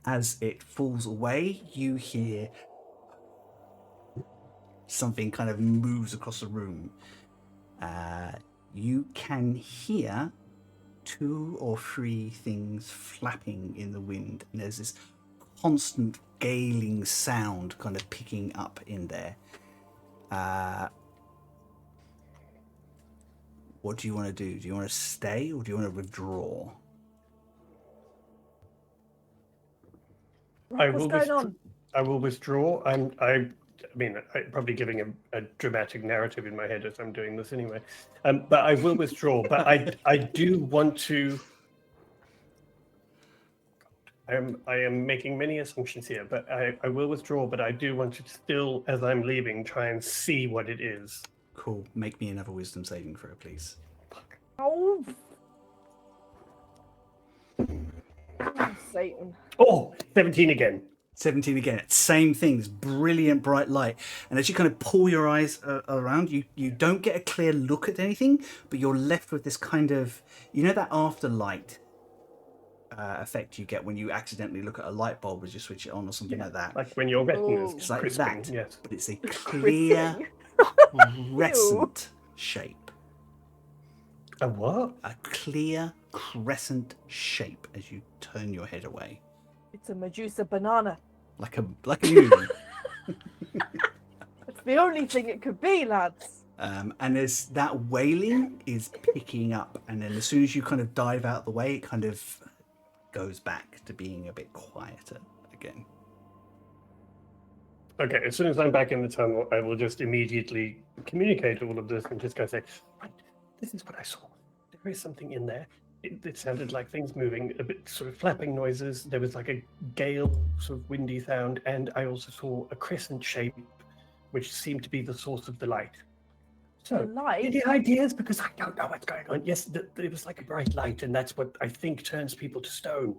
As it falls away, you hear something kind of moves across the room. You can hear 2 or 3 things flapping in the wind, and there's this constant galing sound kind of picking up in there. What do you want to do? Do you want to stay or do you want to withdraw? What's going on? I will withdraw. I mean, I'm probably giving a dramatic narrative in my head as I'm doing this anyway. But I will withdraw. But I do want to. I am making many assumptions here, but I will withdraw. But I do want to still, as I'm leaving, try and see what it is. Cool. Make me another wisdom saving throw, please. Oh, Satan. Oh, 17 again. 17 again. Same things. Brilliant bright light. And as you kind of pull your eyes around, you don't get a clear look at anything, but you're left with this kind of, you know, that afterlight effect you get when you accidentally look at a light bulb as you switch it on or something like that. Like when your retina's It's like crisping. that, Yes. but it's a clear crescent shape. A what? A clear crescent shape as you turn your head away. It's a Medusa banana. Like a moon. It's the only thing it could be, lads. And as that wailing is picking up, and then as soon as you kind of dive out the way, it kind of goes back to being a bit quieter again. Okay, as soon as I'm back in the tunnel, I will just immediately communicate all of this and just go say, right, this is what I saw. There is something in there. It sounded like things moving, a bit sort of flapping noises. There was like a gale, sort of windy sound, and I also saw a crescent shape, which seemed to be the source of the light. So, Light? any ideas? Because I don't know what's going on. Yes, it was like a bright light, and that's what I think turns people to stone.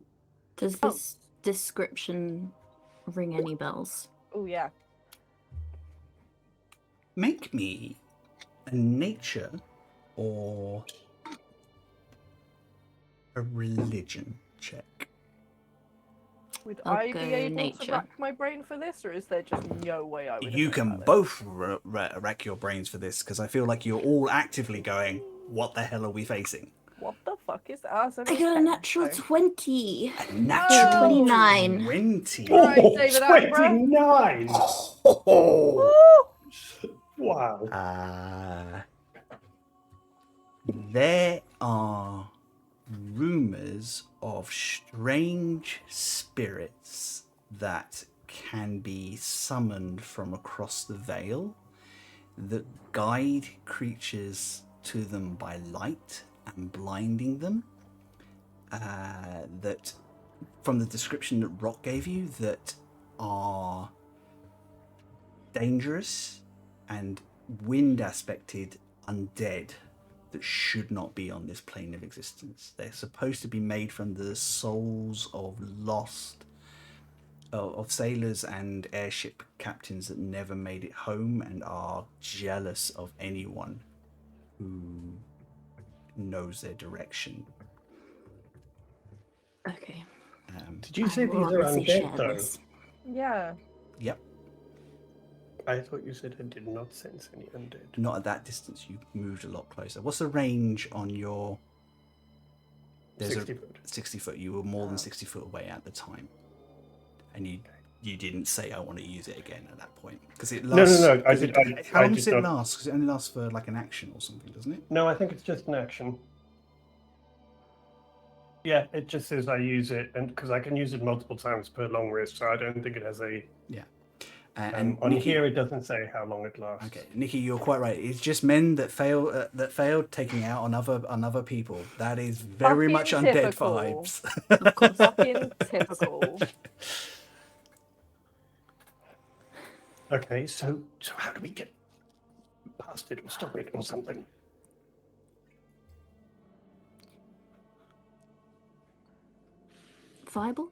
Does this description ring any bells? Oh, yeah. Make me a nature or a religion check. Would I'll I go be able to nature. rack my brain for this, or is there just no way I would? You have can known about both rack your brains for this, because I feel like you're all actively going, what the hell are we facing? it? What the fuck is that? I got a natural 20. A natural 29. 20. All right, David Attenborough. 29! Oh. Wow. There are rumors of strange spirits that can be summoned from across the veil that guide creatures to them by light and blinding them. That, from the description that Rock gave you, that are dangerous and wind aspected undead that should not be on this plane of existence. They're supposed to be made from the souls of lost of sailors and airship captains that never made it home and are jealous of anyone who knows their direction. Okay. Did you say I these will are obviously share undead, though? this. Yeah. Yep. I thought you said I did not sense any undead. Not at that distance. You moved a lot closer. What's the range on your... There's 60 foot. 60 foot. You were more than 60 foot away at the time. And you didn't say, I want to use it again at that point. Because it lasts... No. How long I does did it not. last? Because it only lasts for like an action or something, doesn't it? No, I think it's just an action. Yeah, it just says I use it, and because I can use it multiple times per long rest, so I don't think it has a... Yeah. on here, it doesn't say how long it lasts. Okay, Nikki, you're quite right. It's just men that failed taking out on other people. That is very Fucking much undead typical. vibes. Of course. Fucking typical. Okay, so how do we get past it or stop it or something? Viable?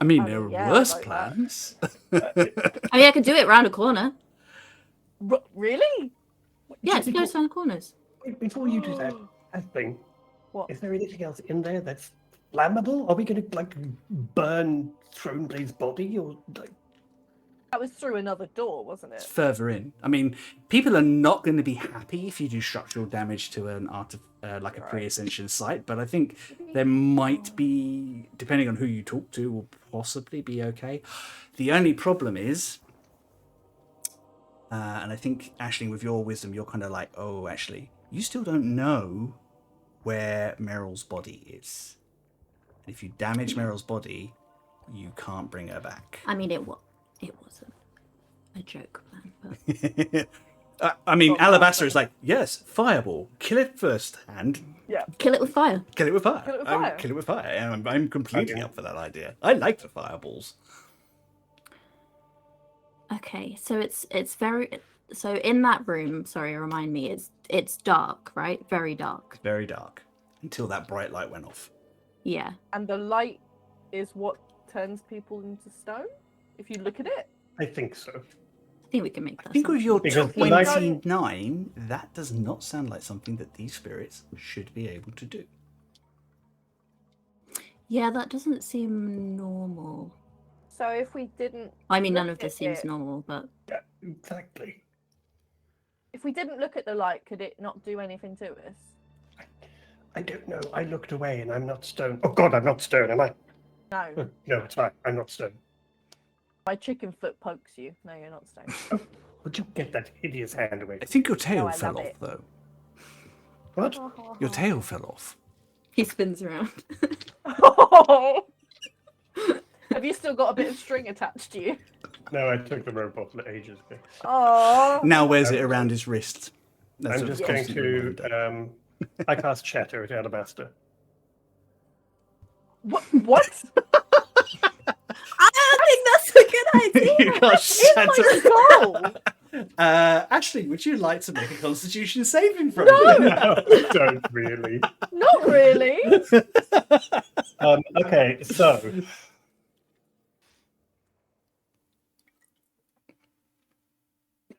I mean, I there mean, are yeah, worse like that. plans. I mean, I could do it round a corner. Really? Yeah, it goes down the corners. Wait, before you do that thing, What? is there anything else in there that's flammable? Are we going to like burn Throneblade's body or like? That was through another door, wasn't It's it? further in. I mean, people are not going to be happy if you do structural damage to an like a pre-ascension site, but I think there might be, depending on who you talk to, will possibly be okay. The only problem is, and I think, Aisling, with your wisdom, you're kind of like, oh, actually, you still don't know where Meryl's body is. And if you damage Meryl's body, you can't bring her back. I mean, it wasn't a joke, man. But I mean, Alabaster is like, yes, fireball. Kill it first hand. Yeah. kill it with fire. Kill it with fire. Kill it with fire. Kill it with fire. I'm completely Okay. up for that idea. I like the fireballs. Okay, so it's very So in that room, sorry, remind me, it's dark, right? Very dark. Very dark until that bright light went off. Yeah. And the light is what turns people into stone, if you look at it. I think so. I think we can make that. I think with your Because the light- 29, that does not sound like something that these spirits should be able to do. Yeah, that doesn't seem normal. So if we didn't, I mean, look none of this at seems it- normal, but Yeah, exactly. if we didn't look at the light, could it not do anything to us? I don't know. I looked away and I'm not stone. Oh God, I'm not stone, am I? No. No, it's fine. I'm not stone. My chicken foot pokes you. No, you're not stone. Would you get that hideous hand away? I think your tail I fell love off, it. though. What? Your tail fell off. he spins around. Have you still got a bit of string attached to you? No, I took the rope off ages ago. Oh. Now wears it around his wrist. I'm a just going constant to. reminder. I cast Shatter at Alabaster. What? I don't think that's a good idea. You got In my shattered. skull! Ashley, would you like to make a Constitution saving throw? No, don't really. Not really. Okay, so.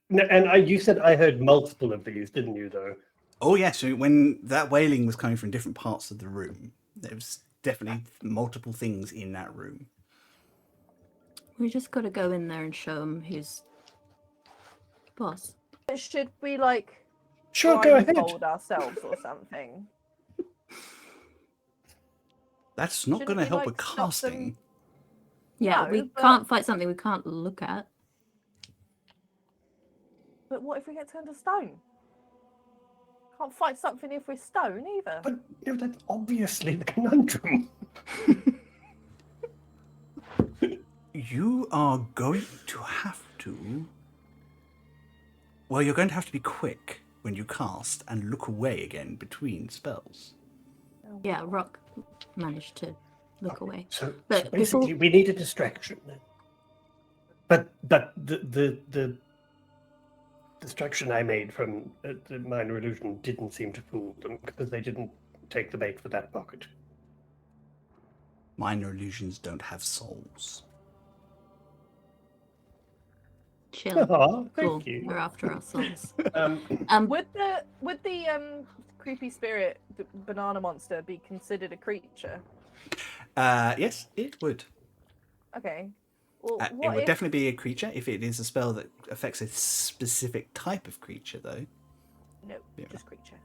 No, and you said I heard multiple of these, didn't you, though? Oh, yeah. So when that wailing was coming from different parts of the room, there was definitely multiple things in that room. We just got to go in there and show him who's boss. Should we, like, Sure, go ahead. blindfold ourselves or something? That's not Shouldn't going to we, help like, with stop them? casting. Yeah, No, we but- can't fight something we can't look at. But what if we get turned to stone? Can't fight something if we're stone either. But you know, that's obviously the conundrum. You are going to have to. Well, you're going to have to be quick when you cast and look away again between spells. Yeah, Rock managed to look away. So, But so basically, we need a distraction. But the distraction I made from the minor illusion didn't seem to fool them because they didn't take the bait for that pocket. Minor illusions don't have souls. Chill. Aw, thank Cool. you. We're after our souls. Um, Would the creepy spirit the banana monster be considered a creature? Yes, it would. Okay. Well, It what would if... definitely be a creature if it is a spell that affects a specific type of creature, though. No, Yeah. just creature.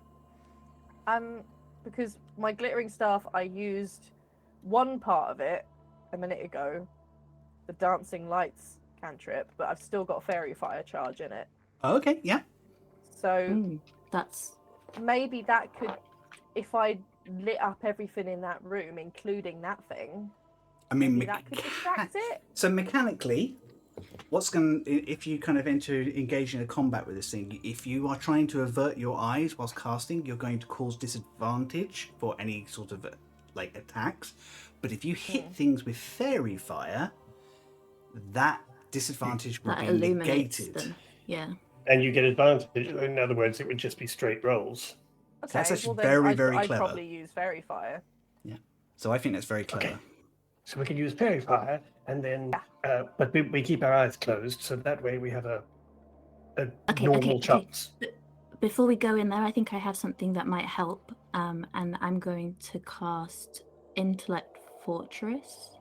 Because my glittering staff, I used one part of it a minute ago, the dancing lights cantrip, but I've still got fairy fire charge in it. Oh, okay, yeah. So That's maybe that could, if I lit up everything in that room, including that thing, I mean, maybe that could distract it. So mechanically, if you kind of engage in a combat with this thing, if you are trying to avert your eyes whilst casting, you're going to cause disadvantage for any sort of like attacks. But if you hit things with fairy fire, that disadvantage will that be illuminates negated. them. Yeah. and you get advantage. In other words, it would just be straight rolls. Okay, that's actually well then very, very I'd clever. probably use fairy fire. So I think that's very clever. Okay. So we can use fairy fire, and then, but we keep our eyes closed, so that way we have a normal chance. Before we go in there, I think I have something that might help. And I'm going to cast Intellect Fortress.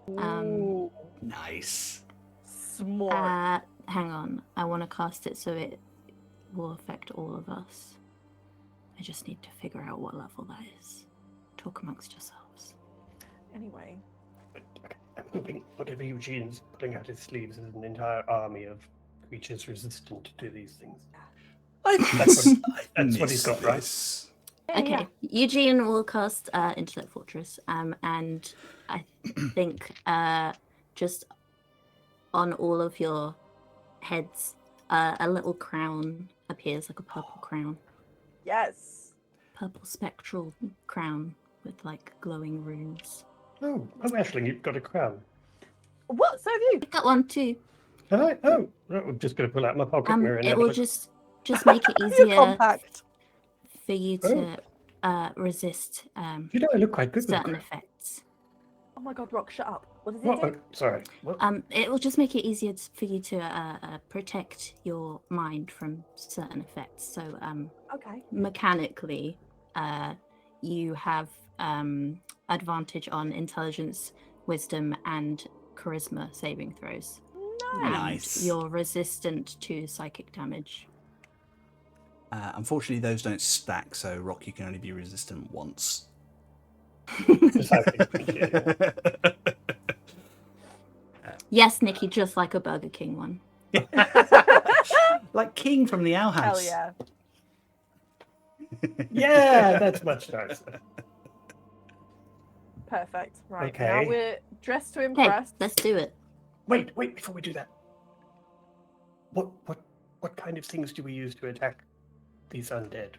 Ooh, Nice. smart. Hang on. I want to cast it so it will affect all of us. I just need to figure out what level that is. Talk amongst yourselves. Anyway, I'm hoping whatever Eugene's putting out his sleeves is an entire army of creatures resistant to these things. That's what he's got, right? Okay, yeah. Eugene will cast Intellect Fortress, and I think just on all of your heads, a little crown appears, like a purple crown, Yes. purple spectral crown with like glowing runes. Oh, Aisling, you've got a crown. What? So have you? I got one too. Can I? Oh, I'm just going to pull out my pocket mirror. And It have a will look. just make it You're easier compact. for you to resist You know, I look quite good with certain the effects. Oh my god, Rock, shut up. What does it What? do? Oh, sorry. What? It will just make it easier for you to protect your mind from certain effects. So, Okay. mechanically, you have advantage on intelligence, wisdom, and charisma saving throws. Nice. And you're resistant to psychic damage. Unfortunately, those don't stack, so Rock, you can only be resistant once. Yes, Nikki, just like a Burger King one. Like King from the Owl House. Hell yeah. Yeah, that's much nicer. Perfect. Right. Okay. Now we're dressed to Okay, impress. let's do it. Wait, before we do that. What kind of things do we use to attack these undead?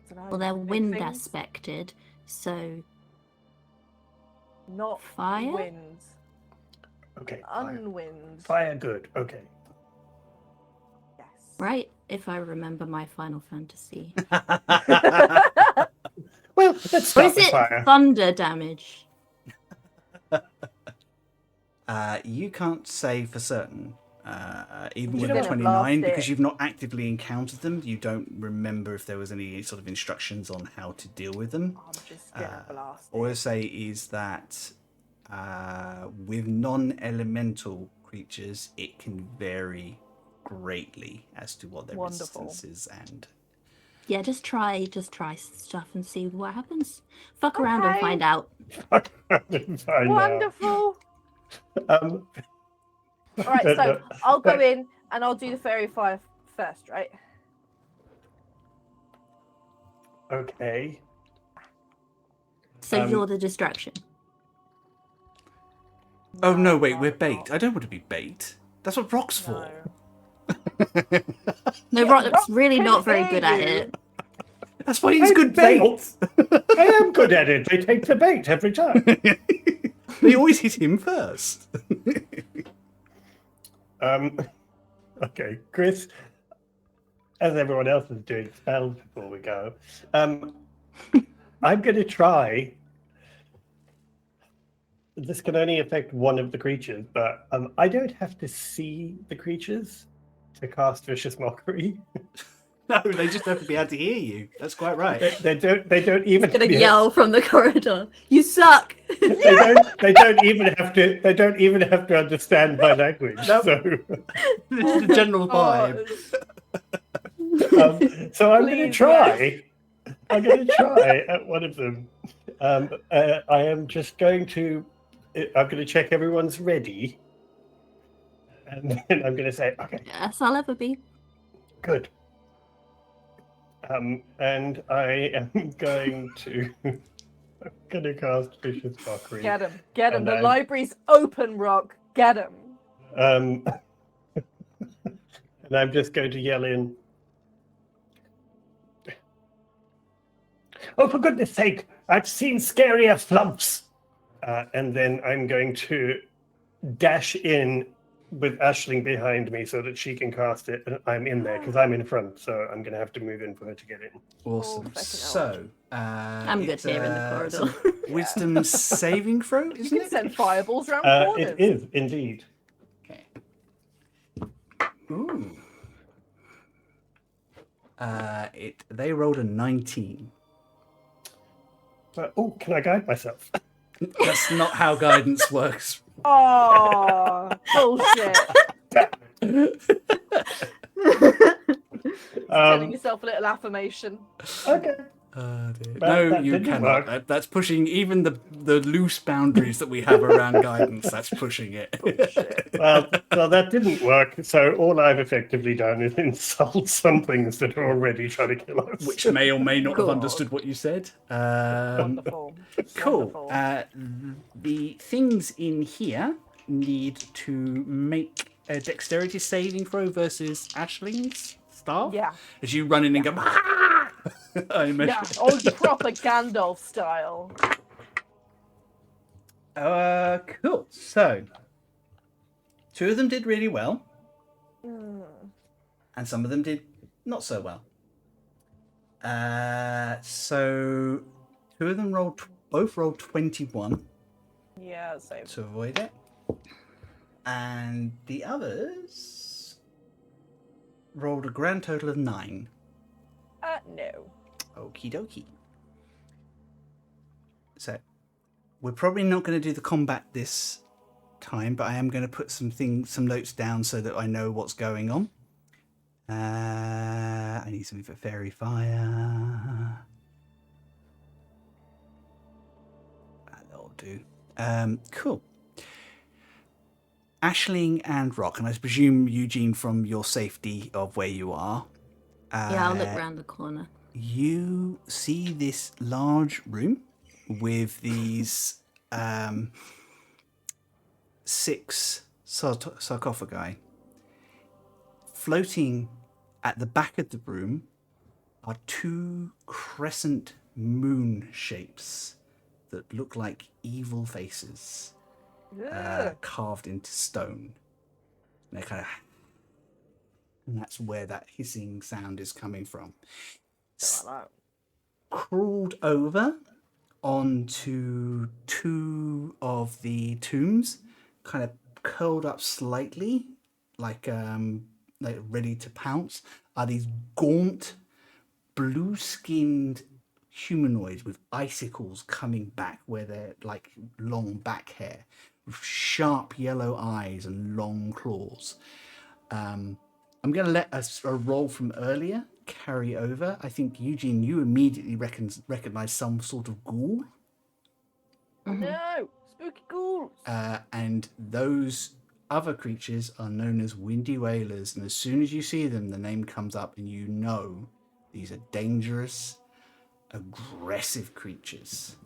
Dunno, Well, they're big wind things? aspected, so Not fire? wind. Okay, fire. Unwind. Fire, good. Okay. Yes. right, if I remember my Final Fantasy. Well, let's Or start is with it fire. thunder damage? You can't say for certain. Even You with know the what? 29, Blast because it. you've not actively encountered them, you don't remember if there was any sort of instructions on how to deal with them. I'm just gonna blast All I it. say is that with non-elemental creatures, it can vary greatly as to what their Wonderful. resistance is, and Yeah, just try stuff and see what happens. Fuck around and Okay. find out. Fine Wonderful. now. All right, so I'll go wait. in and I'll do the fairy fire first, right? Okay. So Um, you're the distraction. oh no, wait, I'm we're not. bait. I don't want to be bait. That's what Rock's for. No. No, Yeah, Rock's Rock really can not very hear good at you. it. That's why he's I'm good bait. bait. I am good at it. They take the bait every time. They always hit him first. Okay, Chris, as everyone else is doing spells before we go, I'm going to try. This can only affect one of the creatures, but I don't have to see the creatures to cast Vicious Mockery. No, they just have to be able to hear you. That's quite right. They don't even Gonna yeah, yell from the corridor. You suck. they don't even have to understand my language. Nope. So This is the general vibe. so I'm going to Please, try. I'm going to try at one of them. I am just going to. I'm going to check everyone's ready, and then I'm going to say, "Okay, Yes, I'll ever be. good." And I am going to. I'm going to cast Vicious Mockery. Get him. Get him. And The then- library's open, Rock. Get him. And I'm just going to yell in. Oh, for goodness sake, I've seen scarier flumps. And then I'm going to dash in with Aisling behind me so that she can cast it. And I'm in there because I'm in front. So I'm going to have to move in for her to get in. Awesome. fucking hell. So, I'm good it's, here in the corridor. some wisdom saving throw, You isn't can it? send fireballs around corners. It is indeed. Okay. Ooh. They rolled a 19. Oh, can I guide myself? That's not how guidance works. Oh, bullshit. Telling yourself a little affirmation. Okay. Dear. That No, you didn't cannot. work. That's pushing even the loose boundaries that we have around guidance. That's pushing it. Well, that didn't work. So all I've effectively done is insult some things that are already trying to kill us. Which may or may not Cool. have understood what you said. Wonderful. Cool. Wonderful. The things in here need to make a dexterity saving throw versus Aisling's staff. Yeah. As you run in and go, "Ah!" I imagine. Yeah, old proper Gandalf style. Cool. So, 2 of them did really well, Mm. and some of them did not so well. So 2 of them both rolled 21 Yeah, same. to avoid it, and the others rolled a grand total of 9. No. Okie dokie. So we're probably not going to do the combat this time, but I am going to put some notes down so that I know what's going on. I need something for fairy fire. That'll do. Cool. Aisling and Rock, and I presume Eugene, from your safety of where you are. Yeah, I'll look round the corner. You see this large room with these 6 sarcophagi. Floating at the back of the room are 2 crescent moon shapes that look like evil faces carved into stone. And they're and that's where that hissing sound is coming from. Crawled over onto 2 of the tombs, kind of curled up slightly, like ready to pounce, are these gaunt, blue-skinned humanoids with icicles coming back where they're like long back hair, with sharp yellow eyes and long claws. I'm going to let a roll from earlier carry over. I think, Eugene, you immediately recognize some sort of ghoul. No! Spooky ghouls! And those other creatures are known as windy whalers. And as soon as you see them, the name comes up and you know these are dangerous, aggressive creatures.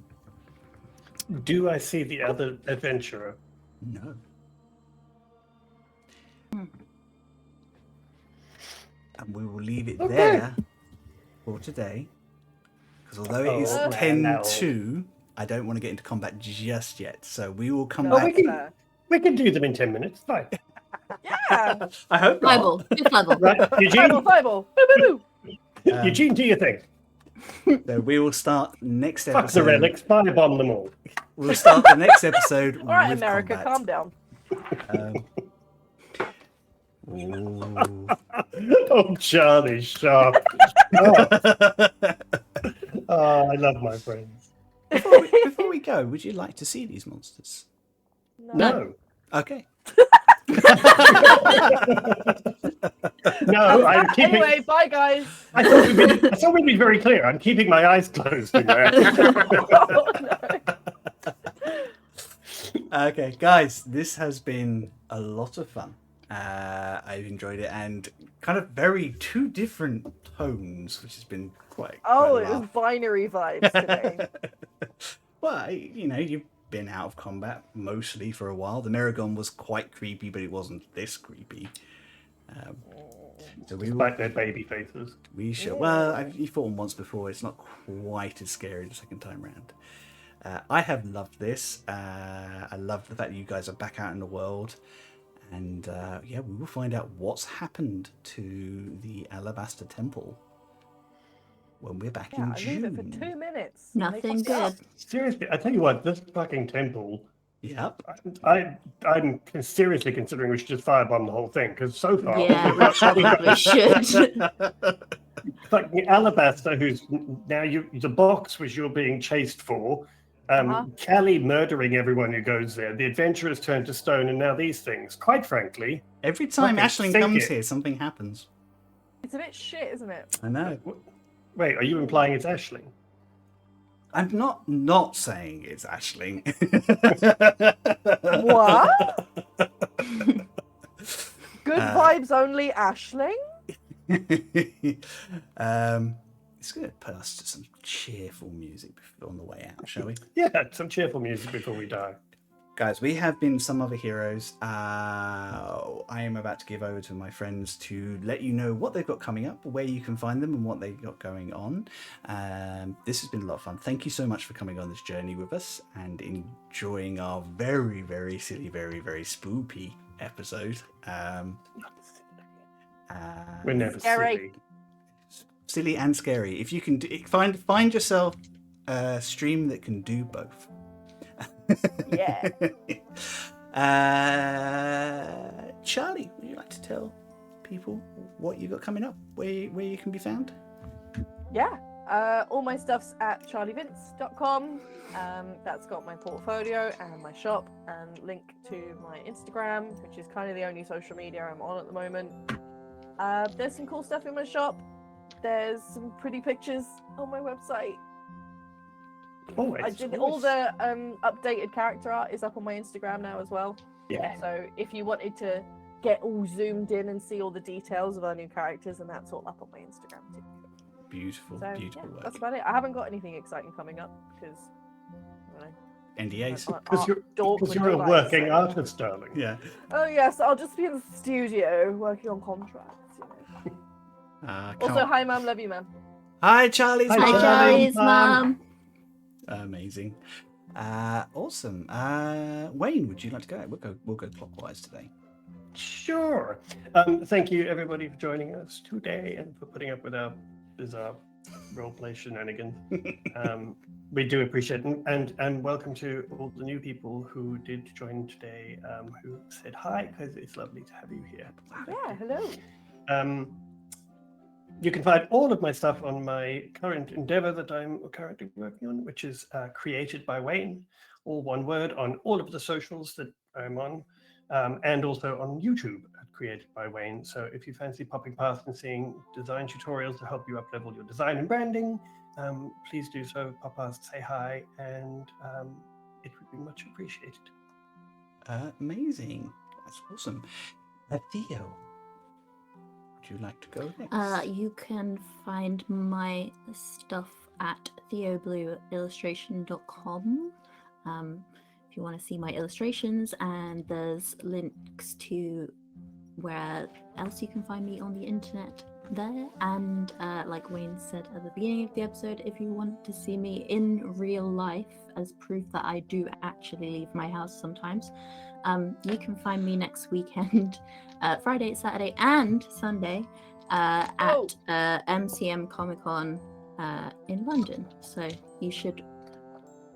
Do I see the other adventurer? No. And we will leave it there for today. Because although it is 10-2, I don't want to get into combat just yet. So we will come back. We can do them in 10 minutes. Fine. Yeah! I hope not. Fireball. Fifth level. Right, Eugene, Fireball! Boo, boo, boo! Eugene, do your thing. So we will start next Fuck the episode. relics, firebomb them all. We'll start the next episode All right, with America, combat. calm down. Ooh. Oh, Charlie Sharp. Oh, I love my friends. Before we go, would you like to see these monsters? No. Okay. No, I'm keeping... Anyway, bye, guys. I thought we'd be very clear. I'm keeping my eyes closed in there. Oh, no. Okay, guys, this has been a lot of fun. I've enjoyed it, and kind of very 2 different tones, which has been quite It a was laugh. binary vibes today. Well, you've been out of combat mostly for a while. The Meragon was quite creepy, but it wasn't this creepy. So Despite their baby faces. We shall. Well, you fought them once before. It's not quite as scary the second time round. I have loved this. I love the fact that you guys are back out in the world. And we will find out what's happened to the Alabaster Temple when we're back in I leave it June. for 2 minutes. Nothing good. Seriously, I tell you what, this fucking temple... Yep. I'm seriously considering we should just firebomb the whole thing, because so far... Yeah, we should. Fucking Alabaster, who's now the box which you're being chased for, Callie murdering everyone who goes there, the adventurers turned to stone, and now these things. Quite frankly... Every time fucking Aisling sink comes it. here, something happens. It's a bit shit, isn't it? I know. Wait, are you implying it's Aisling? I'm not saying it's Aisling. What? Good vibes only, Aisling? It's going to put us to some cheerful music on the way out, shall we? Yeah, some cheerful music before we die. Guys, we have been Some Other Heroes. I am about to give over to my friends to let you know what they've got coming up, where you can find them, and what they've got going on. This has been a lot of fun. Thank you so much for coming on this journey with us and enjoying our very, very silly, very, very spoopy episode. We're never Scary. silly. Silly and scary. If you can find yourself a stream that can do both. Yeah. Charlie, would you like to tell people what you got coming up, where you can be found? Yeah. All my stuff's at charlievince.com. That's got my portfolio and my shop and link to my Instagram, which is kind of the only social media I'm on at the moment. There's some cool stuff in my shop. There's some pretty pictures on my website. Always. I did all the updated character art is up on my Instagram now as well. Yeah. So if you wanted to get all zoomed in and see all the details of our new characters, and that's all up on my Instagram too. Beautiful, So beautiful work. that's about it. I haven't got anything exciting coming up because NDAs. Because you're a working artist, darling. Yeah. Oh yes, I'll just be in the studio working on contracts. You know. Also, hi, mum. Love you, man. Hi, Charlie's Hi, mum. Hi, Charlie's mum. Amazing. Awesome. Wayne, would you like to go? We'll go clockwise today. Sure. Thank you, everybody, for joining us today and for putting up with our bizarre roleplay shenanigans. We do appreciate it. And welcome to all the new people who did join today, who said hi, because it's lovely to have you here. Yeah, hello. You can find all of my stuff on my current endeavor that I'm currently working on, which is Created by Wayne, all one word, on all of the socials that I'm on, and also on YouTube at Created by Wayne. So if you fancy popping past and seeing design tutorials to help you up-level your design and branding, please do so. Pop past, say hi, and it would be much appreciated. Amazing. That's awesome. Theo, would you like to go next? You can find my stuff at theoblueillustration.com. If you want to see my illustrations, and there's links to where else you can find me on the internet there. And like Wayne said at the beginning of the episode, if you want to see me in real life as proof that I do actually leave my house sometimes, you can find me next weekend, Friday, Saturday and Sunday at MCM Comic Con in London. So you should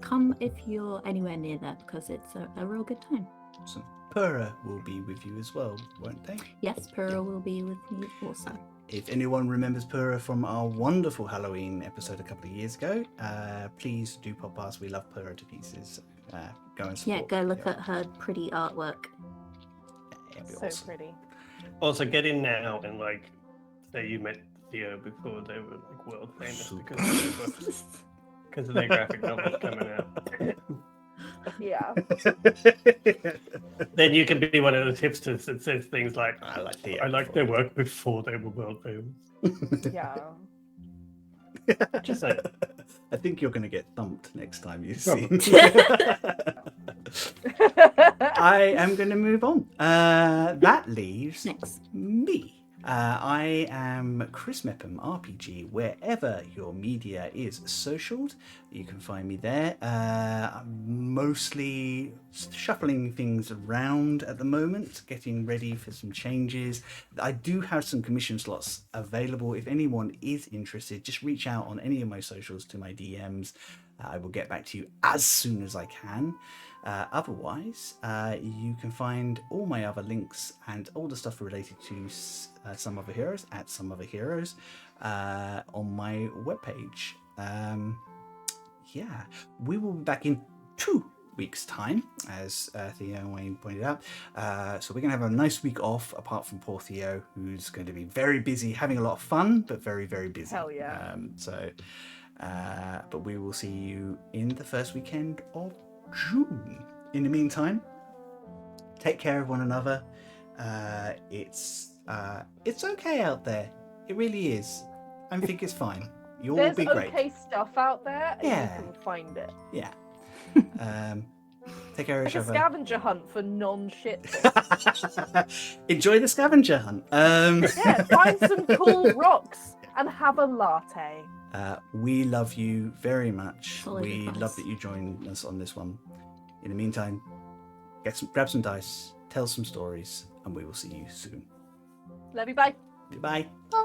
come if you're anywhere near there, because it's a real good time. Awesome. Pura will be with you as well, won't they? Yes, Pura will be with me also. If anyone remembers Pura from our wonderful Halloween episode a couple of years ago, please do pop past. We love Pura to pieces. Go and support. Yeah, go look at her pretty artwork. It'd be So awesome. pretty. Also, get in now and say you met Theo before they were world famous because of their graphic novels coming out. Yeah. Then you can be one of those hipsters that says things like, I like Theo. I like their work before they were world famous. Yeah. Just saying. I think you're going to get thumped next time you see. I am going to move on. That leaves Next. me. I am Chris Mepham, RPG, wherever your media is socialed. You can find me there. I'm mostly shuffling things around at the moment, getting ready for some changes. I do have some commission slots available. If anyone is interested, just reach out on any of my socials to my DMs. I will get back to you as soon as I can. Otherwise, you can find all my other links and all the stuff related to Some Other Heroes at Some Other Heroes on my webpage. Yeah, we will be back in 2 weeks' time, as Theo and Wayne pointed out. So we're going to have a nice week off, apart from poor Theo, who's going to be very busy, having a lot of fun, but very, very busy. Hell yeah. But we will see you in the first weekend of June. In the meantime, take care of one another. It's okay out there. It really is. I think it's fine. You'll all There's be great. okay stuff out there, and Yeah. you can find it. Yeah. Take care of Like each a other. scavenger hunt for non-shit things. Enjoy the scavenger hunt. Yeah, find some cool rocks and have a latte. We love you very much. Solid We advice. love that you joined us on this one. In the meantime, grab some dice, tell some stories, and we will see you soon. Love you, bye. Goodbye. Bye.